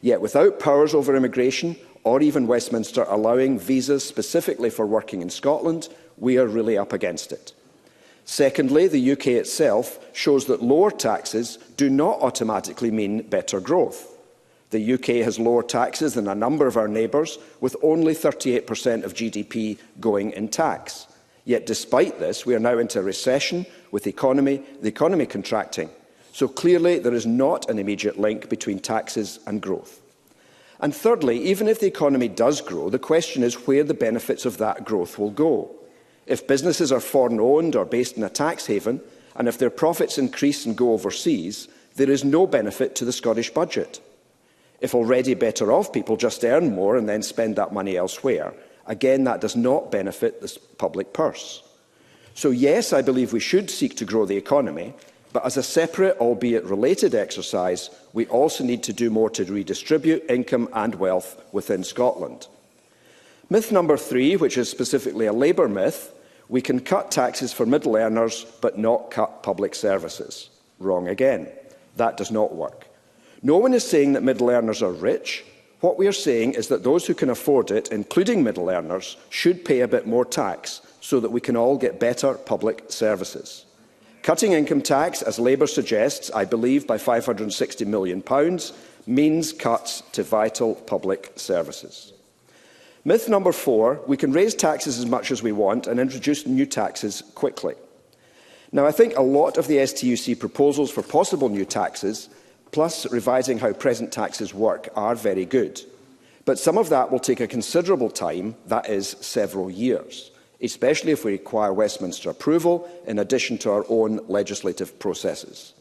Yet without powers over immigration, or even Westminster allowing visas specifically for working in Scotland, we are really up against it. Secondly, the UK itself shows that lower taxes do not automatically mean better growth. The UK has lower taxes than a number of our neighbours, with only 38% of GDP going in tax. Yet despite this, we are now into a recession with the economy contracting. So clearly there is not an immediate link between taxes and growth. And thirdly, even if the economy does grow, the question is where the benefits of that growth will go. If businesses are foreign-owned or based in a tax haven, and if their profits increase and go overseas, there is no benefit to the Scottish budget. If already better off people just earn more and then spend that money elsewhere, again, that does not benefit the public purse. So yes, I believe we should seek to grow the economy, but as a separate, albeit related exercise, we also need to do more to redistribute income and wealth within Scotland. Myth number 3, which is specifically a Labour myth, we can cut taxes for middle earners but not cut public services. Wrong again. That does not work. No one is saying that middle earners are rich. What we are saying is that those who can afford it, including middle earners, should pay a bit more tax so that we can all get better public services. Cutting income tax, as Labour suggests, I believe by £560 million, means cuts to vital public services. Myth number 4, we can raise taxes as much as we want and introduce new taxes quickly. Now, I think a lot of the STUC proposals for possible new taxes, plus revising how present taxes work, are very good. But some of that will take a considerable time, that is, several years, especially if we require Westminster approval in addition to our own legislative processes.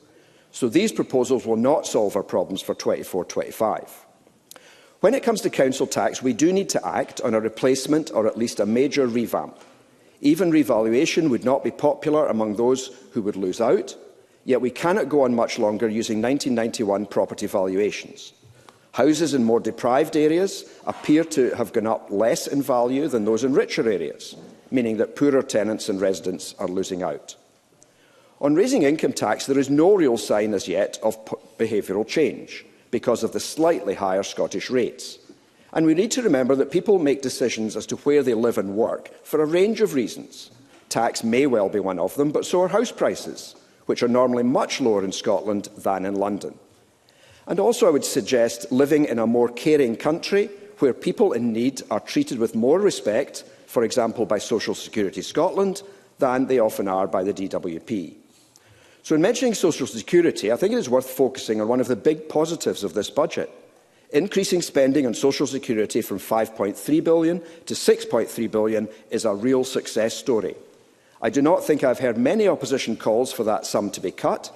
So these proposals will not solve our problems for 24-25. When it comes to council tax, we do need to act on a replacement or at least a major revamp. Even revaluation would not be popular among those who would lose out, yet we cannot go on much longer using 1991 property valuations. Houses in more deprived areas appear to have gone up less in value than those in richer areas, meaning that poorer tenants and residents are losing out. On raising income tax, there is no real sign as yet of behavioural change because of the slightly higher Scottish rates. And we need to remember that people make decisions as to where they live and work for a range of reasons. Tax may well be one of them, but so are house prices, which are normally much lower in Scotland than in London. And also I would suggest living in a more caring country where people in need are treated with more respect, for example by Social Security Scotland, than they often are by the DWP. So in mentioning social security, I think it is worth focusing on one of the big positives of this budget. Increasing spending on social security from £5.3 billion to £6.3 billion is a real success story. I do not think I've heard many opposition calls for that sum to be cut.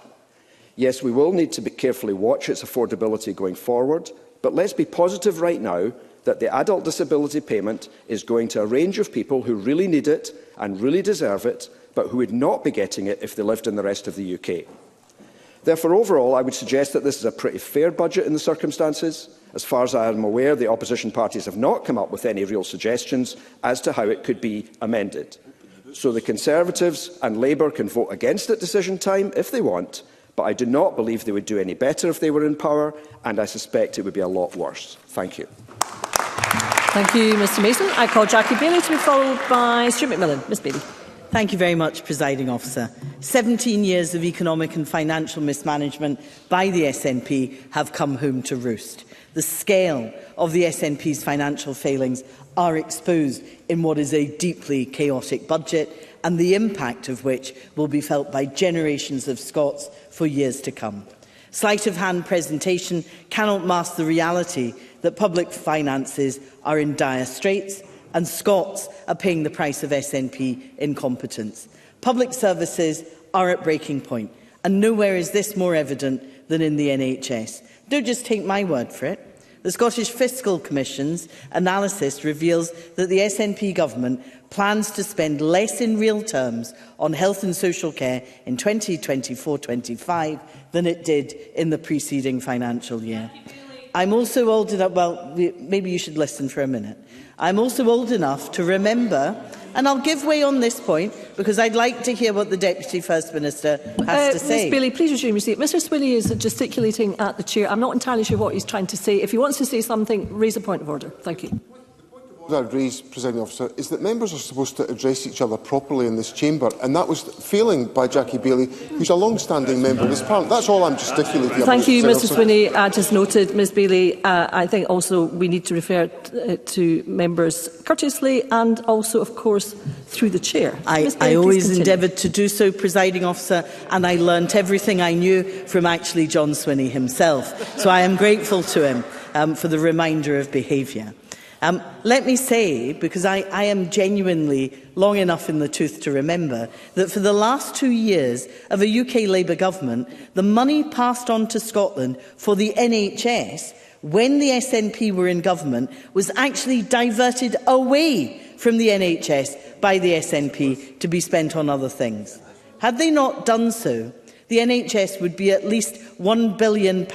Yes, we will need to carefully watch its affordability going forward, but let's be positive right now that the adult disability payment is going to a range of people who really need it and really deserve it, but who would not be getting it if they lived in the rest of the UK. Therefore, overall, I would suggest that this is a pretty fair budget in the circumstances. As far as I am aware, the opposition parties have not come up with any real suggestions as to how it could be amended. So the Conservatives and Labour can vote against at decision time if they want, but I do not believe they would do any better if they were in power, and I suspect it would be a lot worse. Thank you. Thank you, Mr Mason. I call Jackie Bailey to be followed by Stuart McMillan. Ms Bailey. Thank you very much, Presiding Officer. 17 years of economic and financial mismanagement by the SNP have come home to roost. The scale of the SNP's financial failings are exposed in what is a deeply chaotic budget, and the impact of which will be felt by generations of Scots for years to come. Sleight-of-hand presentation cannot mask the reality that public finances are in dire straits and Scots are paying the price of SNP incompetence. Public services are at breaking point, and nowhere is this more evident than in the NHS. Don't just take my word for it. The Scottish Fiscal Commission's analysis reveals that the SNP government plans to spend less in real terms on health and social care in 2024-25 than it did in the preceding financial year. I'm also old enough, well, maybe you should listen for a minute. I'm also old enough to remember, and I'll give way on this point because I'd like to hear what the Deputy First Minister has to say. Ms Bailey, please resume your seat. Mr Swinney is gesticulating at the Chair. I'm not entirely sure what he's trying to say. If he wants to say something, raise a point of order. Thank you. What I would raise, Presiding Officer, is that members are supposed to address each other properly in this chamber, and that was failing by Jackie Bailey, who's a long-standing member of this Parliament. That's all I'm gesticulating about. Thank you, Mr Swinney. Just noted, Ms Bailey. I think also we need to refer to members courteously and also, of course, through the Chair. I always endeavoured to do so, Presiding Officer, and I learnt everything I knew from actually John Swinney himself. So I am grateful to him for the reminder of behaviour. Let me say, because I am genuinely long enough in the tooth to remember, that for the last 2 years of a UK Labour government, the money passed on to Scotland for the NHS when the SNP were in government was actually diverted away from the NHS by the SNP to be spent on other things. Had they not done so, the NHS would be at least £1 billion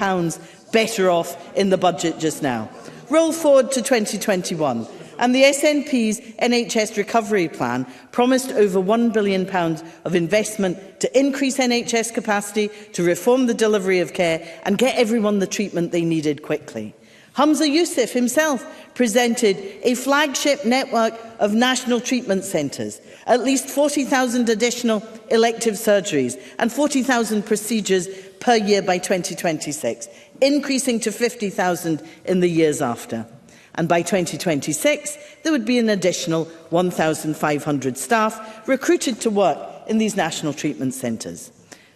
better off in the budget just now. Roll forward to 2021, and the SNP's NHS recovery plan promised over £1 billion of investment to increase NHS capacity, to reform the delivery of care and get everyone the treatment they needed quickly. Hamza Youssef himself presented a flagship network of national treatment centres, at least 40,000 additional elective surgeries and 40,000 procedures per year by 2026, increasing to 50,000 in the years after. And by 2026, there would be an additional 1,500 staff recruited to work in these national treatment centres.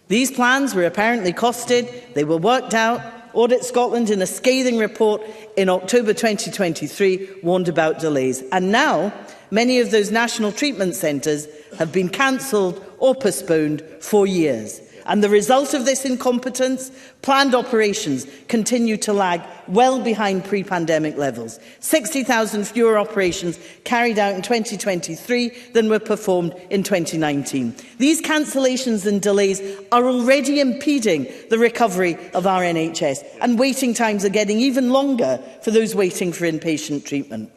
These plans were apparently costed, they were worked out. Audit Scotland, in a scathing report in October 2023, warned about delays. And now, many of those national treatment centres have been cancelled or postponed for years. And the result of this incompetence, planned operations continue to lag well behind pre-pandemic levels. 60,000 fewer operations carried out in 2023 than were performed in 2019. These cancellations and delays are already impeding the recovery of our NHS, and waiting times are getting even longer for those waiting for inpatient treatment.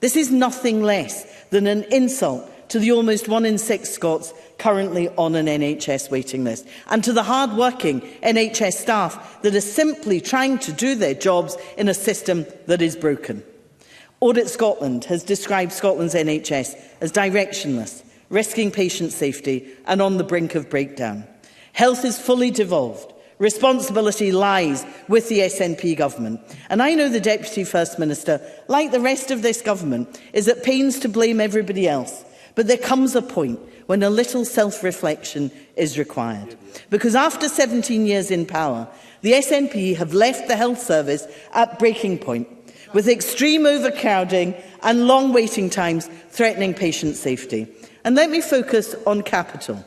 This is nothing less than an insult to the almost 1 in 6 Scots currently on an NHS waiting list, and to the hard-working NHS staff that are simply trying to do their jobs in a system that is broken. Audit Scotland has described Scotland's NHS as directionless, risking patient safety and on the brink of breakdown. Health is fully devolved. Responsibility lies with the SNP government. And I know the Deputy First Minister, like the rest of this government, is at pains to blame everybody else. But there comes a point when a little self-reflection is required. Because after 17 years in power, the SNP have left the health service at breaking point, with extreme overcrowding and long waiting times threatening patient safety. And let me focus on capital.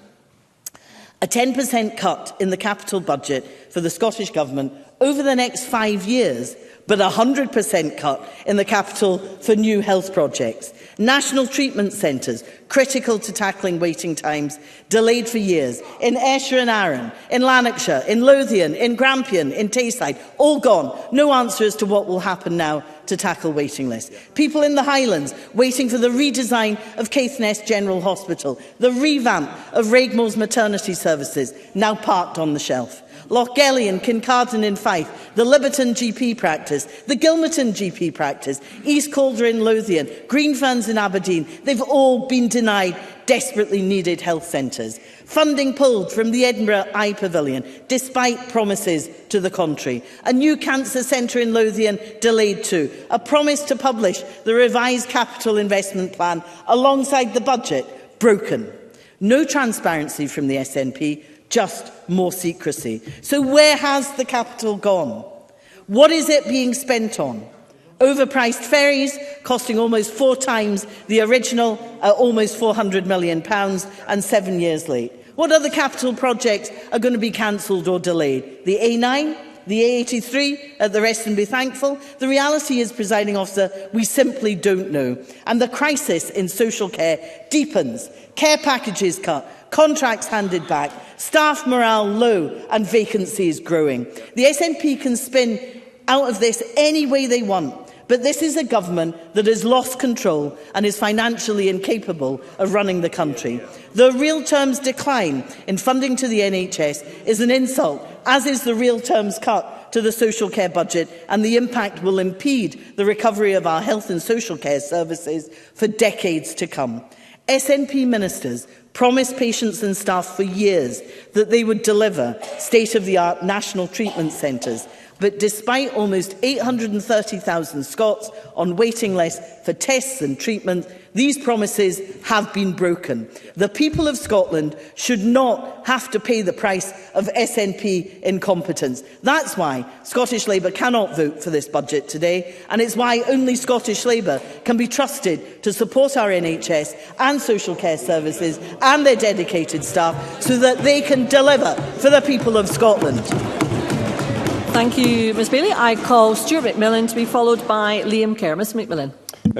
A 10% cut in the capital budget for the Scottish Government over the next 5 years but a 100% cut in the capital for new health projects. National treatment centres, critical to tackling waiting times, delayed for years. In Ayrshire and Arran, in Lanarkshire, in Lothian, in Grampian, in Tayside, all gone. No answer as to what will happen now to tackle waiting lists. People in the Highlands waiting for the redesign of Caithness General Hospital, the revamp of Raigmore's maternity services, now parked on the shelf. Lochgelly and Kincardine in Fife, the Liberton GP practice, the Gilmerton GP practice, East Calder in Lothian, Greenferns in Aberdeen, they've all been denied desperately needed health centres. Funding pulled from the Edinburgh Eye Pavilion, despite promises to the contrary. A new cancer centre in Lothian delayed too. A promise to publish the revised capital investment plan alongside the budget broken. No transparency from the SNP, just more secrecy. So where has the capital gone? What is it being spent on? Overpriced ferries, costing almost 4 times the original, almost £400 million, and 7 years late. What other capital projects are going to be cancelled or delayed? The A9? The A83? The rest and be thankful? The reality is, presiding officer, we simply don't know. And the crisis in social care deepens. Care packages cut, contracts handed back, staff morale low and vacancies growing. The SNP can spin out of this any way they want, but this is a government that has lost control and is financially incapable of running the country. The real terms decline in funding to the NHS is an insult, as is the real terms cut to the social care budget, and the impact will impede the recovery of our health and social care services for decades to come. SNP ministers promised patients and staff for years that they would deliver state-of-the-art national treatment centres. But despite almost 830,000 Scots on waiting lists for tests and treatment, these promises have been broken. The people of Scotland should not have to pay the price of SNP incompetence. That's why Scottish Labour cannot vote for this budget today, and it's why only Scottish Labour can be trusted to support our NHS and social care services and their dedicated staff so that they can deliver for the people of Scotland. Thank you, Ms Bailey. I call Stuart McMillan to be followed by Liam Kerr. Ms McMillan.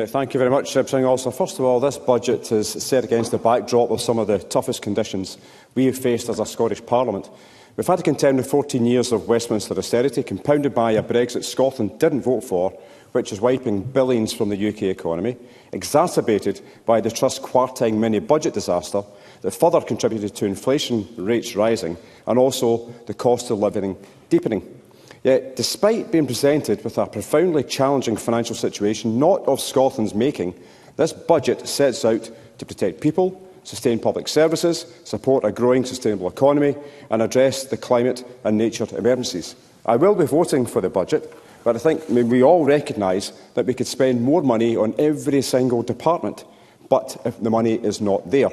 Thank you very much, Presiding Officer. First of all, this budget is set against the backdrop of some of the toughest conditions we have faced as a Scottish Parliament. We've had to contend with 14 years of Westminster austerity, compounded by a Brexit Scotland didn't vote for, which is wiping billions from the UK economy, exacerbated by the Trust Quartine mini-budget disaster that further contributed to inflation rates rising and also the cost of living deepening. Yet, despite being presented with a profoundly challenging financial situation not of Scotland's making, this budget sets out to protect people, sustain public services, support a growing sustainable economy and address the climate and nature emergencies. I will be voting for the budget, but I think we all recognise that we could spend more money on every single department, but if the money is not there.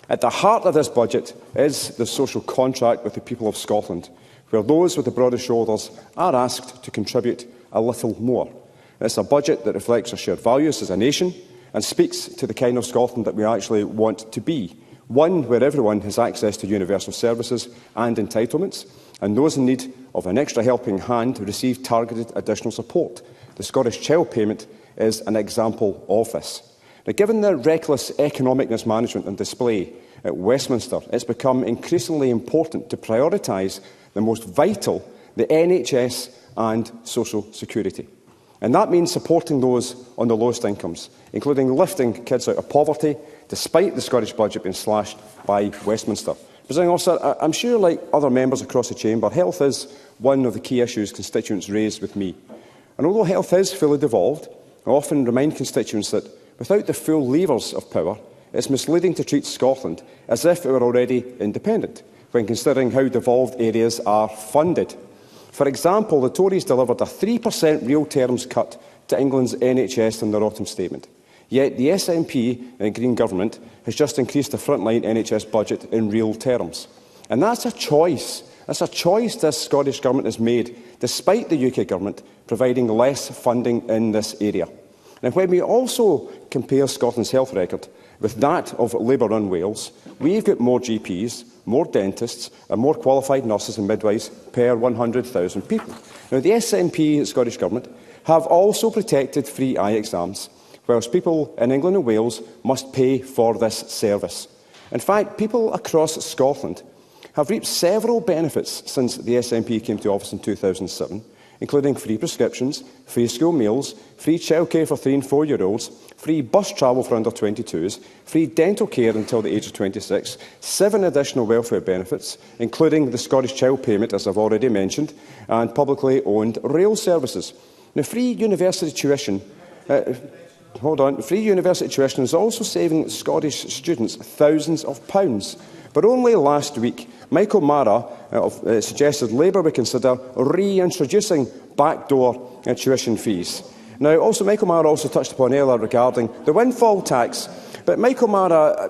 At the heart of this budget is the social contract with the people of Scotland, where those with the broadest shoulders are asked to contribute a little more. It's a budget that reflects our shared values as a nation and speaks to the kind of Scotland that we actually want to be, one where everyone has access to universal services and entitlements, and those in need of an extra helping hand receive targeted additional support. The Scottish Child Payment is an example of this. Now, given the reckless economic mismanagement and display at Westminster, it's become increasingly important to prioritise the most vital, the NHS and social security. And that means supporting those on the lowest incomes, including lifting kids out of poverty, despite the Scottish budget being slashed by Westminster. Presiding Officer, I'm sure, like other members across the chamber, health is one of the key issues constituents raise with me. And although health is fully devolved, I often remind constituents that without the full levers of power, it's misleading to treat Scotland as if it were already independent, when considering how devolved areas are funded. For example, the Tories delivered a 3% real terms cut to England's NHS in their autumn statement. Yet the SNP and Green Government has just increased the frontline NHS budget in real terms. And that's a choice. That's a choice this Scottish Government has made, despite the UK Government providing less funding in this area. Now, when we also compare Scotland's health record, with that of Labour-run Wales, we've got more GPs, more dentists and more qualified nurses and midwives per 100,000 people. Now, the SNP and Scottish Government have also protected free eye exams, whilst people in England and Wales must pay for this service. In fact, people across Scotland have reaped several benefits since the SNP came to office in 2007, including free prescriptions, free school meals, free childcare for 3- and 4-year-olds, free bus travel for under-22s, free dental care until the age of 26, 7 additional welfare benefits, including the Scottish Child Payment, as I've already mentioned, and publicly owned rail services. Now, free university tuition is also saving Scottish students thousands of pounds. But only last week, Michael Mara suggested Labour would consider reintroducing backdoor tuition fees. Now, also, Michael Mara also touched upon earlier regarding the windfall tax. But Michael Mara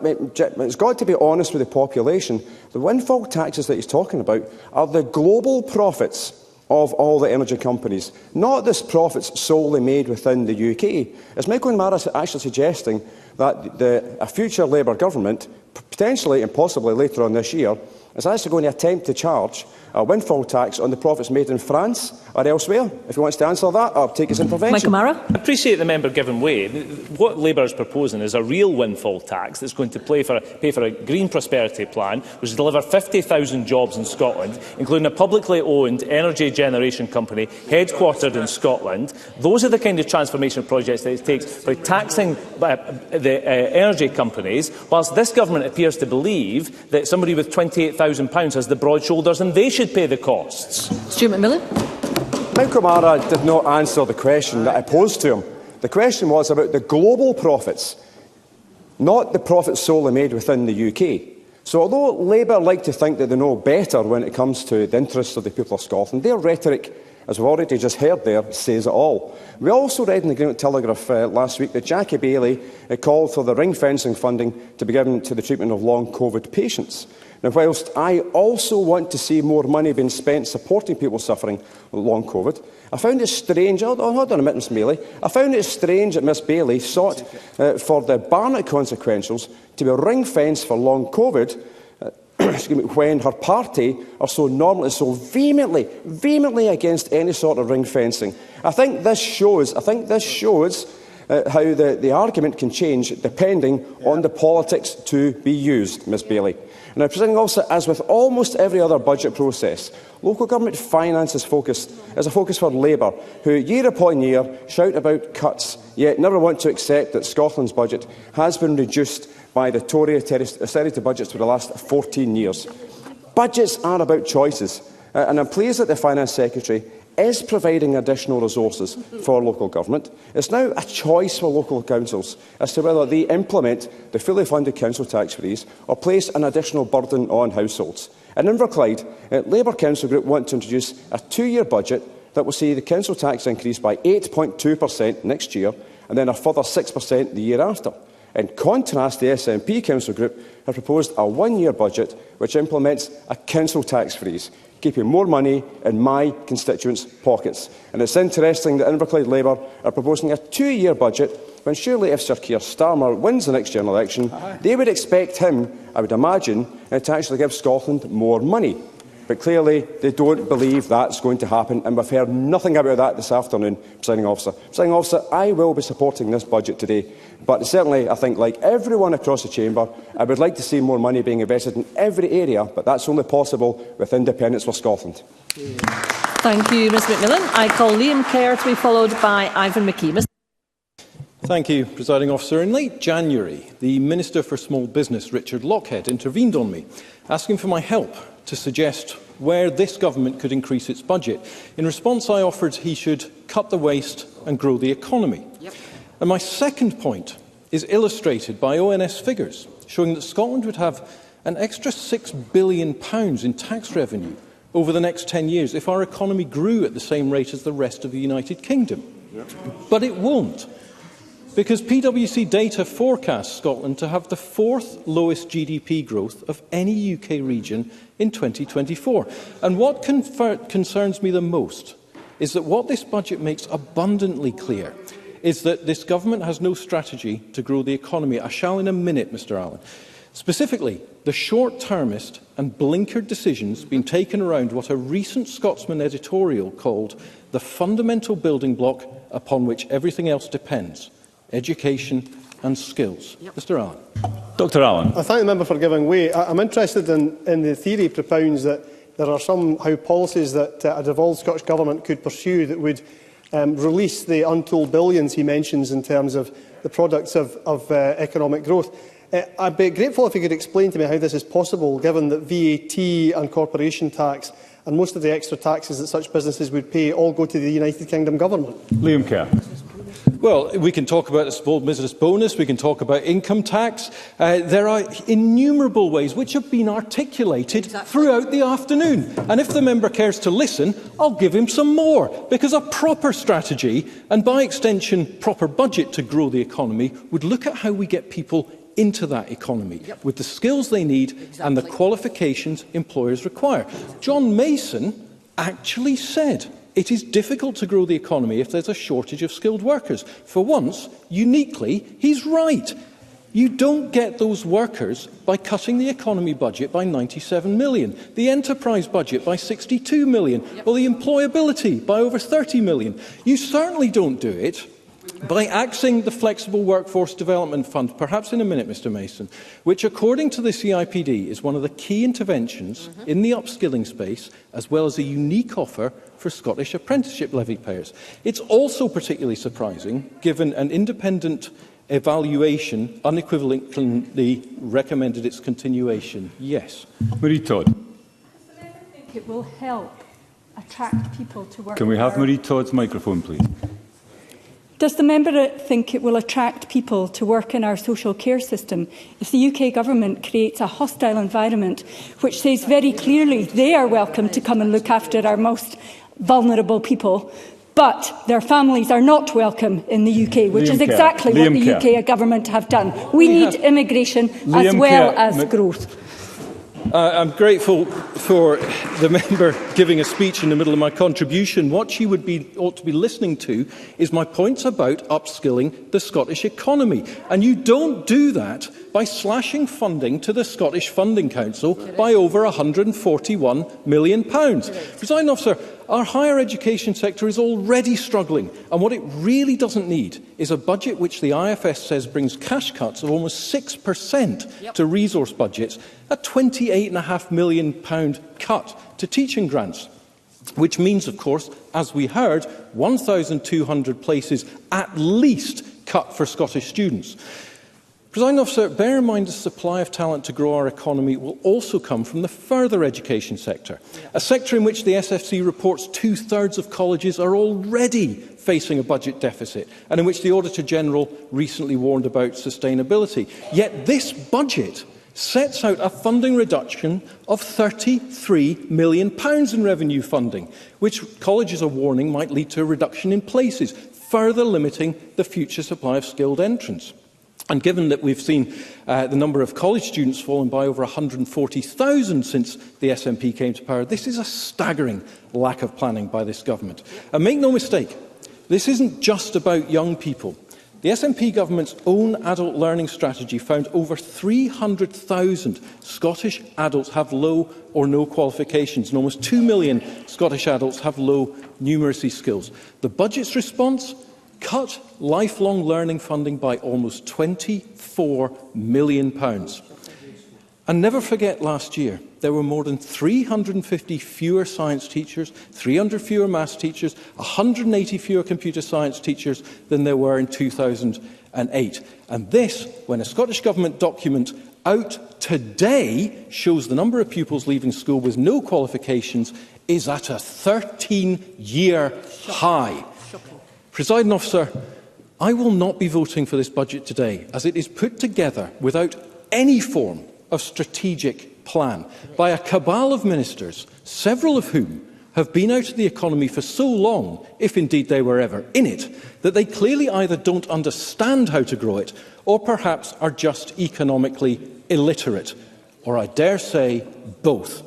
has got to be honest with the population. The windfall taxes that he's talking about are the global profits of all the energy companies, not the profits solely made within the UK. Is Michael Mara actually suggesting that a future Labour government, potentially and possibly later on this year, is actually going to attempt to charge a windfall tax on the profits made in France or elsewhere? If he wants to answer that, I'll take his intervention. Michael Mara. I appreciate the member giving way. What Labour is proposing is a real windfall tax that's going to pay for a green prosperity plan, which will deliver 50,000 jobs in Scotland, including a publicly owned energy generation company headquartered in Scotland. Those are the kind of transformation projects that it takes by taxing the energy companies, whilst this government appears to believe that somebody with £28,000 has the broad shoulders and they should pay the costs. Stuart McMillan. Michael Mara did not answer the question that I posed to him. The question was about the global profits, not the profits solely made within the UK. So although Labour like to think that they know better when it comes to the interests of the people of Scotland, their rhetoric, as we've already just heard there, says it all. We also read in the Greenwich Telegraph last week that Jackie Baillie called for the ring-fencing funding to be given to the treatment of long COVID patients. Now, whilst I also want to see more money being spent supporting people suffering with long COVID, I found it strange, hold on a minute, Ms Baillie, I found it strange that Ms Baillie sought for the Barnett consequentials to be ring-fenced for long COVID when her party are so normally, so vehemently against any sort of ring-fencing. I think this shows how the argument can change depending on the politics to be used, Ms Baillie. Now, Presiding Officer, as with almost every other budget process, local government finance is a focus for Labour, who year upon year shout about cuts, yet never want to accept that Scotland's budget has been reduced by the Tory austerity budgets for the last 14 years. Budgets are about choices, and I'm pleased that the Finance Secretary is providing additional resources for local government. It's now a choice for local councils as to whether they implement the fully funded council tax freeze or place an additional burden on households. In Inverclyde, Labour Council Group want to introduce a 2-year budget that will see the council tax increase by 8.2% next year and then a further 6% the year after. In contrast, the SNP Council Group have proposed a 1-year budget which implements a council tax freeze, keeping more money in my constituents' pockets. And it's interesting that Inverclyde Labour are proposing a 2-year budget when surely if Sir Keir Starmer wins the next general election, they would expect him, I would imagine, to actually give Scotland more money. But clearly they don't believe that's going to happen, and we've heard nothing about that this afternoon, Presiding Officer. Presiding Officer, I will be supporting this budget today, but certainly I think, like everyone across the chamber, I would like to see more money being invested in every area, but that's only possible with independence for Scotland. Thank you, Ms McMillan. I call Liam Kerr to be followed by Ivan McKee. Thank you, Presiding Officer. In late January, the Minister for Small Business, Richard Lockhead, intervened on me, asking for my help to suggest where this government could increase its budget. In response, I offered he should cut the waste and grow the economy. And my second point is illustrated by ONS figures, showing that Scotland would have an extra £6 billion in tax revenue over the next 10 years if our economy grew at the same rate as the rest of the United Kingdom. But it won't, because PwC data forecasts Scotland to have the 4th lowest GDP growth of any UK region in 2024. And what concerns me the most is that what this budget makes abundantly clear is that this government has no strategy to grow the economy. I shall in a minute, Mr Allen. Specifically, the short-termist and blinkered decisions being taken around what a recent Scotsman editorial called the fundamental building block upon which everything else depends, education and skills. Mr Allen. Dr Allen. I thank the member for giving way. I'm interested in the theory he propounds that there are somehow policies that a devolved Scottish Government could pursue that would release the untold billions he mentions in terms of the products of economic growth. I'd be grateful if you could explain to me how this is possible, given that VAT and corporation tax and most of the extra taxes that such businesses would pay all go to the United Kingdom Government. Liam Kerr. Well, we can talk about a small business bonus, we can talk about income tax. There are innumerable ways which have been articulated throughout the afternoon. And if the member cares to listen, I'll give him some more. Because a proper strategy, and by extension proper budget to grow the economy, would look at how we get people into that economy with the skills they need and the qualifications employers require. John Mason actually said it is difficult to grow the economy if there's a shortage of skilled workers. For once, uniquely, he's right. You don't get those workers by cutting the economy budget by 97 million, the enterprise budget by 62 million, or the employability by over 30 million. You certainly don't do it by axing the Flexible Workforce Development Fund, perhaps in a minute, Mr Mason, which, according to the CIPD, is one of the key interventions in the upskilling space, as well as a unique offer for Scottish apprenticeship levy payers. It's also particularly surprising, given an independent evaluation unequivocally recommended its continuation. Yes. Marie Todd. I think it will help attract people to work. Can we have Marie Todd's microphone, please? Does the member think it will attract people to work in our social care system if the UK Government creates a hostile environment which says very clearly they are welcome to come and look after our most vulnerable people, but their families are not welcome in the UK, which is exactly what the UK Government have done? We need immigration as well as growth. I'm grateful for the member giving a speech in the middle of my contribution. What she ought to be listening to is my points about upskilling the Scottish economy. And you don't do that by slashing funding to the Scottish Funding Council by over £141 million. Presiding Officer, our higher education sector is already struggling, and what it really doesn't need is a budget which the IFS says brings cash cuts of almost 6% to resource budgets, a £28.5 million cut to teaching grants, which means, of course, as we heard, 1,200 places at least cut for Scottish students. Presiding Officer, bear in mind the supply of talent to grow our economy will also come from the further education sector, a sector in which the SFC reports 2/3 of colleges are already facing a budget deficit, and in which the Auditor-General recently warned about sustainability. Yet this budget sets out a funding reduction of £33 million in revenue funding, which colleges are warning might lead to a reduction in places, further limiting the future supply of skilled entrants. And given that we've seen the number of college students fallen by over 140,000 since the SNP came to power, this is a staggering lack of planning by this government. And make no mistake, this isn't just about young people. The SNP government's own adult learning strategy found over 300,000 Scottish adults have low or no qualifications, and almost 2 million Scottish adults have low numeracy skills. The budget's response? Cut lifelong learning funding by almost £24 million. And never forget last year, there were more than 350 fewer science teachers, 300 fewer maths teachers, 180 fewer computer science teachers than there were in 2008. And this, when a Scottish Government document out today shows the number of pupils leaving school with no qualifications is at a 13-year high. Presiding Officer, I will not be voting for this budget today, as it is put together without any form of strategic plan by a cabal of ministers, several of whom have been out of the economy for so long, if indeed they were ever in it, that they clearly either don't understand how to grow it, or perhaps are just economically illiterate, or I dare say both.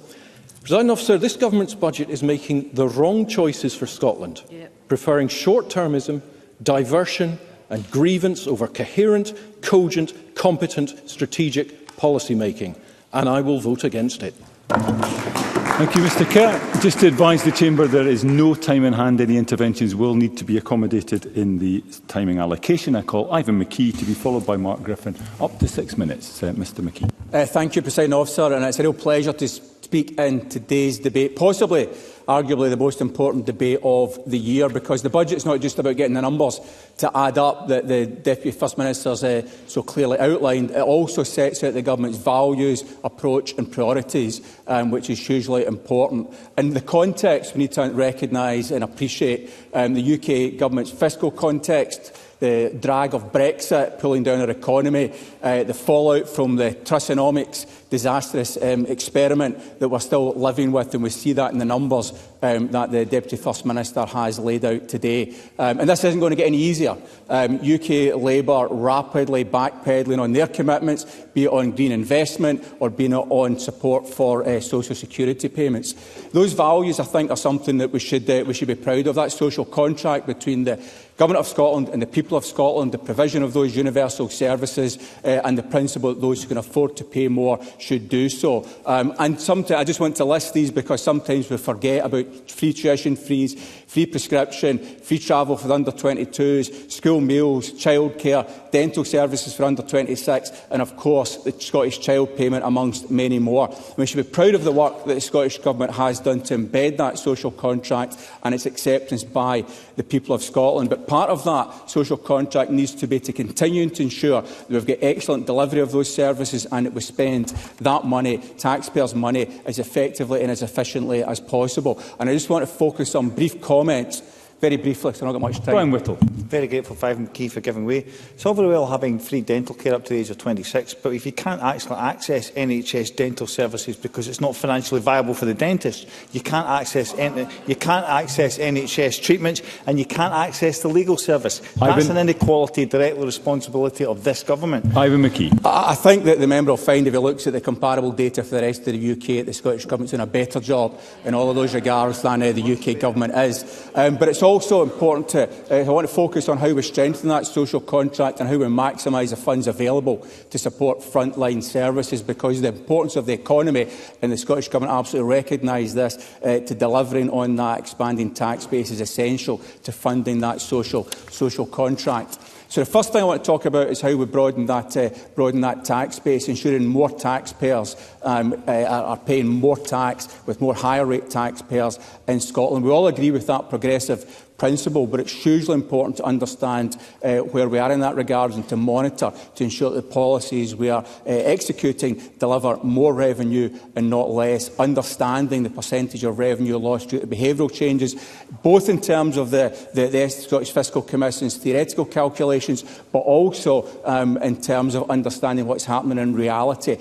Presiding Officer, this government's budget is making the wrong choices for Scotland, preferring short-termism, diversion and grievance over coherent, cogent, competent, strategic policy making. And I will vote against it. Thank you, Mr Kerr. Just to advise the Chamber, there is no time in hand. Any interventions will need to be accommodated in the timing allocation. I call Ivan McKee to be followed by Mark Griffin. Up to 6 minutes, Mr McKee. Thank you, Presiding Officer, and it's a real pleasure to speak in today's debate, possibly, arguably, the most important debate of the year, because the budget is not just about getting the numbers to add up that the Deputy First Minister's so clearly outlined. It also sets out the Government's values, approach and priorities, which is hugely important. In the context, we need to recognise and appreciate the UK Government's fiscal context, the drag of Brexit pulling down our economy, the fallout from the Trussonomics disastrous experiment that we're still living with, and we see that in the numbers that the Deputy First Minister has laid out today. And this isn't going to get any easier. UK Labour rapidly backpedalling on their commitments, be it on green investment or be it on support for social security payments. Those values, I think, are something that we should be proud of. That social contract between the Government of Scotland and the people of Scotland, the provision of those universal services and the principle that those who can afford to pay more should do so. And sometimes I just want to list these because sometimes we forget about free tuition fees, free prescription, free travel for the under-22s, school meals, childcare, dental services for under-26 and, of course, the Scottish Child Payment, amongst many more. And we should be proud of the work that the Scottish Government has done to embed that social contract and its acceptance by the people of Scotland. But part of that social contract needs to be to continue to ensure that we've got excellent delivery of those services and that we spend that money, taxpayers' money, as effectively and as efficiently as possible. And I just want to focus on brief comments, very briefly, because I've not got much time. Brian Whittle. Very grateful for Ivan McKee for giving way. It's all very well having free dental care up to the age of 26, but if you can't actually access NHS dental services because it's not financially viable for the dentist, you can't access NHS treatments and you can't access the legal service. That's an inequality directly responsibility of this government. Ivan McKee. I think that the member will find, if he looks at the comparable data for the rest of the UK, the Scottish Government's doing a better job in all of those regards than the UK Government is. But it's also important to, I want to focus on how we strengthen that social contract and how we maximise the funds available to support frontline services, because the importance of the economy, and the Scottish Government absolutely recognise this, to delivering on that expanding tax base is essential to funding that social contract. So the first thing I want to talk about is how we broaden that tax base, ensuring more taxpayers are paying more tax, with more higher rate taxpayers in Scotland. We all agree with that progressive principle, but it's hugely important to understand where we are in that regard and to monitor to ensure that the policies we are executing deliver more revenue and not less, understanding the percentage of revenue lost due to behavioural changes, both in terms of the Scottish Fiscal Commission's theoretical calculations, but also in terms of understanding what's happening in reality.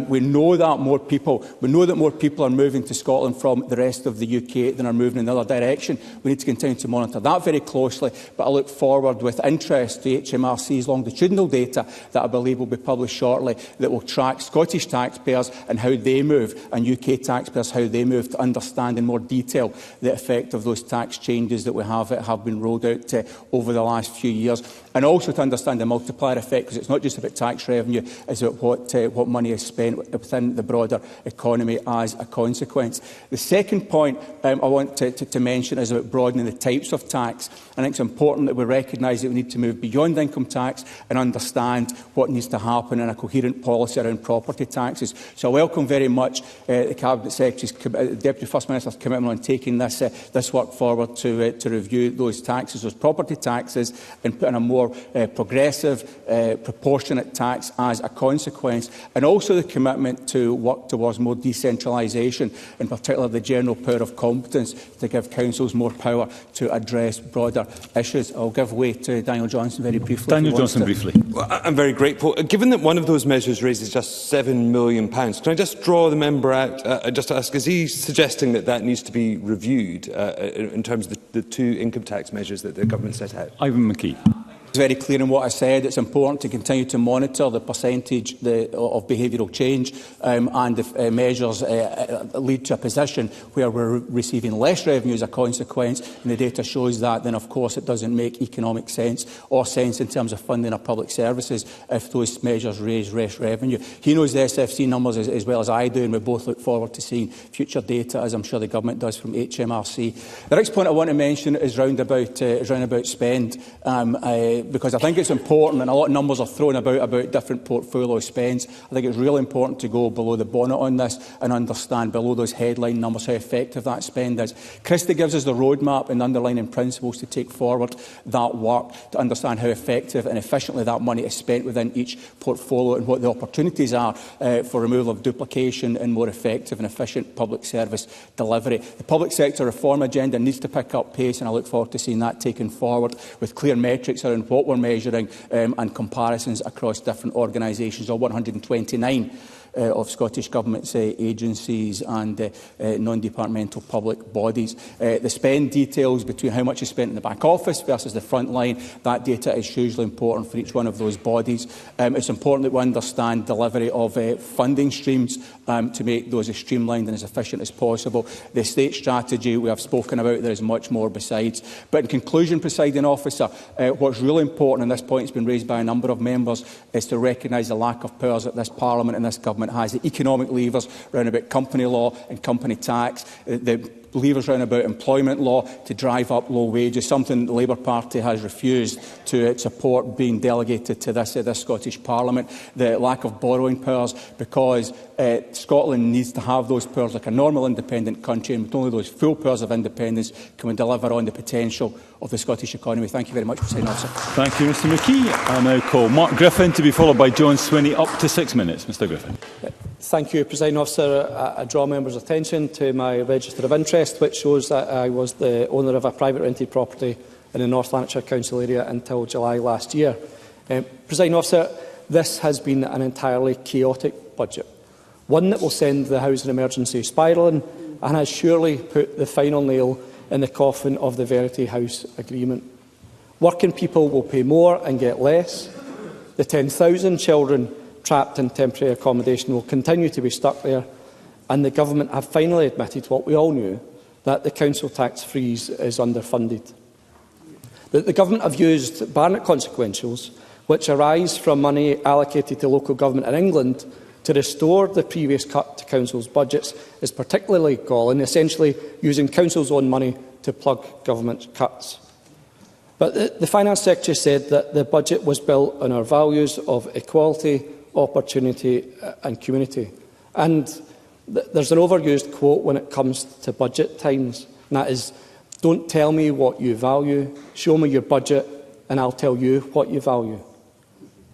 We know that more people are moving to Scotland from the rest of the UK than are moving in the other direction. We need to continue to monitor that very closely, but I look forward with interest to HMRC's longitudinal data that I believe will be published shortly, that will track Scottish taxpayers and how they move, and UK taxpayers how they move, to understand in more detail the effect of those tax changes that we have been rolled out over the last few years, and also to understand the multiplier effect, because it's not just about tax revenue, it's about what money is spent within the broader economy as a consequence. The second point I want to mention is about broadening the types of tax. I think it's important that we recognise that we need to move beyond income tax and understand what needs to happen in a coherent policy around property taxes. So I welcome very much the Cabinet Secretary's, Deputy First Minister's commitment on taking this work forward to review those taxes, those property taxes, and put in a more progressive, proportionate tax as a consequence, and also the commitment to work towards more decentralisation, in particular the general power of competence, to give councils more power to address broader issues. I'll give way to Daniel Johnson very briefly. Daniel Johnson, briefly. Well, I'm very grateful. Given that one of those measures raises just £7 million, can I just draw the member out, just to ask, is he suggesting that needs to be reviewed in terms of the two income tax measures that the government set out? Ivan McKee. Very clear in what I said. It's important to continue to monitor the percentage of behavioural change and if measures lead to a position where we're receiving less revenue as a consequence, and the data shows that, then of course it doesn't make economic sense or sense in terms of funding our public services if those measures raise less revenue. He knows the SFC numbers as well as I do, and we both look forward to seeing future data, as I'm sure the Government does, from HMRC. The next point I want to mention is round about spend. Because I think it's important, and a lot of numbers are thrown about different portfolio spends. I think it's really important to go below the bonnet on this and understand below those headline numbers how effective that spend is. Christie gives us the roadmap and underlying principles to take forward that work, to understand how effective and efficiently that money is spent within each portfolio and what the opportunities are for removal of duplication and more effective and efficient public service delivery. The public sector reform agenda needs to pick up pace, and I look forward to seeing that taken forward with clear metrics around what we're measuring and comparisons across different organisations, or 129 of Scottish Government's agencies and non-departmental public bodies. The spend details between how much is spent in the back office versus the front line, that data is hugely important for each one of those bodies. It's important that we understand delivery of funding streams to make those as streamlined and as efficient as possible. The estate strategy we have spoken about, there is much more besides. But in conclusion, Presiding Officer, what's really important, and this point has been raised by a number of members, is to recognise the lack of powers that this Parliament and this Government has. The economic levers round about company law and company tax, the levers round about employment law to drive up low wages, something the Labour Party has refused to support being delegated to this Scottish Parliament. The lack of borrowing powers, because Scotland needs to have those powers like a normal independent country, and with only those full powers of independence can we deliver on the potential of the Scottish economy. Thank you very much, Presiding Officer. Thank you, Mr McKee. I now call Mark Griffin to be followed by John Swinney. Up to 6 minutes. Mr Griffin. Thank you, Presiding Officer. I draw members' attention to my register of interest, which shows that I was the owner of a private rented property in the North Lanarkshire Council area until July last year. Presiding Officer, this has been an entirely chaotic budget, one that will send the housing emergency spiralling and has surely put the final nail in the coffin of the Verity House agreement. Working people will pay more and get less. The 10,000 children trapped in temporary accommodation will continue to be stuck there, and the Government have finally admitted what we all knew, that the council tax freeze is underfunded. The Government have used Barnett consequentials, which arise from money allocated to local government in England, to restore the previous cut to councils' budgets, is particularly galling, essentially using councils' own money to plug government cuts. But the Finance Secretary said that the budget was built on our values of equality, opportunity and community. And there's an overused quote when it comes to budget times, and that is, don't tell me what you value, show me your budget and I'll tell you what you value.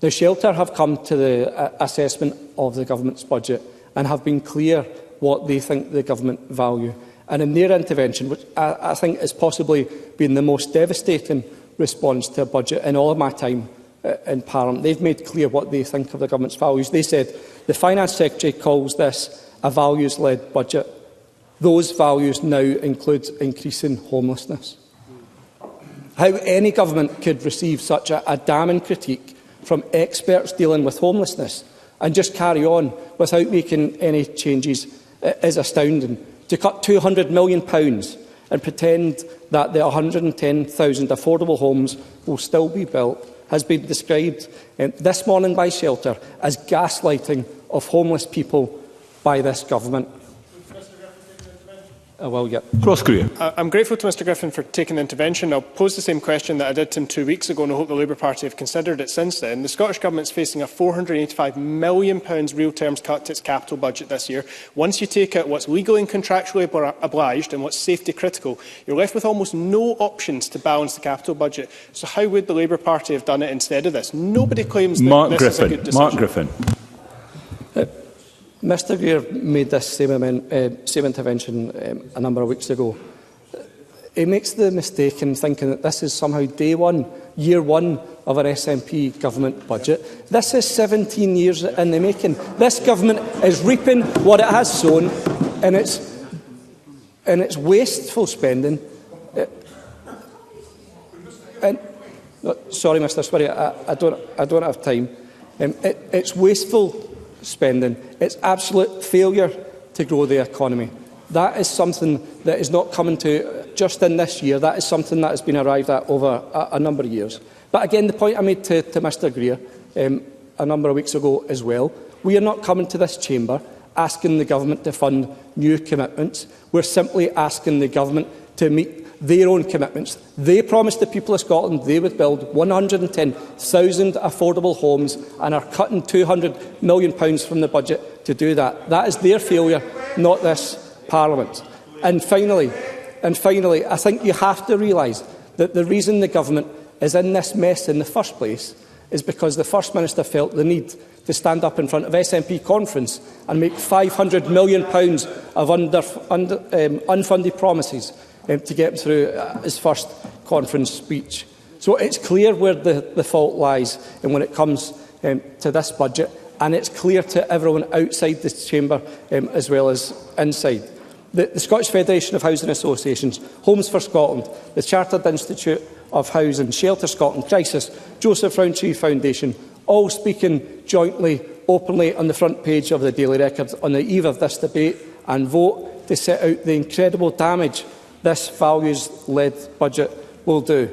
The Shelter have come to the assessment of the Government's budget and have been clear what they think the Government value. And in their intervention, which I think has possibly been the most devastating response to a budget in all of my time in Parliament, they've made clear what they think of the Government's values. They said the Finance Secretary calls this a values-led budget. Those values now include increasing homelessness. How any government could receive such a damning critique from experts dealing with homelessness and just carry on without making any changes is astounding. To cut £200 million and pretend that the 110,000 affordable homes will still be built has been described this morning by Shelter as gaslighting of homeless people by this Government. I'm grateful to Mr Griffin for taking the intervention. I'll pose the same question that I did to him 2 weeks ago, and I hope the Labour Party have considered it since then. The Scottish Government is facing a £485 million real terms cut to its capital budget this year. Once you take out what's legally and contractually obliged and what's safety critical, you're left with almost no options to balance the capital budget. So how would the Labour Party have done it instead of this? Nobody claims that this is a good decision. Mark Griffin. Mr Greer made this same intervention a number of weeks ago. He makes the mistake in thinking that this is somehow day one, year one of an SNP government budget. This is 17 years in the making. This government is reaping what it has sown in its wasteful spending. Sorry, Mr Swinney, I don't have time. It's wasteful spending. It's absolute failure to grow the economy. That is something that is not coming to just in this year. That is something that has been arrived at over a number of years. But again, the point I made to Mr Greer a number of weeks ago as well, we are not coming to this chamber asking the government to fund new commitments. We're simply asking the government to meet their own commitments. They promised the people of Scotland they would build 110,000 affordable homes and are cutting £200 million from the budget to do that. That is their failure, not this Parliament. And finally, I think you have to realise that the reason the government is in this mess in the first place is because the First Minister felt the need to stand up in front of SNP conference and make £500 million of unfunded promises to get him through his first conference speech. So it's clear where the fault lies when it comes to this budget, and it's clear to everyone outside this chamber as well as inside. The Scottish Federation of Housing Associations, Homes for Scotland, the Chartered Institute of Housing, Shelter Scotland, Crisis, Joseph Rowntree Foundation, all speaking jointly, openly on the front page of the Daily Record on the eve of this debate and vote to set out the incredible damage this values-led budget will do.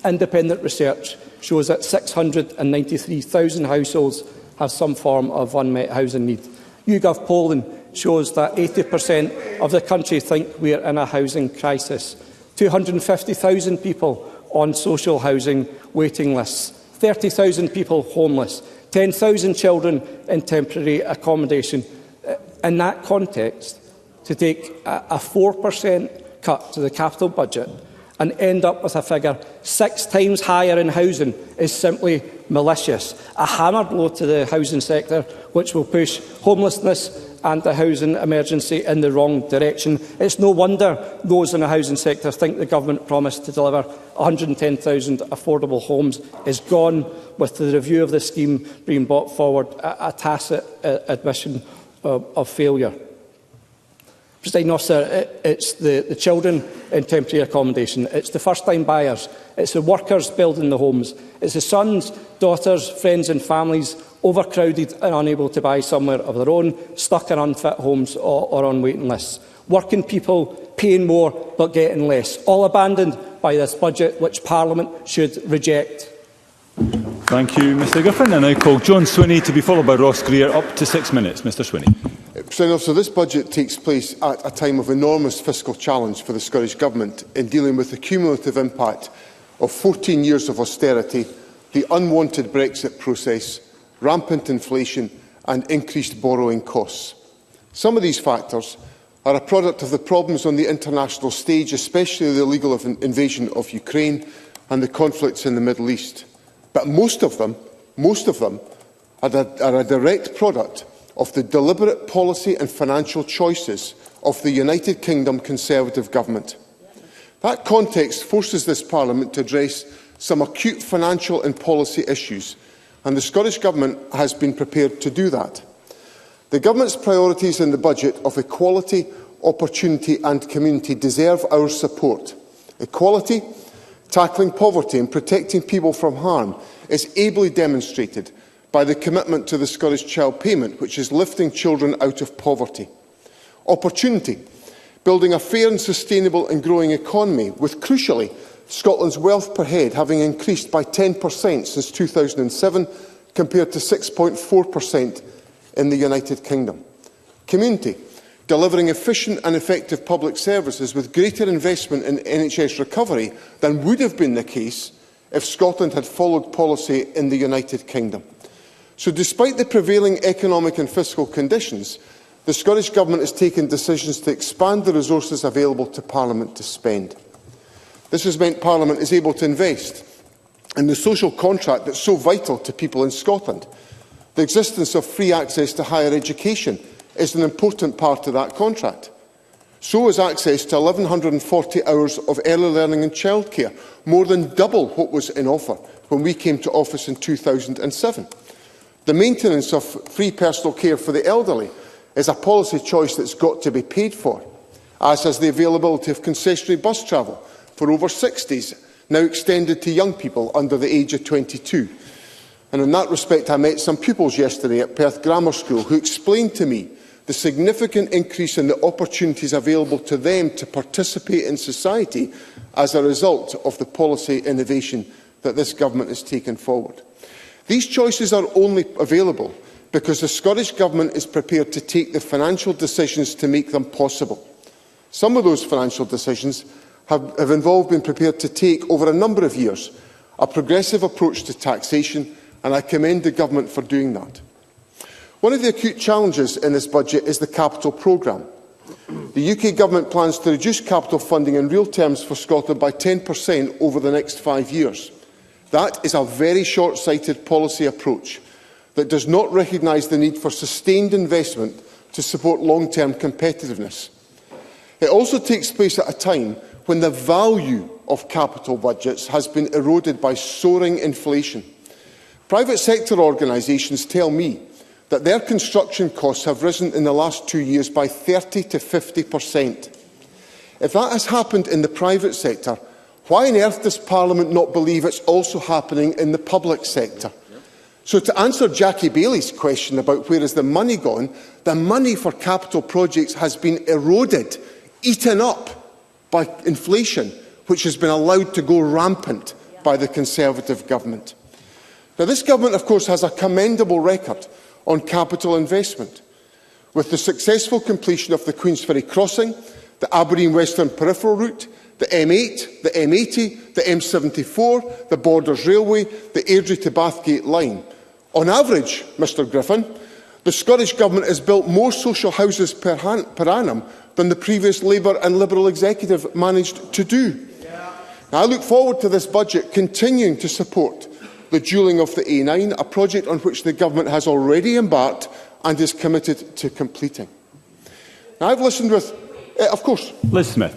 Independent research shows that 693,000 households have some form of unmet housing need. YouGov polling shows that 80% of the country think we are in a housing crisis. 250,000 people on social housing waiting lists, 30,000 people homeless, 10,000 children in temporary accommodation. In that context, to take a 4% cut to the capital budget and end up with a figure 6 times higher in housing is simply malicious. A hammer blow to the housing sector, which will push homelessness and the housing emergency in the wrong direction. It's no wonder those in the housing sector think the government promised to deliver 110,000 affordable homes is gone, with the review of the scheme being brought forward a tacit admission of failure. Presiding Officer, it's the children in temporary accommodation, it's the first-time buyers, it's the workers building the homes, it's the sons, daughters, friends and families overcrowded and unable to buy somewhere of their own, stuck in unfit homes or on waiting lists. Working people paying more but getting less, all abandoned by this budget which Parliament should reject. Thank you, Mr Giffen. I now call John Swinney to be followed by Ross Greer. Up to 6 minutes. Mr Swinney. President Officer, this budget takes place at a time of enormous fiscal challenge for the Scottish Government in dealing with the cumulative impact of 14 years of austerity, the unwanted Brexit process, rampant inflation and increased borrowing costs. Some of these factors are a product of the problems on the international stage, especially the illegal invasion of Ukraine and the conflicts in the Middle East. But most of them are a direct product of the deliberate policy and financial choices of the United Kingdom Conservative Government. That context forces this Parliament to address some acute financial and policy issues, and the Scottish Government has been prepared to do that. The Government's priorities in the budget of equality, opportunity and community deserve our support. Equality, tackling poverty and protecting people from harm is ably demonstrated by the commitment to the Scottish Child Payment, which is lifting children out of poverty. Opportunity, building a fair and sustainable and growing economy, with, crucially, Scotland's wealth per head having increased by 10% since 2007, compared to 6.4% in the United Kingdom. Community, delivering efficient and effective public services with greater investment in NHS recovery than would have been the case if Scotland had followed policy in the United Kingdom. So, despite the prevailing economic and fiscal conditions, the Scottish Government has taken decisions to expand the resources available to Parliament to spend. This has meant Parliament is able to invest in the social contract that's so vital to people in Scotland. The existence of free access to higher education is an important part of that contract. So is access to 1,140 hours of early learning and childcare, more than double what was in offer when we came to office in 2007. The maintenance of free personal care for the elderly is a policy choice that's got to be paid for, as has the availability of concessionary bus travel for over 60s now extended to young people under the age of 22. And in that respect, I met some pupils yesterday at Perth Grammar School who explained to me the significant increase in the opportunities available to them to participate in society as a result of the policy innovation that this government has taken forward. These choices are only available because the Scottish Government is prepared to take the financial decisions to make them possible. Some of those financial decisions have involved being prepared to take, over a number of years, a progressive approach to taxation, and I commend the Government for doing that. One of the acute challenges in this budget is the capital programme. The UK Government plans to reduce capital funding in real terms for Scotland by 10% over the next 5 years. That is a very short-sighted policy approach that does not recognise the need for sustained investment to support long-term competitiveness. It also takes place at a time when the value of capital budgets has been eroded by soaring inflation. Private sector organisations tell me that their construction costs have risen in the last 2 years by 30 to 50%. If that has happened in the private sector, why on earth does Parliament not believe it's also happening in the public sector? So to answer Jackie Bailey's question about where is the money gone, the money for capital projects has been eroded, eaten up by inflation, which has been allowed to go rampant by the Conservative Government. Now, this Government, of course, has a commendable record on capital investment, with the successful completion of the Queensferry Crossing, the Aberdeen Western Peripheral Route, the M8, the M80, the M74, the Borders Railway, the Airdrie to Bathgate line. On average, Mr Griffin, the Scottish Government has built more social houses per annum than the previous Labour and Liberal executive managed to do. Now, I look forward to this budget continuing to support the dualling of the A9, a project on which the Government has already embarked and is committed to completing. Now, I've listened with, of course, Liz Smith.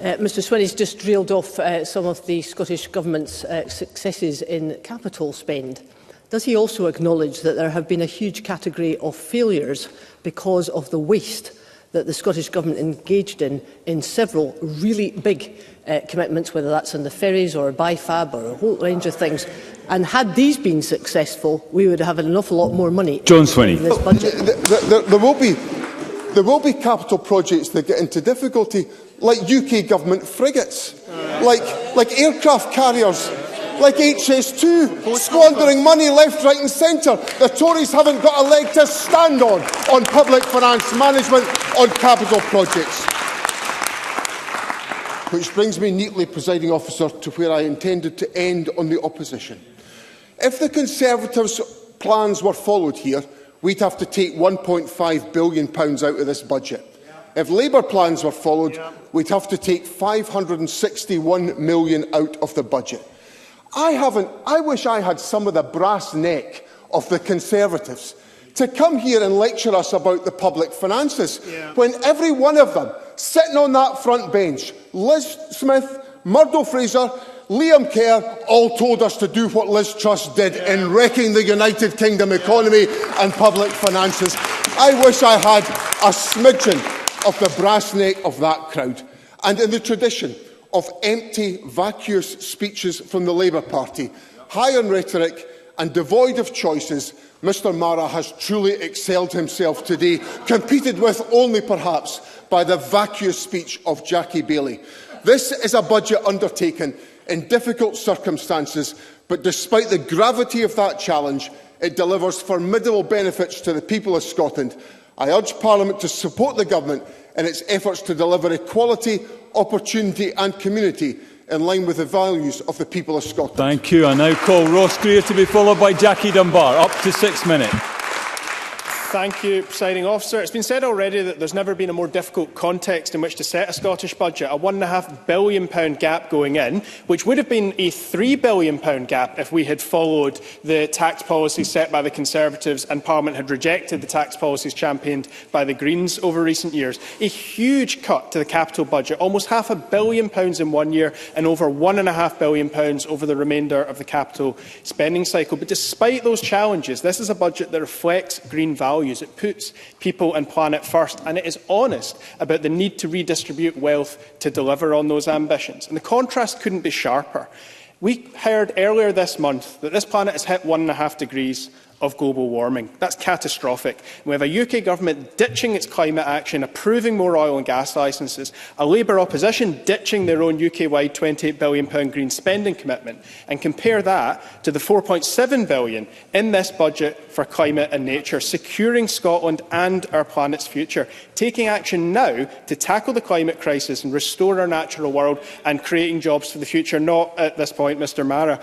Mr Swinney's just reeled off some of the Scottish Government's successes in capital spend. Does he also acknowledge that there have been a huge category of failures because of the waste that the Scottish Government engaged in several really big commitments, whether that's on the ferries or BIFAB or a whole range of things? And had these been successful, we would have an awful lot more money John Swinney. in this budget. There will be capital projects that get into difficulty, like UK Government frigates, like aircraft carriers, like HS2, squandering money left, right and centre. The Tories haven't got a leg to stand on public finance management, on capital projects. Which brings me neatly, Presiding Officer, to where I intended to end on the opposition. If the Conservatives' plans were followed here, we'd have to take £1.5 billion out of this budget. If Labour plans were followed, we'd have to take £561 million out of the budget. I wish I had some of the brass neck of the Conservatives to come here and lecture us about the public finances, when every one of them, sitting on that front bench, Liz Smith, Murdo Fraser, Liam Kerr, all told us to do what Liz Truss did in wrecking the United Kingdom economy and public finances. I wish I had a smidgen of the brass neck of that crowd. And in the tradition of empty, vacuous speeches from the Labour Party, high on rhetoric and devoid of choices, Mr Mara has truly excelled himself today, competed with only perhaps by the vacuous speech of Jackie Bailey. This is a budget undertaken in difficult circumstances, but despite the gravity of that challenge, it delivers formidable benefits to the people of Scotland. I urge Parliament to support the Government in its efforts to deliver equality, opportunity and community in line with the values of the people of Scotland. Thank you. I now call Ross Greer to be followed by Jackie Dunbar. Up to 6 minutes. Thank you, Presiding Officer. It's been said already that there's never been a more difficult context in which to set a Scottish budget, a £1.5 billion gap going in, which would have been a £3 billion gap if we had followed the tax policy set by the Conservatives and Parliament had rejected the tax policies championed by the Greens over recent years. A huge cut to the capital budget, almost £500 million in 1 year and over £1.5 billion over the remainder of the capital spending cycle. But despite those challenges, this is a budget that reflects green values. values. It puts people and planet first, and it is honest about the need to redistribute wealth to deliver on those ambitions. And the contrast couldn't be sharper. We heard earlier this month that this planet has hit 1.5 degrees of global warming. That's catastrophic. We have a UK government ditching its climate action, approving more oil and gas licences, a Labour opposition ditching their own UK-wide £28 billion green spending commitment. And compare that to the £4.7 billion in this budget for climate and nature, securing Scotland and our planet's future, taking action now to tackle the climate crisis and restore our natural world and creating jobs for the future, not at this point, Mr Mara.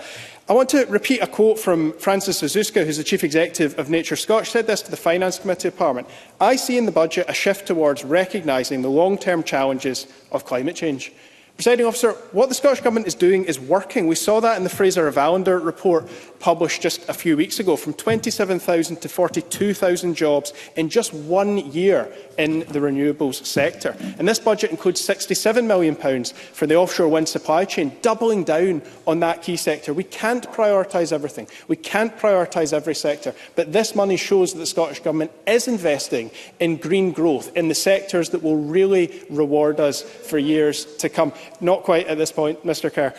I want to repeat a quote from Francis Ozuska, who is the Chief Executive of Nature Scotch. She said this to the Finance Committee of Parliament. I see in the budget a shift towards recognising the long-term challenges of climate change. Presiding Officer, what the Scottish Government is doing is working. We saw that in the Fraser-Valander report published just a few weeks ago, from 27,000 to 42,000 jobs in just 1 year in the renewables sector. And this budget includes £67 million for the offshore wind supply chain, doubling down on that key sector. We can't prioritise everything. We can't prioritise every sector. But this money shows that the Scottish Government is investing in green growth, in the sectors that will really reward us for years to come. Not quite at this point, Mr Kerr.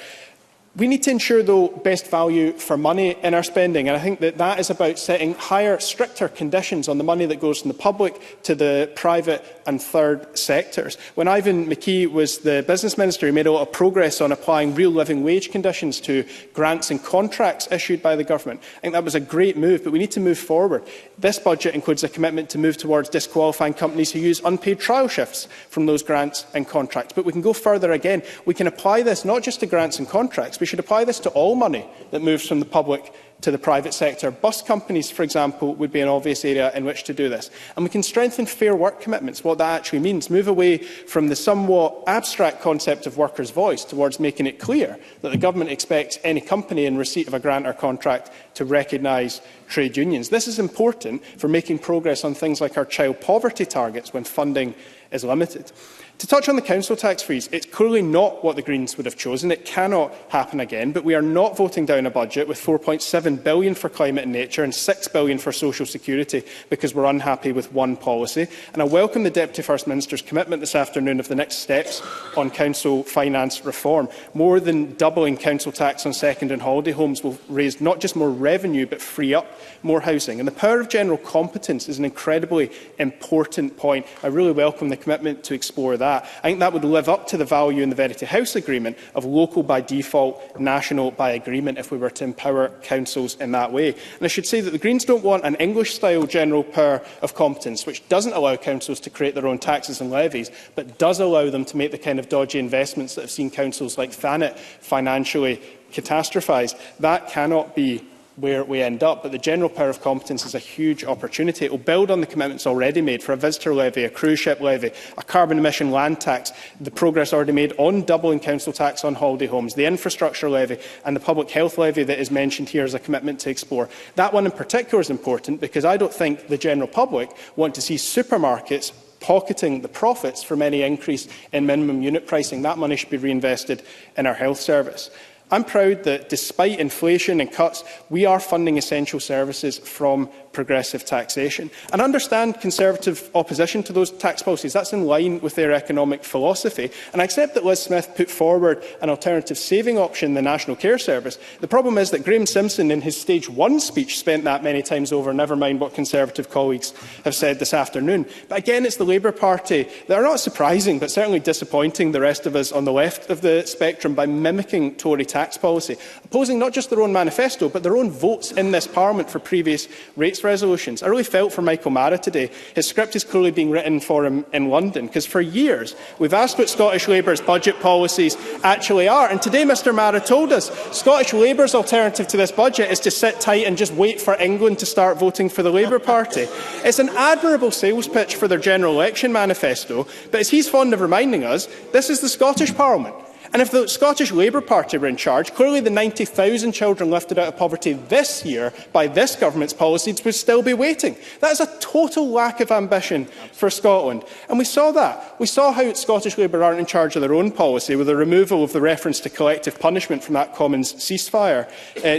We need to ensure, though, best value for money in our spending, and I think that that is about setting higher, stricter conditions on the money that goes from the public to the private and third sectors. When Ivan McKee was the Business Minister, he made a lot of progress on applying real living wage conditions to grants and contracts issued by the government. I think that was a great move, but we need to move forward. This budget includes a commitment to move towards disqualifying companies who use unpaid trial shifts from those grants and contracts. But we can go further again. We can apply this not just to grants and contracts. We should apply this to all money that moves from the public to the private sector. Bus companies, for example, would be an obvious area in which to do this. And we can strengthen fair work commitments, what that actually means, move away from the somewhat abstract concept of workers' voice towards making it clear that the government expects any company in receipt of a grant or contract to recognise trade unions. This is important for making progress on things like our child poverty targets when funding is limited. To touch on the council tax freeze, it's clearly not what the Greens would have chosen. It cannot happen again, but we are not voting down a budget with £4.7 billion for climate and nature and £6 billion for social security because we're unhappy with one policy. And I welcome the Deputy First Minister's commitment this afternoon of the next steps on council finance reform. More than doubling council tax on second and holiday homes will raise not just more revenue but free up more housing. And the power of general competence is an incredibly important point. I really welcome the commitment to explore that. I think that would live up to the value in the Verity House agreement of local by default, national by agreement, if we were to empower councils in that way. And I should say that the Greens don't want an English-style general power of competence, which doesn't allow councils to create their own taxes and levies, but does allow them to make the kind of dodgy investments that have seen councils like Thanet financially catastrophised. That cannot be where we end up, but the general power of competence is a huge opportunity. It will build on the commitments already made for a visitor levy, a cruise ship levy, a carbon emission land tax, the progress already made on doubling council tax on holiday homes, the infrastructure levy and the public health levy that is mentioned here as a commitment to explore. That one in particular is important because I don't think the general public want to see supermarkets pocketing the profits from any increase in minimum unit pricing. That money should be reinvested in our health service. I'm proud that despite inflation and cuts, we are funding essential services from progressive taxation. And I understand Conservative opposition to those tax policies. That's in line with their economic philosophy. And I accept that Liz Smith put forward an alternative saving option, the National Care Service. The problem is that Graham Simpson, in his Stage 1 speech, spent that many times over, never mind what Conservative colleagues have said this afternoon. But again, it's the Labour Party that are not surprising, but certainly disappointing the rest of us on the left of the spectrum by mimicking Tory tax policy, opposing not just their own manifesto, but their own votes in this Parliament for previous rates resolutions. I really felt for Michael Mara today. His script is clearly being written for him in London, because for years we've asked what Scottish Labour's budget policies actually are. And today Mr Mara told us Scottish Labour's alternative to this budget is to sit tight and just wait for England to start voting for the Labour Party. It's an admirable sales pitch for their general election manifesto, but as he's fond of reminding us, this is the Scottish Parliament. And if the Scottish Labour Party were in charge, clearly the 90,000 children lifted out of poverty this year by this government's policies would still be waiting. That is a total lack of ambition for Scotland. And we saw that. We saw how Scottish Labour aren't in charge of their own policy with the removal of the reference to collective punishment from that Commons ceasefire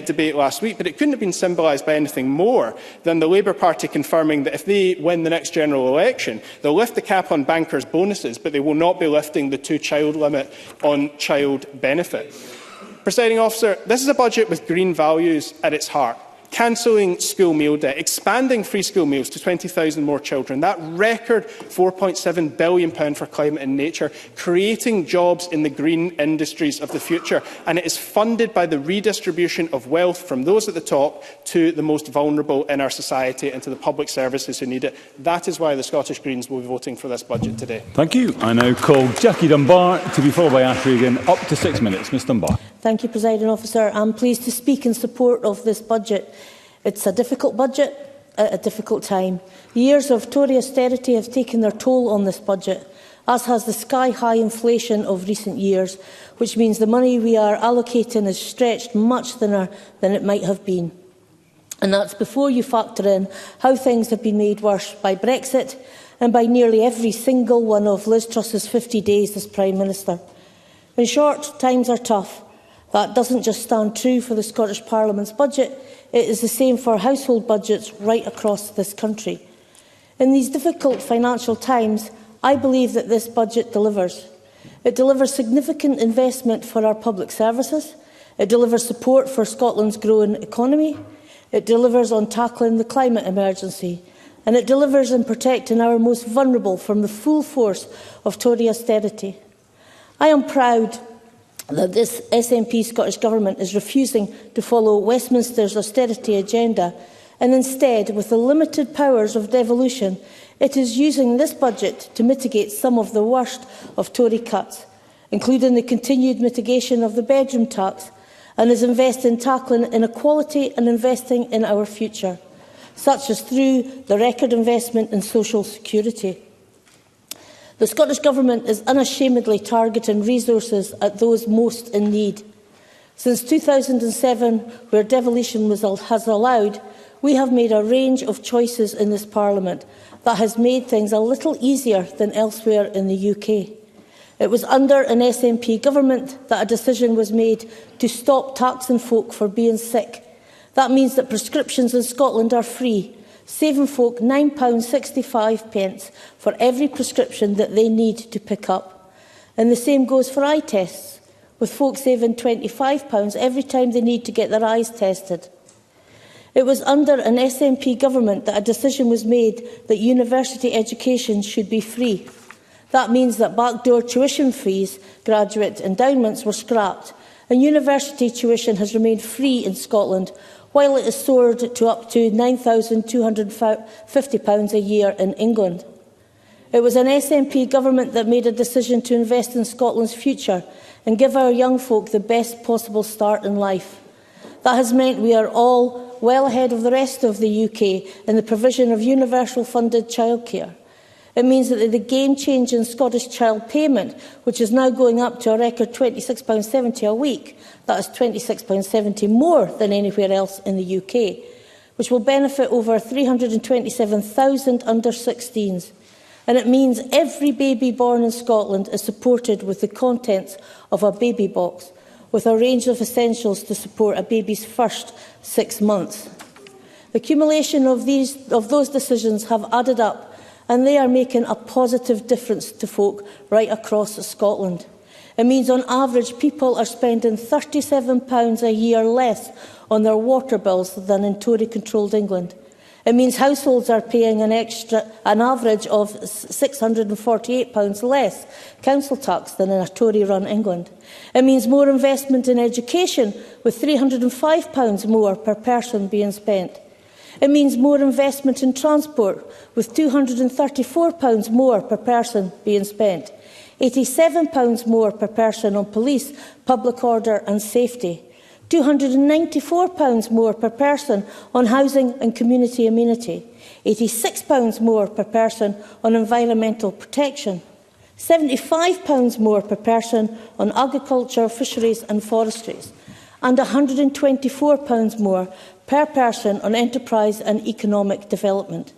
debate last week. But it couldn't have been symbolised by anything more than the Labour Party confirming that if they win the next general election, they'll lift the cap on bankers' bonuses, but they will not be lifting the two-child limit on child benefit. Presiding Officer, this is a budget with green values at its heart. Cancelling school meal debt, expanding free school meals to 20,000 more children, that record £4.7 billion for climate and nature, creating jobs in the green industries of the future. And it is funded by the redistribution of wealth from those at the top to the most vulnerable in our society and to the public services who need it. That is why the Scottish Greens will be voting for this budget today. Thank you. I now call Jackie Dunbar to be followed by Ash Regan. Up to 6 minutes. Ms Dunbar. Thank you, Presiding Officer. I'm pleased to speak in support of this budget. It's a difficult budget at a difficult time. Years of Tory austerity have taken their toll on this budget, as has the sky-high inflation of recent years, which means the money we are allocating is stretched much thinner than it might have been. And that's before you factor in how things have been made worse by Brexit and by nearly every single one of Liz Truss's 50 days as Prime Minister. In short, times are tough. That doesn't just stand true for the Scottish Parliament's budget, it is the same for household budgets right across this country. In these difficult financial times, I believe that this budget delivers. It delivers significant investment for our public services, it delivers support for Scotland's growing economy, it delivers on tackling the climate emergency, and it delivers in protecting our most vulnerable from the full force of Tory austerity. I am proud that this SNP Scottish Government is refusing to follow Westminster's austerity agenda and instead, with the limited powers of devolution, it is using this budget to mitigate some of the worst of Tory cuts, including the continued mitigation of the bedroom tax, and is investing in tackling inequality and investing in our future, such as through the record investment in social security. The Scottish Government is unashamedly targeting resources at those most in need. Since 2007, where devolution has allowed, we have made a range of choices in this Parliament that has made things a little easier than elsewhere in the UK. It was under an SNP government that a decision was made to stop taxing folk for being sick. That means that prescriptions in Scotland are free, saving folk £9.65 for every prescription that they need to pick up. And the same goes for eye tests, with folk saving £25 every time they need to get their eyes tested. It was under an SNP government that a decision was made that university education should be free. That means that backdoor tuition fees, graduate endowments were scrapped, and university tuition has remained free in Scotland, while it has soared to up to £9,250 a year in England. It was an SNP government that made a decision to invest in Scotland's future and give our young folk the best possible start in life. That has meant we are all well ahead of the rest of the UK in the provision of universal funded childcare. It means that the game-changing Scottish child payment, which is now going up to a record £26.70 a week, that is £26.70 more than anywhere else in the UK, which will benefit over 327,000 under-16s. And it means every baby born in Scotland is supported with the contents of a baby box, with a range of essentials to support a baby's first 6 months. The accumulation of those decisions have added up, and they are making a positive difference to folk right across Scotland. It means on average people are spending £37 a year less on their water bills than in Tory-controlled England. It means households are paying an average of £648 less council tax than in a Tory-run England. It means more investment in education, with £305 more per person being spent. It means more investment in transport, with £234 more per person being spent, £87 more per person on police, public order and safety, £294 more per person on housing and community amenity, £86 more per person on environmental protection, £75 more per person on agriculture, fisheries and forestries, and £124 more per person on enterprise and economic development.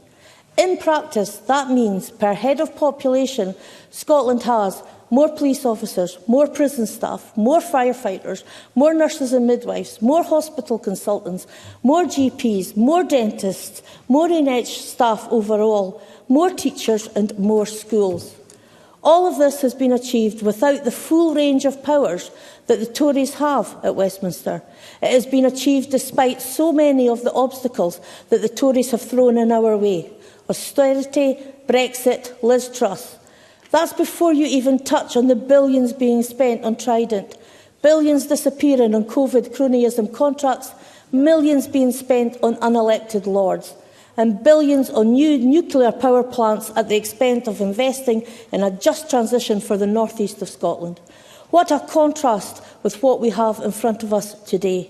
In practice, that means per head of population, Scotland has more police officers, more prison staff, more firefighters, more nurses and midwives, more hospital consultants, more GPs, more dentists, more NH staff overall, more teachers and more schools. All of this has been achieved without the full range of powers that the Tories have at Westminster. It has been achieved despite so many of the obstacles that the Tories have thrown in our way: austerity, Brexit, Liz Truss. That's before you even touch on the billions being spent on Trident, billions disappearing on COVID cronyism contracts, millions being spent on unelected lords, and billions on new nuclear power plants at the expense of investing in a just transition for the north east of Scotland. What a contrast with what we have in front of us today.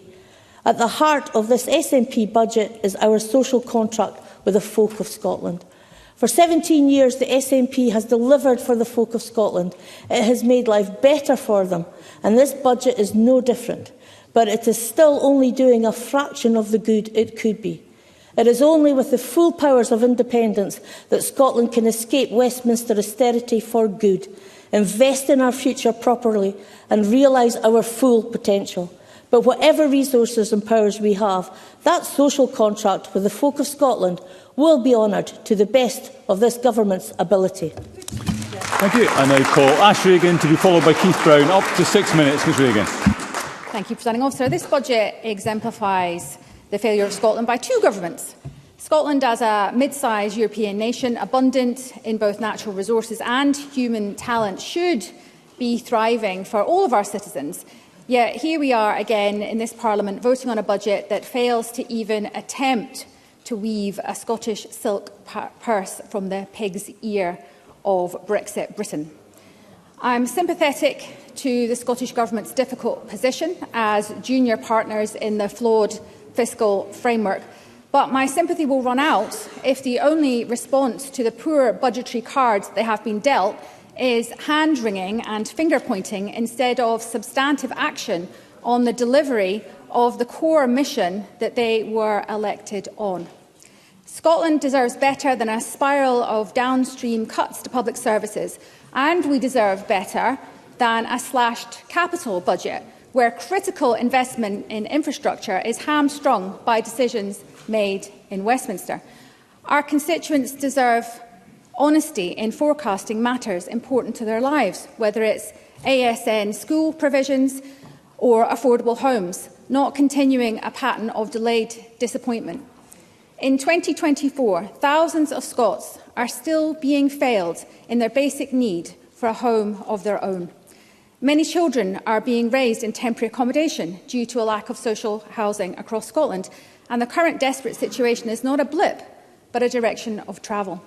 At the heart of this SNP budget is our social contract with the folk of Scotland. For 17 years, the SNP has delivered for the folk of Scotland. It has made life better for them, and this budget is no different. But it is still only doing a fraction of the good it could be. It is only with the full powers of independence that Scotland can escape Westminster austerity for good, invest in our future properly and realise our full potential. But whatever resources and powers we have, that social contract with the folk of Scotland will be honoured to the best of this government's ability. Thank you. I now call Ash Regan to be followed by Keith Brown. Up to 6 minutes, Ms Regan. Thank you, Presiding Officer. This budget exemplifies the failure of Scotland by two governments. Scotland, as a mid-sized European nation, abundant in both natural resources and human talent, should be thriving for all of our citizens. Yet here we are again in this Parliament voting on a budget that fails to even attempt to weave a Scottish silk purse from the pig's ear of Brexit Britain. I'm sympathetic to the Scottish Government's difficult position as junior partners in the flawed fiscal framework, but my sympathy will run out if the only response to the poor budgetary cards they have been dealt is hand-wringing and finger-pointing instead of substantive action on the delivery of the core mission that they were elected on. Scotland deserves better than a spiral of downstream cuts to public services, and we deserve better than a slashed capital budget, where critical investment in infrastructure is hamstrung by decisions made in Westminster. Our constituents deserve honesty in forecasting matters important to their lives, whether it's ASN school provisions or affordable homes, not continuing a pattern of delayed disappointment. In 2024, thousands of Scots are still being failed in their basic need for a home of their own. Many children are being raised in temporary accommodation due to a lack of social housing across Scotland, and the current desperate situation is not a blip, but a direction of travel.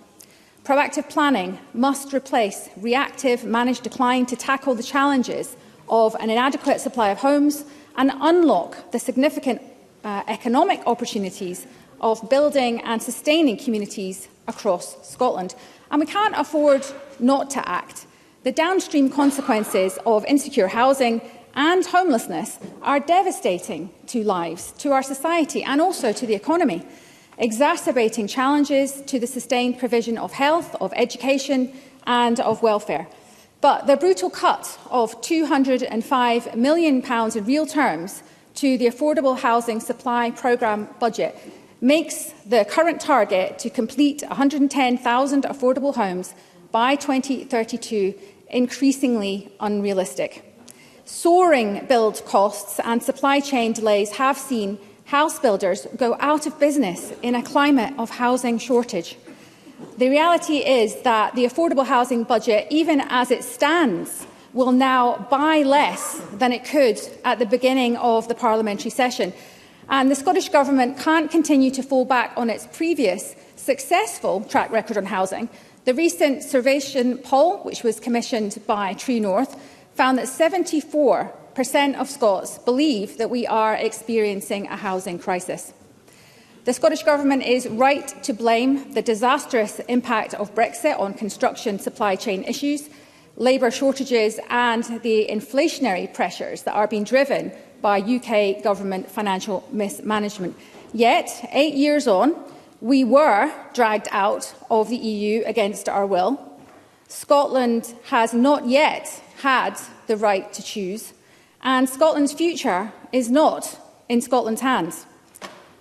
Proactive planning must replace reactive managed decline to tackle the challenges of an inadequate supply of homes and unlock the significant economic opportunities of building and sustaining communities across Scotland. And we can't afford not to act. The downstream consequences of insecure housing and homelessness are devastating to lives, to our society and also to the economy, exacerbating challenges to the sustained provision of health, of education and of welfare. But the brutal cut of £205 million in real terms to the Affordable Housing Supply Programme budget makes the current target to complete 110,000 affordable homes by 2032 increasingly unrealistic. Soaring build costs and supply chain delays have seen house builders go out of business in a climate of housing shortage. The reality is that the affordable housing budget, even as it stands, will now buy less than it could at the beginning of the parliamentary session. And the Scottish Government can't continue to fall back on its previous successful track record on housing. The recent Survation poll, which was commissioned by True North, found that 74% of Scots believe that we are experiencing a housing crisis. The Scottish Government is right to blame the disastrous impact of Brexit on construction supply chain issues, labour shortages and the inflationary pressures that are being driven by UK government financial mismanagement. Yet, 8 years on, we were dragged out of the EU against our will. Scotland has not yet had the right to choose, and Scotland's future is not in Scotland's hands.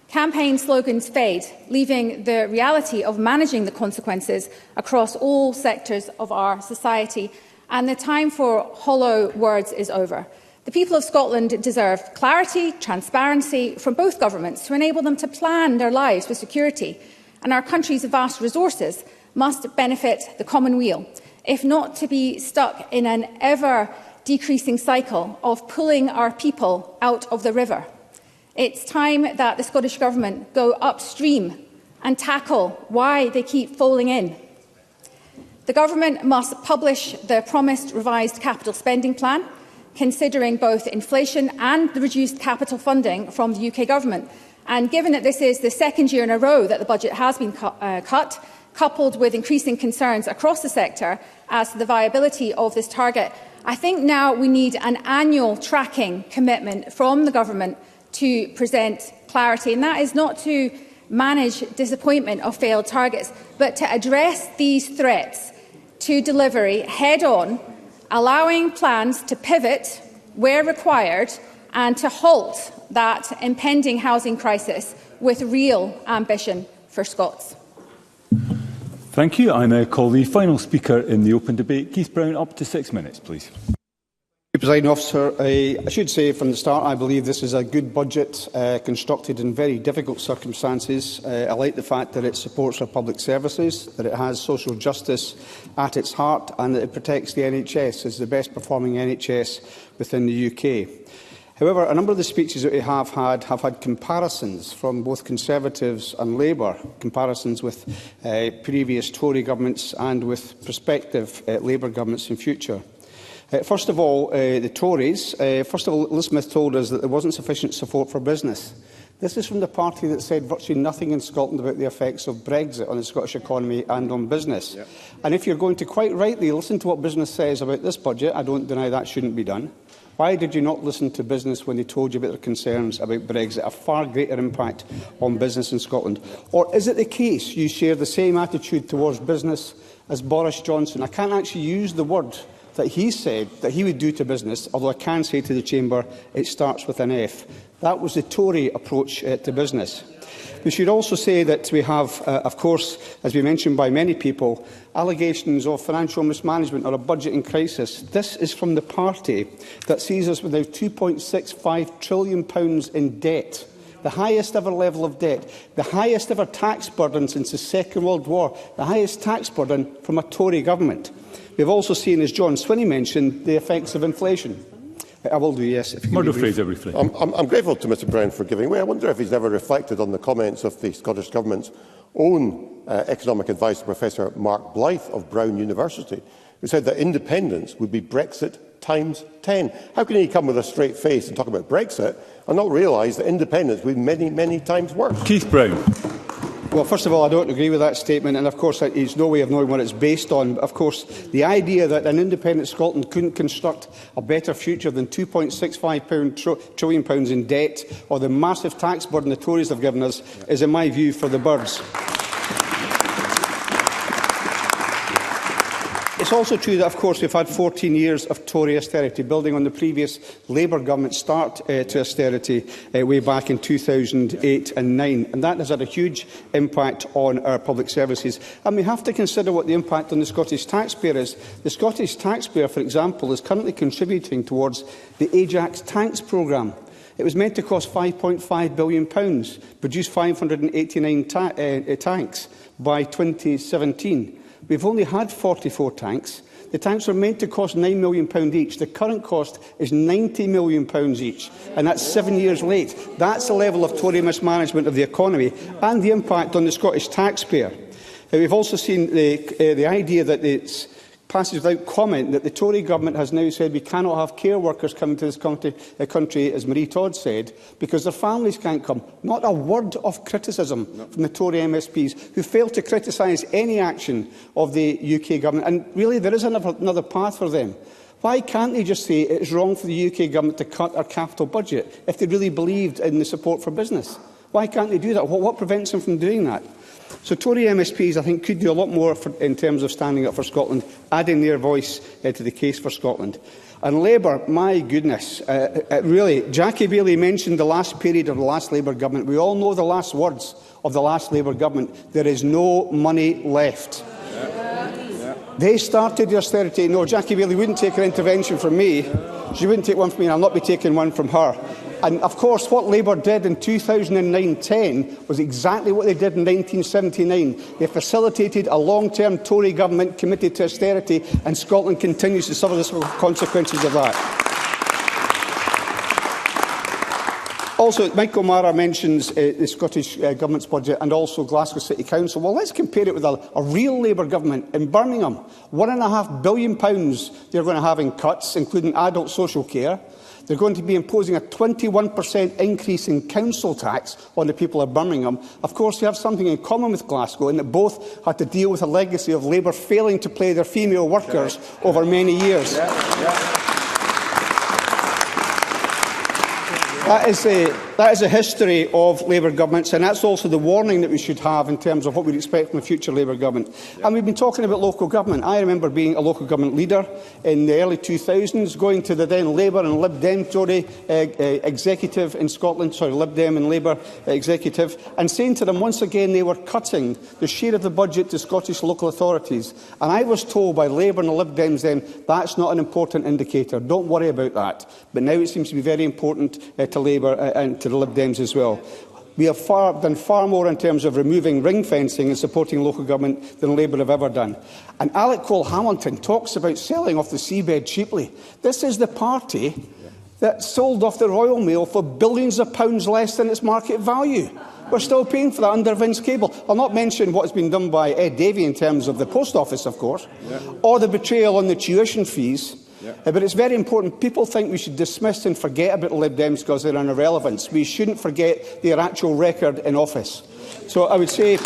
Campaign slogans fade, leaving the reality of managing the consequences across all sectors of our society, and the time for hollow words is over. The people of Scotland deserve clarity, transparency from both governments to enable them to plan their lives with security, and our country's vast resources must benefit the common weal, if not to be stuck in an ever-decreasing cycle of pulling our people out of the river. It's time that the Scottish Government go upstream and tackle why they keep falling in. The Government must publish the promised revised capital spending plan, considering both inflation and the reduced capital funding from the UK Government. And given that this is the second year in a row that the budget has been cut, coupled with increasing concerns across the sector as to the viability of this target, I think now we need an annual tracking commitment from the Government to present clarity, and that is not to manage disappointment of failed targets, but to address these threats to delivery head-on, allowing plans to pivot where required and to halt that impending housing crisis with real ambition for Scots. Thank you. I now call the final speaker in the open debate, Keith Brown, up to 6 minutes, please. Presiding Officer, I should say from the start I believe this is a good budget constructed in very difficult circumstances. I like the fact that it supports our public services, that it has social justice at its heart, and that it protects the NHS as the best performing NHS within the UK. However, a number of the speeches that we have had comparisons from both Conservatives and Labour, comparisons with previous Tory governments and with prospective Labour governments in future. First of all, the Tories. First of all, Liz Smith told us that there wasn't sufficient support for business. This is from the party that said virtually nothing in Scotland about the effects of Brexit on the Scottish economy and on business. Yep. And if you're going to quite rightly listen to what business says about this budget, I don't deny that shouldn't be done. Why did you not listen to business when they told you about their concerns about Brexit, a far greater impact on business in Scotland? Or is it the case you share the same attitude towards business as Boris Johnson? I can't actually use the word that he said that he would do to business, although I can say to the Chamber it starts with an F. That was the Tory approach to business. We should also say that we have, of course, as we mentioned by many people, allegations of financial mismanagement or a budget in crisis. This is from the party that sees us with now £2.65 trillion in debt, the highest ever level of debt, the highest ever tax burden since the Second World War, the highest tax burden from a Tory government. We have also seen, as John Swinney mentioned, the effects of inflation. I will do, yes. Murdo Fraser, briefly. I'm grateful to Mr Brown for giving way. I wonder if he's ever reflected on the comments of the Scottish Government's own economic advisor, Professor Mark Blyth of Brown University, who said that independence would be Brexit times 10. How can he come with a straight face and talk about Brexit and not realise that independence would be many, many times worse? Keith Brown. Well, first of all, I don't agree with that statement, and of course there's no way of knowing what it's based on. Of course, the idea that an independent Scotland couldn't construct a better future than £2.65 trillion in debt or the massive tax burden the Tories have given us is, in my view, for the birds. It's also true that, of course, we've had 14 years of Tory austerity, building on the previous Labour government's start to austerity way back in 2008 and 2009, and that has had a huge impact on our public services. And we have to consider what the impact on the Scottish taxpayer is. The Scottish taxpayer, for example, is currently contributing towards the Ajax tanks programme. It was meant to cost £5.5 billion, produce 589 tanks by 2017. We've only had 44 tanks. The tanks were meant to cost £9 million each. The current cost is £90 million each, and that's 7 years late. That's the level of Tory mismanagement of the economy and the impact on the Scottish taxpayer. We've also seen the idea that it's passes without comment that the Tory government has now said we cannot have care workers coming to this country, as Marie Todd said, because their families can't come. Not a word of criticism from the Tory MSPs, who failed to criticise any action of the UK government. And really, there is another path for them. Why can't they just say it is wrong for the UK government to cut our capital budget if they really believed in the support for business? Why can't they do that? What prevents them from doing that? So Tory MSPs, I think, could do a lot more in terms of standing up for Scotland, adding their voice to the case for Scotland. And Labour, my goodness, really, Jackie Bailey mentioned the last period of the last Labour government. We all know the last words of the last Labour government. There is no money left. They started the austerity. No, Jackie Bailey wouldn't take an intervention from me. She wouldn't take one from me, and I'll not be taking one from her. And, of course, what Labour did in 2009-10 was exactly what they did in 1979. They facilitated a long-term Tory government committed to austerity, and Scotland continues to suffer the consequences of that. Also, Michael Mara mentions the Scottish Government's budget and also Glasgow City Council. Well, let's compare it with a real Labour government in Birmingham. £1.5 billion they're going to have in cuts, including adult social care. They're going to be imposing a 21% increase in council tax on the people of Birmingham. Of course, they have something in common with Glasgow, in that both had to deal with a legacy of Labour failing to pay their female workers over many years. That is a history of Labour governments, and that's also the warning that we should have in terms of what we'd expect from a future Labour government. And we've been talking about local government. I remember being a local government leader in the early 2000s, going to the then Labour and Lib Dem Tory executive in Scotland, Lib Dem and Labour executive, and saying to them once again they were cutting the share of the budget to Scottish local authorities. And I was told by Labour and the Lib Dems then, that's not an important indicator, don't worry about that. But now it seems to be very important to Labour and to the Lib Dems as well. We have done far more in terms of removing ring fencing and supporting local government than Labour have ever done. And Alec Cole-Hamilton talks about selling off the seabed cheaply. This is the party that sold off the Royal Mail for billions of pounds less than its market value. We're still paying for that under Vince Cable. I'll not mention what has been done by Ed Davey in terms of the Post Office, of course, or the betrayal on the tuition fees. But it's very important. People think we should dismiss and forget about the Lib Dems because they're an irrelevance. We shouldn't forget their actual record in office. So I would say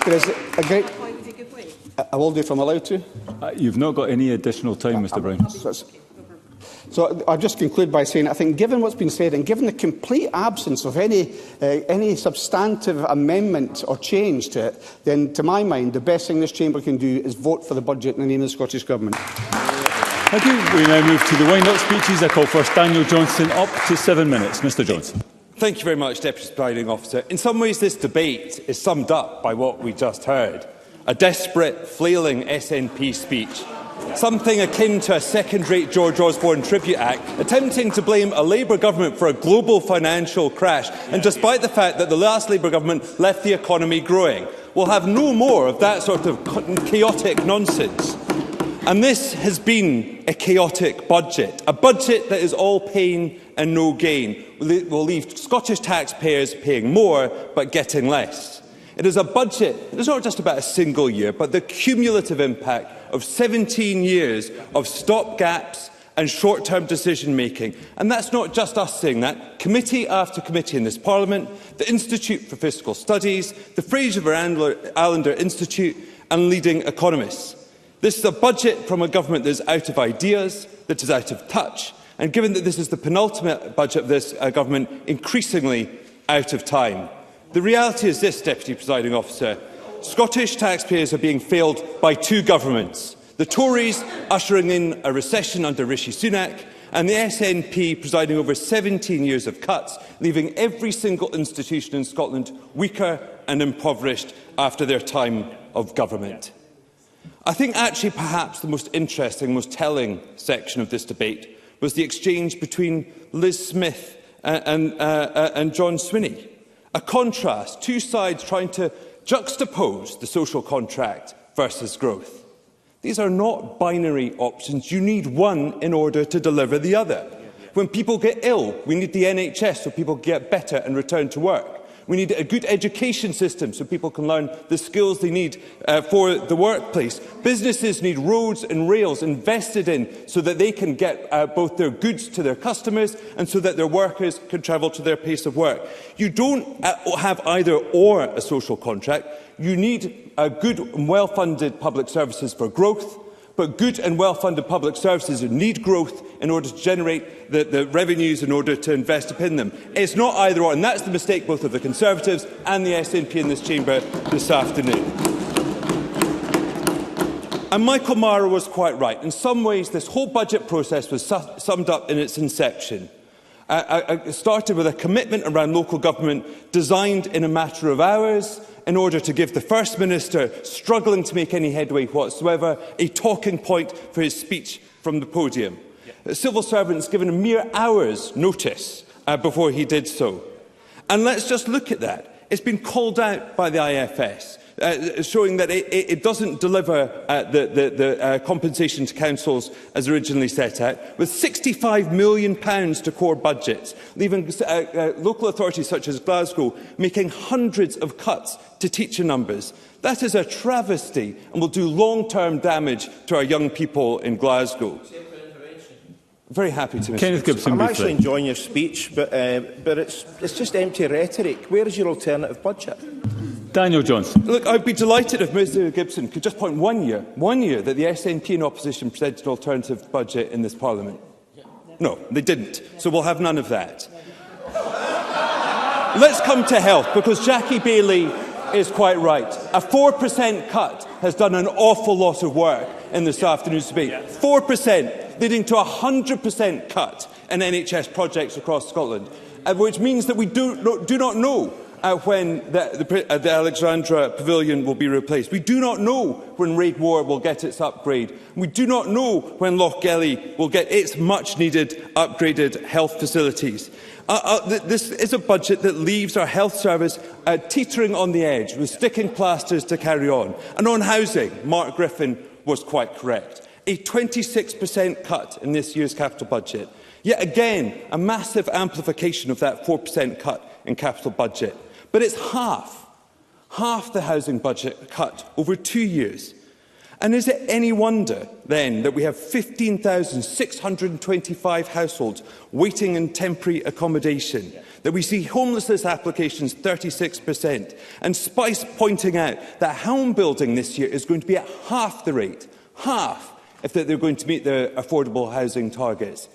there is a great... I will do if I'm allowed to. You've not got any additional time, Mr Brown. So I'll just conclude by saying I think, given what's been said and given the complete absence of any substantive amendment or change to it, then to my mind the best thing this chamber can do is vote for the budget in the name of the Scottish Government. Thank you. We now move to the wind-up speeches. I call first Daniel Johnson, up to 7 minutes. Mr Johnson. Thank you very much, Deputy Presiding Officer. In some ways, this debate is summed up by what we just heard. A desperate, flailing SNP speech. Something akin to a second-rate George Osborne tribute act, attempting to blame a Labour government for a global financial crash, and despite the fact that the last Labour government left the economy growing. We'll have no more of that sort of chaotic nonsense. And this has been a chaotic budget, a budget that is all pain and no gain. Will leave Scottish taxpayers paying more, but getting less. It is a budget that is not just about a single year, but the cumulative impact of 17 years of stopgaps and short-term decision-making. And that's not just us saying that. Committee after committee in this Parliament, the Institute for Fiscal Studies, the Fraser Allender Institute and leading economists. This is a budget from a government that is out of ideas, that is out of touch, and given that this is the penultimate budget of this government, increasingly out of time. The reality is this, Deputy Presiding Officer. Scottish taxpayers are being failed by two governments. The Tories ushering in a recession under Rishi Sunak, and the SNP presiding over 17 years of cuts, leaving every single institution in Scotland weaker and impoverished after their time of government. I think actually perhaps the most interesting, most telling section of this debate was the exchange between Liz Smith and John Swinney. A contrast, two sides trying to juxtapose the social contract versus growth. These are not binary options. You need one in order to deliver the other. When people get ill, we need the NHS so people get better and return to work. We need a good education system so people can learn the skills they need for the workplace. Businesses need roads and rails invested in so that they can get both their goods to their customers and so that their workers can travel to their place of work. You don't have either or a social contract. You need good and well-funded public services for growth, but good and well-funded public services need growth in order to generate the revenues in order to invest in them. It's not either or, and that's the mistake both of the Conservatives and the SNP in this chamber this afternoon. And Michael Mara was quite right. In some ways, this whole budget process was summed up in its inception. It started with a commitment around local government designed in a matter of hours in order to give the First Minister, struggling to make any headway whatsoever, a talking point for his speech from the podium. Civil servants given a mere hours' notice before he did so. And let's just look at that. It's been called out by the IFS, showing that it doesn't deliver the compensation to councils as originally set out, with £65 million to core budgets, leaving local authorities such as Glasgow making hundreds of cuts to teacher numbers. That is a travesty and will do long-term damage to our young people in Glasgow. Very happy to. Kenneth Gibson, I'm actually enjoying your speech, but it's just empty rhetoric. Where is your alternative budget? Daniel Johnson. Look, I'd be delighted if Mr Gibson could just point one year that the SNP in opposition presented an alternative budget in this Parliament. No, they didn't. So we'll have none of that. Let's come to health, because Jackie Bailey is quite right. A 4% cut has done an awful lot of work in this afternoon's debate. 4%, leading to a 100% cut in NHS projects across Scotland, which means that we do not know when the Alexandra Pavilion will be replaced. We do not know when Raigmore will get its upgrade. We do not know when Lochgelly will get its much-needed upgraded health facilities. This is a budget that leaves our health service teetering on the edge, with sticking plasters to carry on. And on housing, Mark Griffin was quite correct. A 26% cut in this year's capital budget. Yet again, a massive amplification of that 4% cut in capital budget. But it's half the housing budget cut over 2 years. And is it any wonder, then, that we have 15,625 households waiting in temporary accommodation, that we see homelessness applications 36%, and Spice pointing out that home building this year is going to be at half the rate, if they're going to meet their affordable housing targets?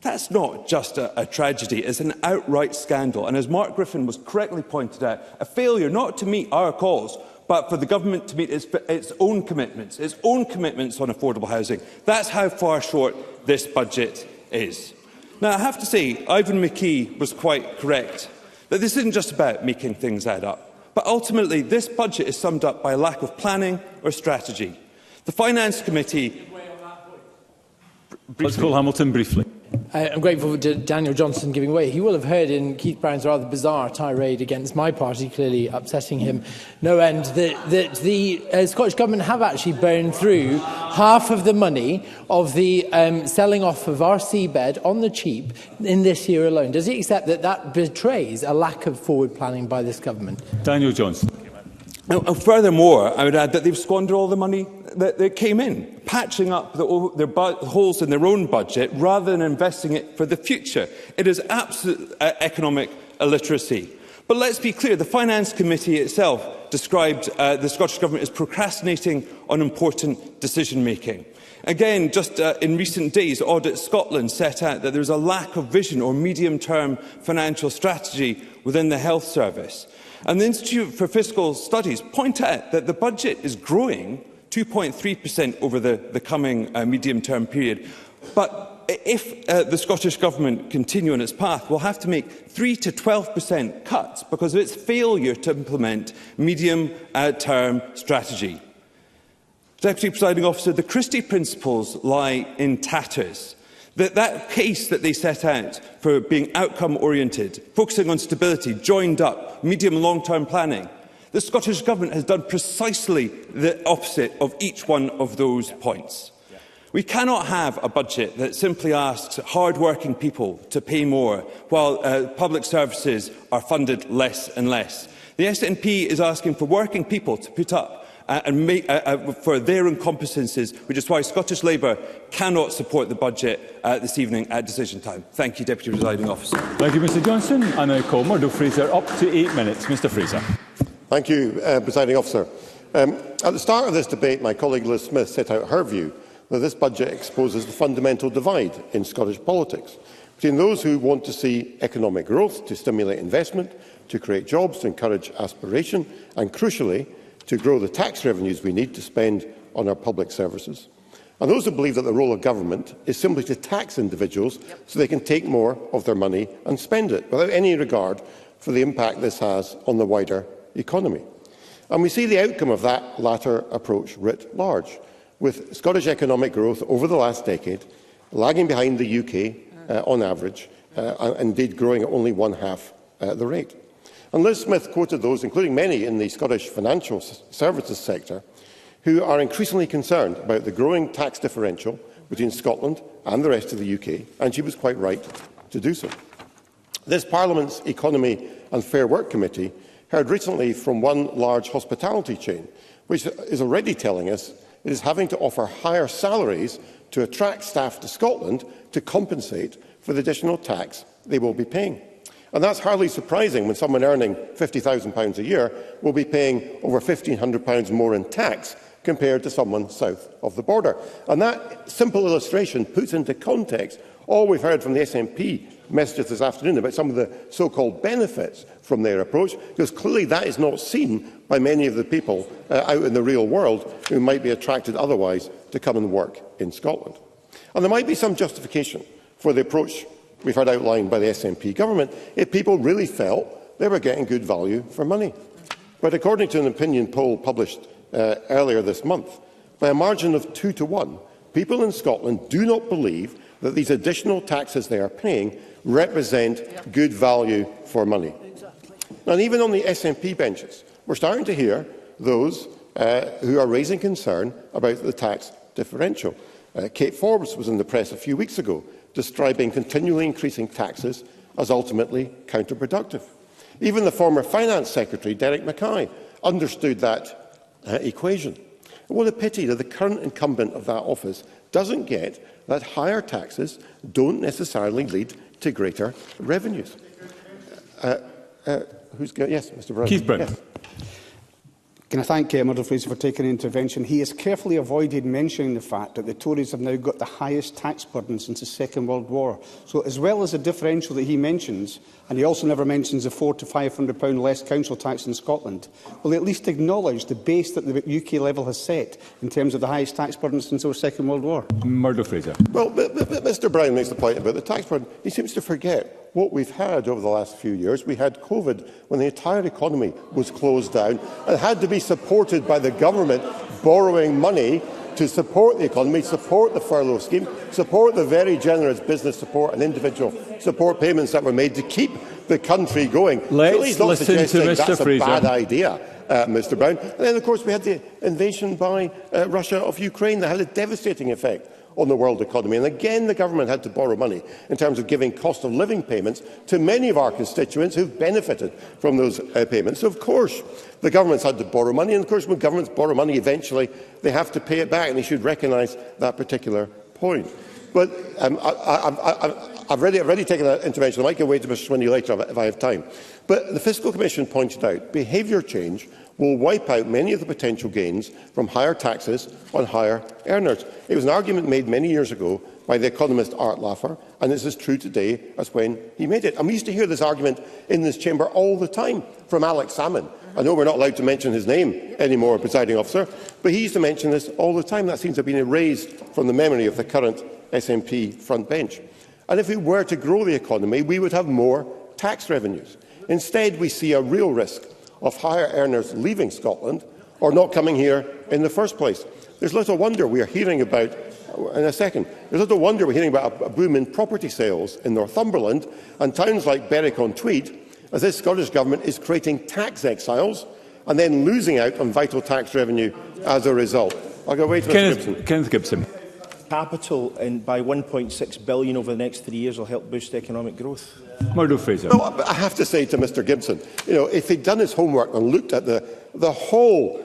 That's not just a tragedy, it's an outright scandal. And as Mark Griffin was correctly pointed out, a failure not to meet our calls, but for the government to meet its own commitments on affordable housing. That's how far short this budget is. Now, I have to say, Ivan McKee was quite correct, that this isn't just about making things add up. But ultimately, this budget is summed up by a lack of planning or strategy. The Finance Committee... Let's call Hamilton briefly. I'm grateful to Daniel Johnson giving way. He will have heard in Keith Brown's rather bizarre tirade against my party, clearly upsetting him no end, that the Scottish Government have actually burned through half of the money of the selling off of our seabed on the cheap in this year alone. Does he accept that that betrays a lack of forward planning by this Government? Daniel Johnson. And furthermore, I would add that they've squandered all the money that came in, patching up their holes in their own budget rather than investing it for the future. It is absolute economic illiteracy. But let's be clear, the Finance Committee itself described the Scottish Government as procrastinating on important decision-making. Again, just in recent days, Audit Scotland set out that there is a lack of vision or medium-term financial strategy within the health service. And the Institute for Fiscal Studies point out that the budget is growing 2.3% over the coming medium-term period. But if the Scottish Government continue on its path, we'll have to make 3 to 12% cuts because of its failure to implement medium-term strategy. Deputy Presiding Officer, the Christie principles lie in tatters. That case that they set out for being outcome-oriented, focusing on stability, joined up, medium and long-term planning, the Scottish Government has done precisely the opposite of each one of those points. We cannot have a budget that simply asks hard-working people to pay more while public services are funded less and less. The SNP is asking for working people to put up and make, for their own competences, which is why Scottish Labour cannot support the budget this evening at decision time. Thank you, Deputy Presiding Officer. Thank you, Mr Johnson. And I call Murdo Fraser up to 8 minutes. Mr Fraser. Thank you, Presiding Officer. At the start of this debate, my colleague Liz Smith set out her view that this budget exposes the fundamental divide in Scottish politics between those who want to see economic growth to stimulate investment, to create jobs, to encourage aspiration and, crucially, to grow the tax revenues we need to spend on our public services, and those who believe that the role of government is simply to tax individuals so they can take more of their money and spend it, without any regard for the impact this has on the wider economy. And we see the outcome of that latter approach writ large, with Scottish economic growth over the last decade lagging behind the UK on average, and indeed growing at only one-half the rate. And Liz Smith quoted those, including many in the Scottish financial services sector, who are increasingly concerned about the growing tax differential between Scotland and the rest of the UK, and she was quite right to do so. This Parliament's Economy and Fair Work Committee heard recently from one large hospitality chain, which is already telling us it is having to offer higher salaries to attract staff to Scotland to compensate for the additional tax they will be paying. And that's hardly surprising when someone earning £50,000 a year will be paying over £1,500 more in tax compared to someone south of the border. And that simple illustration puts into context all we've heard from the SNP messages this afternoon about some of the so-called benefits from their approach, because clearly that is not seen by many of the people out in the real world who might be attracted otherwise to come and work in Scotland. And there might be some justification for the approach we've heard outlined by the SNP government if people really felt they were getting good value for money. But according to an opinion poll published earlier this month, by a margin of 2 to 1, people in Scotland do not believe that these additional taxes they are paying represent good value for money. And even on the SNP benches, we're starting to hear those who are raising concern about the tax differential. Kate Forbes was in the press a few weeks ago describing continually increasing taxes as ultimately counterproductive. Even the former Finance Secretary, Derek Mackay, understood that equation. And what a pity that the current incumbent of that office doesn't get that higher taxes don't necessarily lead to greater revenues. Yes, Mr. Brown. Keith Brown. Yes. Can I thank Murdo Fraser for taking an intervention? He has carefully avoided mentioning the fact that the Tories have now got the highest tax burden since the Second World War. So, as well as the differential that he mentions, and he also never mentions the £400 to £500 less council tax in Scotland, will he at least acknowledge the base that the UK level has set in terms of the highest tax burden since the Second World War? Murdo Fraser. Well, but Mr Brown makes the point about the tax burden. He seems to forget what we've had over the last few years. We had COVID when the entire economy was closed down and had to be supported by the government borrowing money to support the economy, support the furlough scheme, support the very generous business support and individual support payments that were made to keep the country going. Let's listen to Mr Fraser. That's a bad idea, Mr Brown. And then, of course, we had the invasion by Russia of Ukraine that had a devastating effect on the world economy. And again, the government had to borrow money in terms of giving cost of living payments to many of our constituents who've benefited from those payments. So, of course, the government's had to borrow money. And, of course, when governments borrow money, eventually they have to pay it back. And they should recognise that particular point. But I've already taken that intervention. I might give way to Mr Swinney later if I have time. But the Fiscal Commission pointed out behaviour change will wipe out many of the potential gains from higher taxes on higher earners. It was an argument made many years ago by the economist Art Laffer, and it's as true today as when he made it. And we used to hear this argument in this chamber all the time from Alex Salmond. I know we're not allowed to mention his name anymore, Presiding Officer, but he used to mention this all the time. That seems to have been erased from the memory of the current SNP front bench. And if we were to grow the economy, we would have more tax revenues. Instead, we see a real risk of higher earners leaving Scotland or not coming here in the first place. There's little wonder we are hearing about, there's little wonder we're hearing about a boom in property sales in Northumberland and towns like Berwick-on-Tweed, as this Scottish Government is creating tax exiles and then losing out on vital tax revenue as a result. I'll go away to Mr Gibson. Kenneth Gibson. capital by £1.6 billion over the next 3 years will help boost economic growth? Murdo Fraser. No, I have to say to Mr Gibson, if he'd done his homework and looked at the whole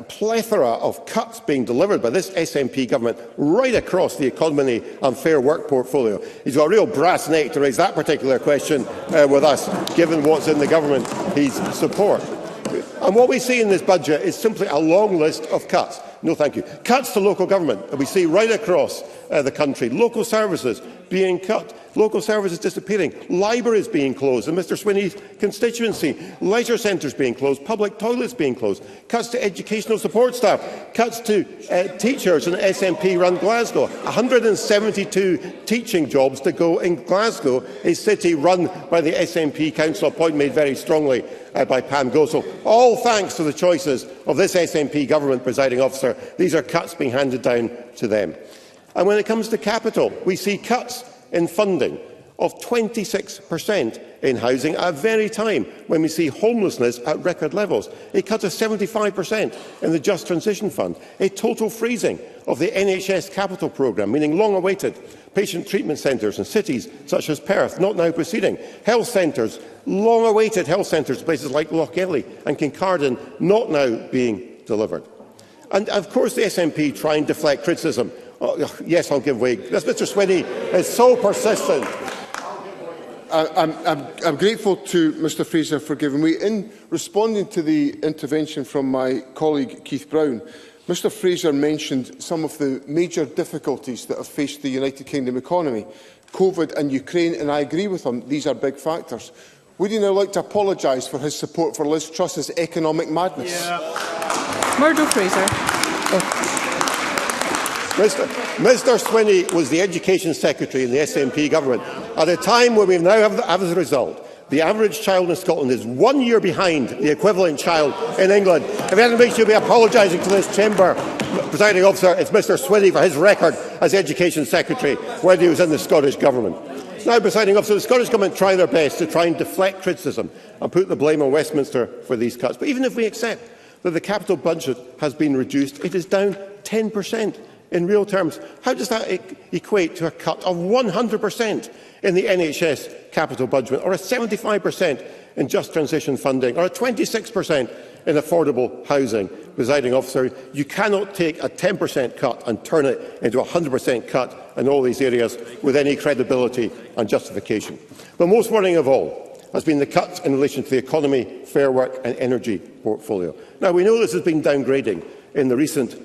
plethora of cuts being delivered by this SNP government right across the economy and fair work portfolio, he's got a real brass neck to raise that particular question with us, given what's in the government he's support. And what we see in this budget is simply a long list of cuts. No, thank you. Cuts to local government that we see right across the country. Local services being cut. Local services disappearing. Libraries being closed in Mr Swinney's constituency. Leisure centres being closed. Public toilets being closed. Cuts to educational support staff. Cuts to teachers in SNP-run Glasgow. 172 teaching jobs to go in Glasgow, a city run by the SNP council appointment made very strongly by Pam Gosel. All thanks to the choices of this SNP government, presiding officer. These are cuts being handed down to them. And when it comes to capital, we see cuts in funding of 26% in housing at a very time when we see homelessness at record levels. A cut of 75% in the Just Transition Fund. A total freezing of the NHS capital programme, meaning long-awaited patient treatment centres in cities such as Perth, not now proceeding. Health centres, long-awaited health centres in places like Lochgelly and Kincardine, not now being delivered. And of course the SNP try and deflect criticism. Oh, yes, I'll give way. This Mr Swinney is so persistent. I'm grateful to Mr Fraser for giving way. In responding to the intervention from my colleague Keith Brown, Mr Fraser mentioned some of the major difficulties that have faced the United Kingdom economy, COVID and Ukraine, and I agree with him, these are big factors. Would he now like to apologise for his support for Liz Truss's economic madness? Yeah. Murdo Fraser. Mr Swinney was the Education Secretary in the SNP government at a time when we now have as a result the average child in Scotland is 1 year behind the equivalent child in England. If anything should be apologising to this chamber, presiding officer, it's Mr Swinney for his record as Education Secretary when he was in the Scottish Government. Now, presiding officer, the Scottish Government try their best to try and deflect criticism and put the blame on Westminster for these cuts. But even if we accept that the capital budget has been reduced, it is down 10%. In real terms, how does that equate to a cut of 100% in the NHS capital budget, or a 75% in Just Transition funding, or a 26% in affordable housing? Presiding officer, you cannot take a 10% cut and turn it into a 100% cut in all these areas with any credibility and justification. But most worrying of all has been the cuts in relation to the economy, fair work and energy portfolio. Now, we know this has been downgrading in the recent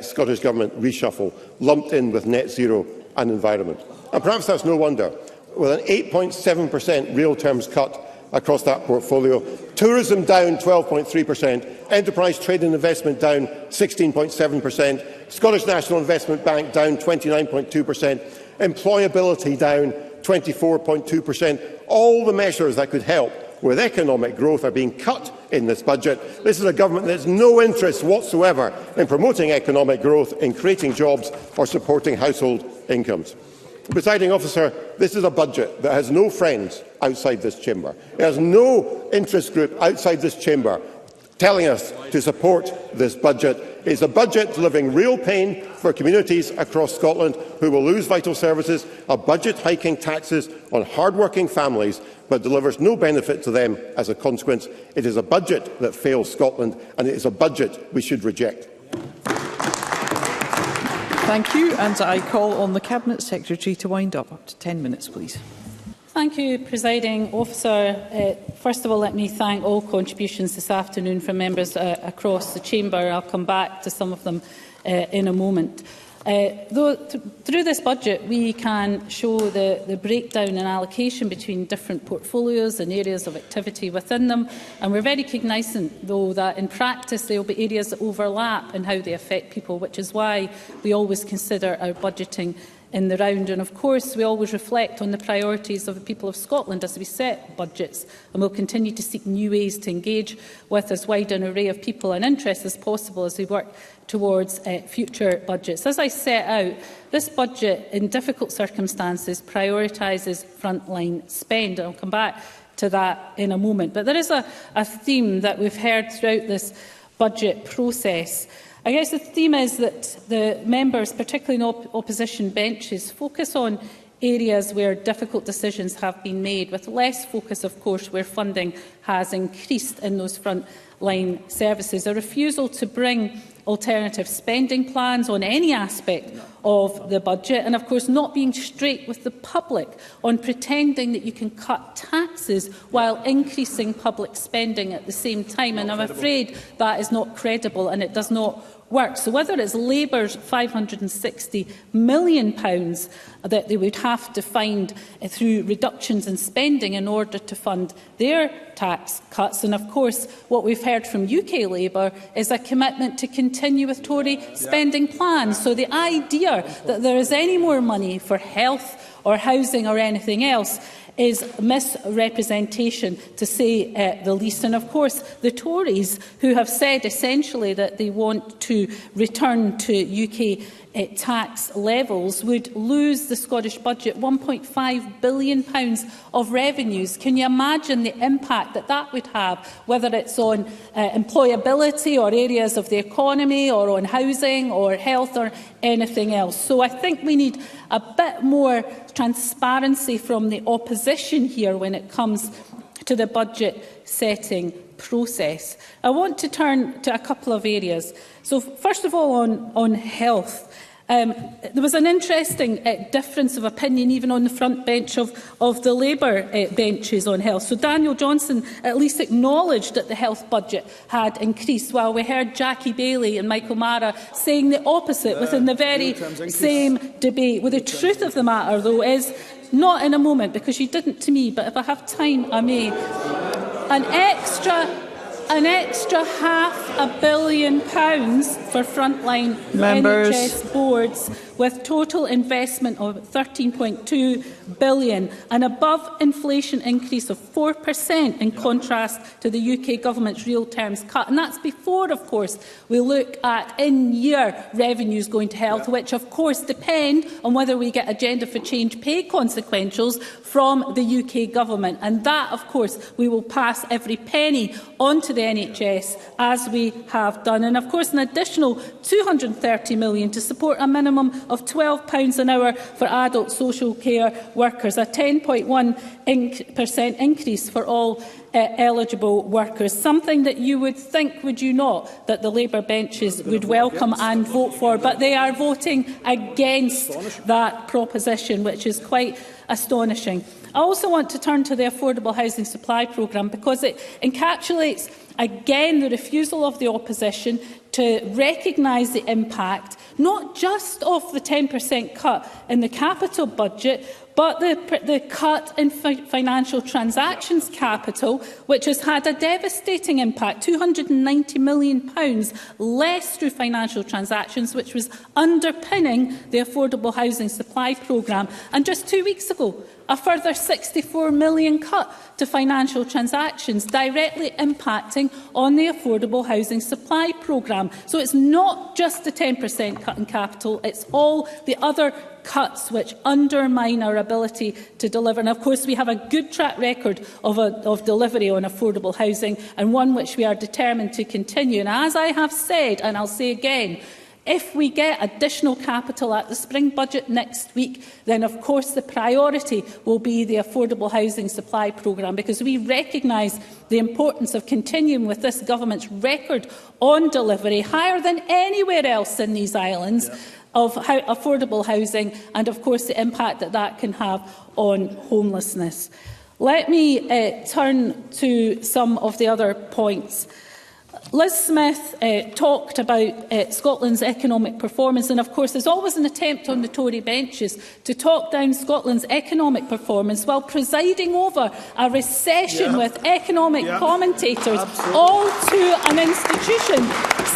Scottish Government reshuffle, lumped in with net zero and environment. And perhaps that's no wonder, with an 8.7% real terms cut across that portfolio, tourism down 12.3%, enterprise trade and investment down 16.7%, Scottish National Investment Bank down 29.2%, employability down 24.2%. All the measures that could help with economic growth are being cut in this budget. This is a government that has no interest whatsoever in promoting economic growth, in creating jobs or supporting household incomes. Presiding officer, this is a budget that has no friends outside this chamber. It has no interest group outside this chamber telling us to support this budget. It is a budget delivering real pain for communities across Scotland who will lose vital services, a budget hiking taxes on hard-working families but delivers no benefit to them as a consequence. It is a budget that fails Scotland, and it is a budget we should reject. Thank you, and I call on the Cabinet Secretary to wind up to 10 minutes, please. Thank you, Presiding Officer. First of all, let me thank all contributions this afternoon from members across the chamber. I'll come back to some of them in a moment. Through this budget, we can show the breakdown and allocation between different portfolios and areas of activity within them. And we're very cognisant, though, that in practice there will be areas that overlap in how they affect people, which is why we always consider our budgeting in the round. And of course, we always reflect on the priorities of the people of Scotland as we set budgets, and we'll continue to seek new ways to engage with as wide an array of people and interests as possible as we work towards future budgets. As I set out, this budget, in difficult circumstances, prioritises frontline spend. I'll come back to that in a moment. But there is a theme that we've heard throughout this budget process, I guess the theme is that the members, particularly in opposition benches, focus on areas where difficult decisions have been made, with less focus, of course, where funding has increased in those front-line services. A refusal to bring alternative spending plans on any aspect of the budget, and of course not being straight with the public on pretending that you can cut taxes while increasing public spending at the same time. And I'm afraid that is not credible and it does not work. So whether it's Labour's £560 million that they would have to find through reductions in spending in order to fund their tax cuts, and of course what we've heard from UK Labour is a commitment to continue with Tory spending plans. So the idea that there is any more money for health or housing or anything else is misrepresentation, to say the least. And of course, the Tories, who have said essentially that they want to return to UK tax levels, would lose the Scottish budget £1.5 billion of revenues. Can you imagine the impact that that would have, whether it's on employability or areas of the economy or on housing or health or anything else? So I think we need a bit more transparency from the opposition here when it comes to the budget setting process. I want to turn to a couple of areas. So first of all, on health. There was an interesting difference of opinion even on the front bench of the Labour benches on health. So Daniel Johnson at least acknowledged that the health budget had increased, while we heard Jackie Bailey and Michael Mara saying the opposite within the very same debate. Well, the truth of the matter, though, is not in a moment, because you didn't to me, but if I have time, I may. An extra £500 million for frontline NHS boards, with total investment of £13.2 billion, an above-inflation increase of 4% in contrast to the UK Government's real terms cut. And that's before, of course, we look at in-year revenues going to health, which, of course, depend on whether we get Agenda for Change pay consequentials from the UK Government. And that, of course, we will pass every penny onto the NHS, as we have done. And, of course, an additional £230 million to support a minimum of £12 an hour for adult social care workers, a 10.1% increase for all eligible workers, something that you would think, would you not, that the Labour benches would welcome and vote for, but they are voting against that proposition, which is quite astonishing. I also want to turn to the Affordable Housing Supply Programme, because it encapsulates again the refusal of the opposition to recognise the impact not just of the 10% cut in the capital budget, but the cut in financial transactions capital, which has had a devastating impact, £290 million less through financial transactions, which was underpinning the Affordable Housing Supply Programme. And just 2 weeks ago, a further £64 million cut to financial transactions, directly impacting on the Affordable Housing Supply Programme. So it's not just the 10% cut in capital, it's all the other cuts which undermine our ability to deliver. And of course we have a good track record of delivery on affordable housing, and one which we are determined to continue. And as I have said, and I'll say again, if we get additional capital at the spring budget next week, then of course the priority will be the Affordable Housing Supply Programme, because we recognise the importance of continuing with this government's record on delivery, higher than anywhere else in these islands, of affordable housing, and of course the impact that that can have on homelessness. Let me turn to some of the other points. Liz Smith talked about Scotland's economic performance, and of course there's always an attempt on the Tory benches to talk down Scotland's economic performance while presiding over a recession with economic commentators, all to an institution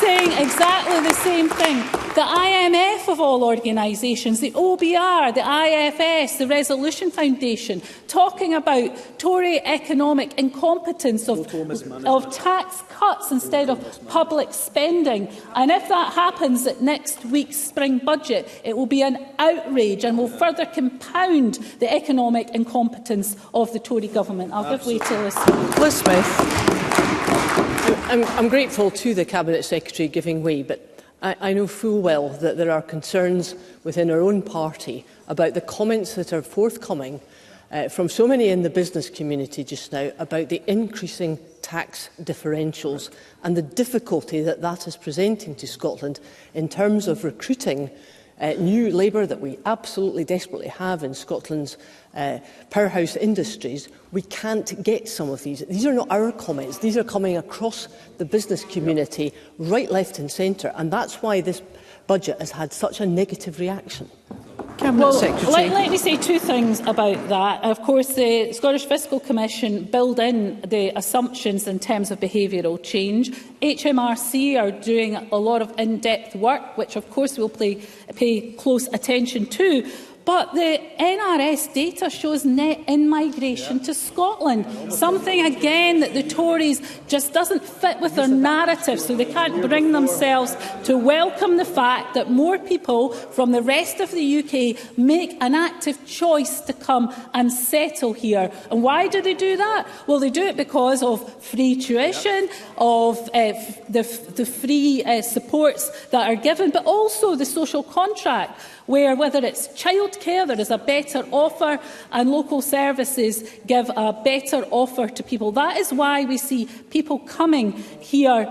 saying exactly the same thing. The IMF of all organisations, the OBR, the IFS, the Resolution Foundation, talking about Tory economic incompetence of tax cuts instead of public spending. And if that happens at next week's spring budget, it will be an outrage and will further compound the economic incompetence of the Tory government. I'll give way to Liz Smith. Liz Smith. I'm grateful to the Cabinet Secretary giving way, but I know full well that there are concerns within our own party about the comments that are forthcoming from so many in the business community just now about the increasing tax differentials and the difficulty that that is presenting to Scotland in terms of recruiting new labour that we absolutely desperately have in Scotland's powerhouse industries. We can't get some of these. These are not our comments. These are coming across the business community, right, left and centre, and that's why this budget has had such a negative reaction. Well, let me say two things about that. Of course, the Scottish Fiscal Commission build in the assumptions in terms of behavioural change. HMRC are doing a lot of in-depth work, which of course we'll pay close attention to. But the NRS data shows net in-migration to Scotland, something, again, that the Tories just doesn't fit with their narrative, so they can't bring themselves to welcome the fact that more people from the rest of the UK make an active choice to come and settle here. And why do they do that? Well, they do it because of free tuition, of the free supports that are given, but also the social contract, where whether it's childcare, there is a better offer, and local services give a better offer to people. That is why we see people coming here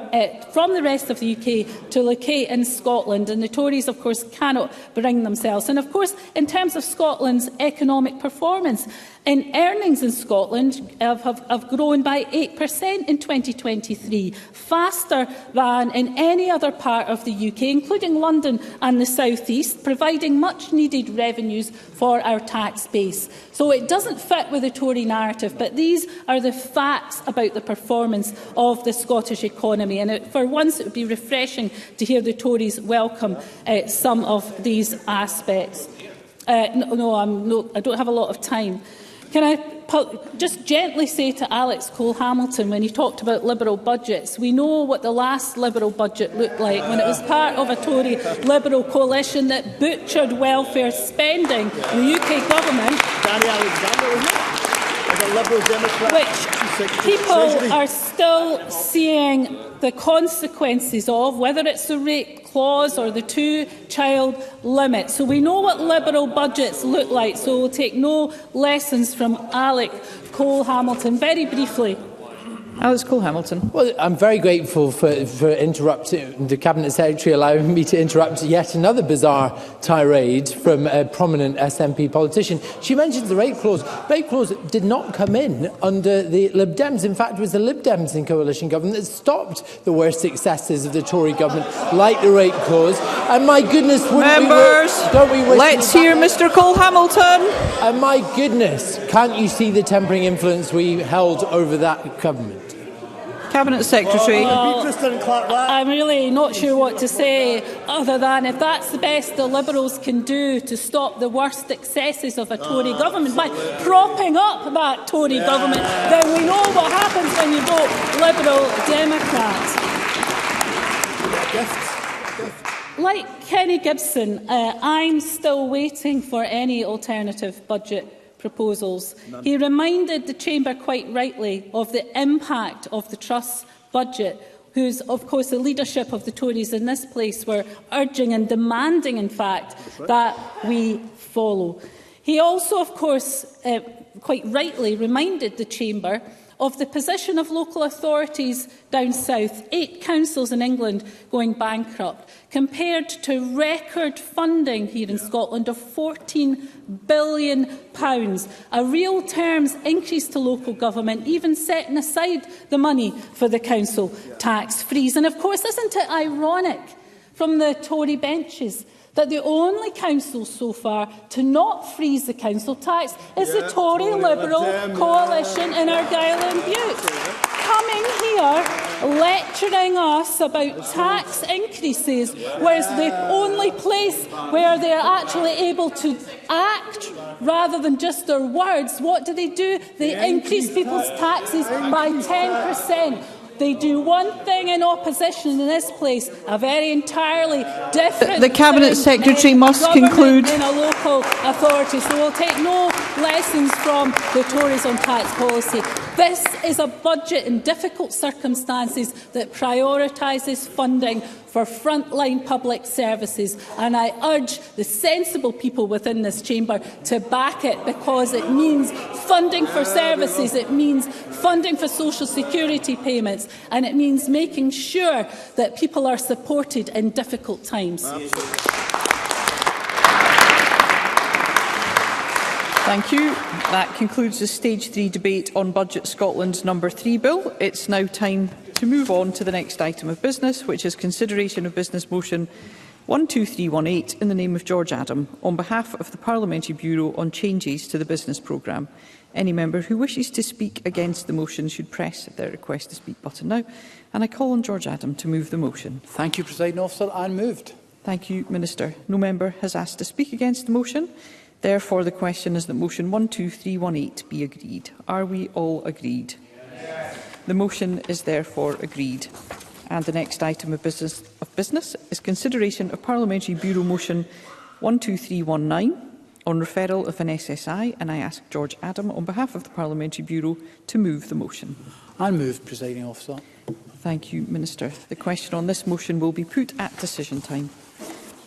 from the rest of the UK to locate in Scotland, and the Tories, of course, cannot bring themselves. And, of course, in terms of Scotland's economic performance, earnings in Scotland have grown by 8% in 2023, faster than in any other part of the UK, including London and the South East, providing much-needed revenues for our tax base. So it doesn't fit with the Tory narrative, but these are the facts about the performance of the Scottish economy. And for once, it would be refreshing to hear the Tories welcome some of these aspects. I don't have a lot of time. Can I just gently say to Alex Cole-Hamilton, when he talked about Liberal budgets, we know what the last Liberal budget looked like when it was part of a Tory Liberal coalition that butchered welfare spending. The UK government, which people are still seeing the consequences of, whether it's the rate clause or the two-child limit. So we know what Liberal budgets look like, so we'll take no lessons from Alex Cole-Hamilton. Very briefly. Alex Cole-Hamilton. Well, I'm very grateful for interrupting the Cabinet Secretary allowing me to interrupt yet another bizarre tirade from a prominent SNP politician. She mentions the rate clause. The rate clause did not come in under the Lib Dems. In fact, it was the Lib Dems in coalition government that stopped the worst successes of the Tory government, like the rate clause. And my goodness, don't we wish let's hear Mr. Cole-Hamilton. And my goodness, can't you see the tempering influence we held over that government? Cabinet Secretary. I'm really not sure what to say other than if that's the best the Liberals can do to stop the worst excesses of a Tory government by propping up that Tory government, then we know what happens when you vote Liberal Democrats. Like Kenny Gibson, I'm still waiting for any alternative budget proposals. He reminded the Chamber quite rightly of the impact of the Trust's budget, whose, of course, the leadership of the Tories in this place were urging and demanding, in fact, that we follow. He also, of course, quite rightly reminded the Chamber of the position of local authorities down south, 8 councils in England going bankrupt, compared to record funding here in Scotland of £14 billion, a real terms increase to local government, even setting aside the money for the council tax freeze. And of course, isn't it ironic from the Tory benches that the only council so far to not freeze the council tax is the Tory Liberal coalition in Argyll and Bute, coming here lecturing us about tax increases, whereas the only place where they are actually able to act rather than just their words, what do? They increase people's taxes by 10%. They do one thing in opposition in this place, a very entirely different The Cabinet Secretary must conclude. In a local authority, so we'll take no lessons from the Tories on tax policy. This is a budget in difficult circumstances that prioritises funding for frontline public services, and I urge the sensible people within this chamber to back it, because it means funding for services, it means funding for social security payments, and it means making sure that people are supported in difficult times. Thank you. That concludes the Stage 3 debate on Budget Scotland's No. 3 bill. It's now time to move on to the next item of business, which is consideration of Business Motion 12318 in the name of George Adam, on behalf of the Parliamentary Bureau on changes to the business programme. Any member who wishes to speak against the motion should press their request to speak button now. And I call on George Adam to move the motion. Thank you, Presiding Officer. And moved. Thank you, Minister. No member has asked to speak against the motion. Therefore, the question is that motion 12318 be agreed. Are we all agreed? Yes. The motion is therefore agreed. And the next item of business is consideration of Parliamentary Bureau motion 12319 on referral of an SSI, and I ask George Adam on behalf of the Parliamentary Bureau to move the motion. And moved, Presiding Officer. Thank you, Minister. The question on this motion will be put at decision time.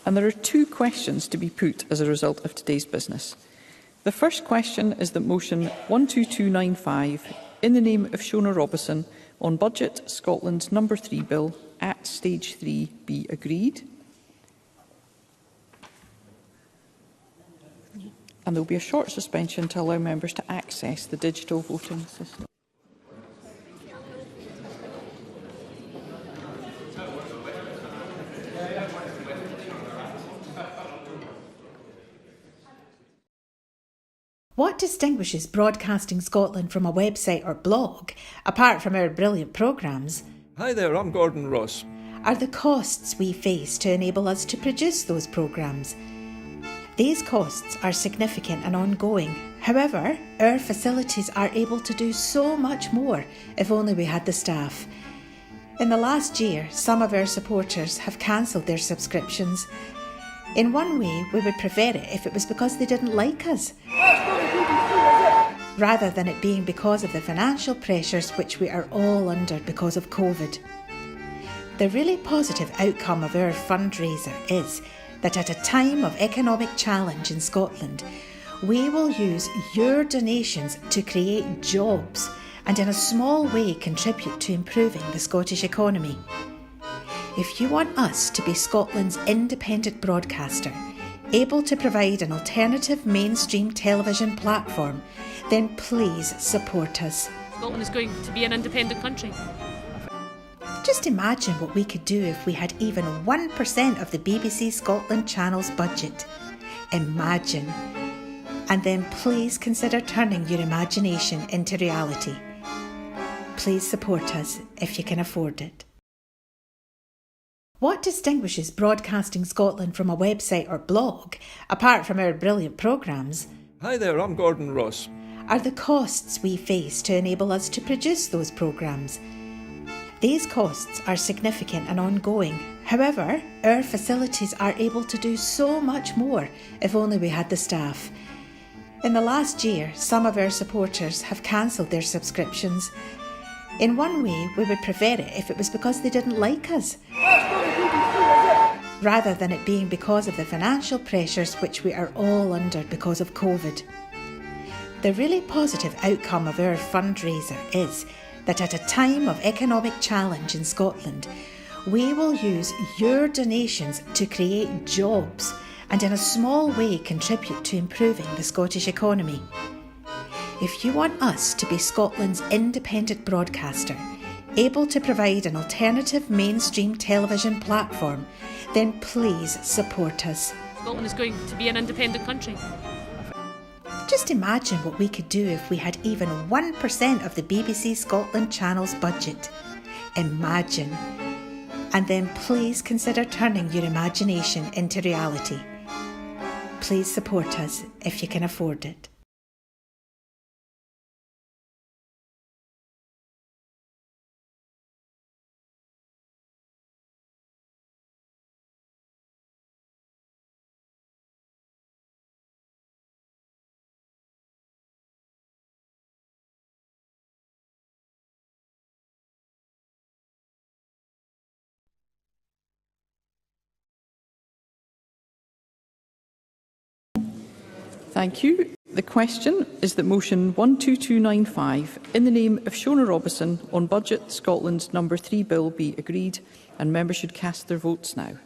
And there are two questions to be put as a result of today's business. The first question is that motion 12295, in the name of Shona Robison, on Budget Scotland's No. 3 bill at Stage 3 be agreed. And there will be a short suspension to allow members to access the digital voting system. What distinguishes Broadcasting Scotland from a website or blog, apart from our brilliant programmes? Hi there, I'm Gordon Ross. Are the costs we face to enable us to produce those programmes. These costs are significant and ongoing. However, our facilities are able to do so much more if only we had the staff. In the last year, some of our supporters have cancelled their subscriptions. In one way, we would prefer it if it was because they didn't like us, rather than it being because of the financial pressures which we are all under because of COVID. The really positive outcome of our fundraiser is that at a time of economic challenge in Scotland, we will use your donations to create jobs and in a small way contribute to improving the Scottish economy. If you want us to be Scotland's independent broadcaster, able to provide an alternative mainstream television platform, then please support us. Scotland is going to be an independent country. Just imagine what we could do if we had even 1% of the BBC Scotland channel's budget. Imagine. And then please consider turning your imagination into reality. Please support us if you can afford it. What distinguishes Broadcasting Scotland from a website or blog, apart from our brilliant programmes? Hi there, I'm Gordon Ross. Are the costs we face to enable us to produce those programmes. These costs are significant and ongoing. However, our facilities are able to do so much more if only we had the staff. In the last year, some of our supporters have cancelled their subscriptions. In one way, we would prefer it if it was because they didn't like us, rather than it being because of the financial pressures which we are all under because of COVID. The really positive outcome of our fundraiser is that at a time of economic challenge in Scotland, we will use your donations to create jobs and in a small way contribute to improving the Scottish economy. If you want us to be Scotland's independent broadcaster, able to provide an alternative mainstream television platform, then please support us. Scotland is going to be an independent country. Just imagine what we could do if we had even 1% of the BBC Scotland channel's budget. Imagine. And then please consider turning your imagination into reality. Please support us if you can afford it. Thank you. The question is that motion 12295 in the name of Shona Robison on Budget Scotland No. 3 bill be agreed, and members should cast their votes now.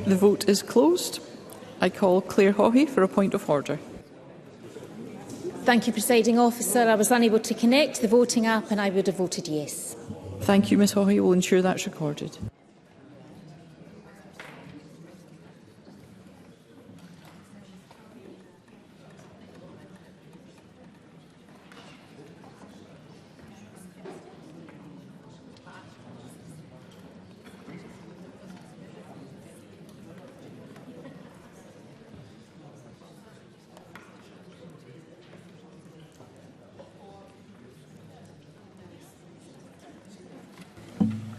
The vote is closed. I call Claire Haughey for a point of order. Thank you, Presiding Officer. I was unable to connect to the voting app and I would have voted yes. Thank you, Ms Haughey. We'll ensure that's recorded.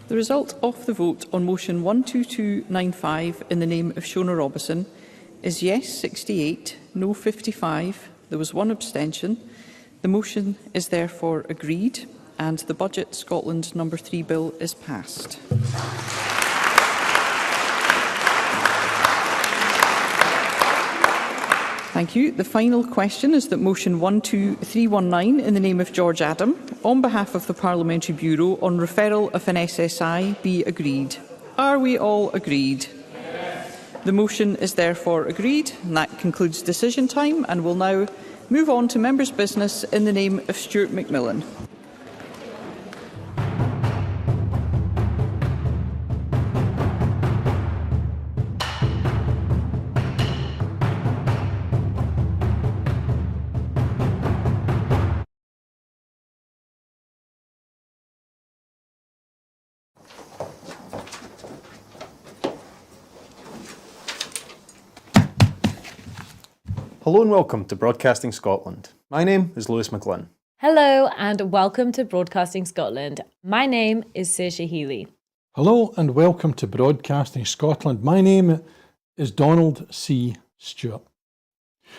The result of the vote on motion 12295 in the name of Shona Robison is yes 68, no 55. There was one abstention. The motion is therefore agreed and the Budget Scotland No. 3 bill is passed. Thank you. The final question is that motion 12319 in the name of George Adam, on behalf of the Parliamentary Bureau on referral of an SSI be agreed. Are we all agreed? Yes. The motion is therefore agreed, and that concludes decision time, and we'll now move on to members' business in the name of Stuart McMillan. Hello and welcome to Broadcasting Scotland. My name is Lewis McGlynn. Hello and welcome to Broadcasting Scotland. My name is Saoirse Healy. Hello and welcome to Broadcasting Scotland. My name is Donald C. Stewart.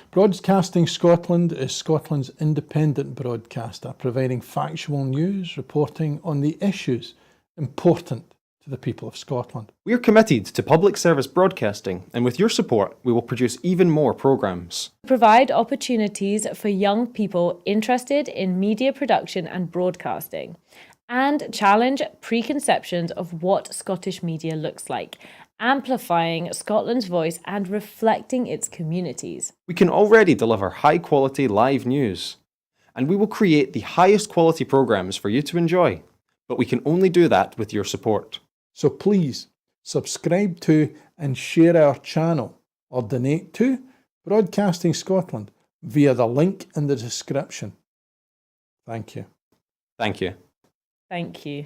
Broadcasting Scotland is Scotland's independent broadcaster, providing factual news, reporting on the issues important to the people of Scotland. We are committed to public service broadcasting, and with your support, we will produce even more programmes. Provide opportunities for young people interested in media production and broadcasting, and challenge preconceptions of what Scottish media looks like, amplifying Scotland's voice and reflecting its communities. We can already deliver high-quality live news, and we will create the highest quality programmes for you to enjoy, but we can only do that with your support. So please subscribe to and share our channel or donate to Broadcasting Scotland via the link in the description. Thank you. Thank you. Thank you.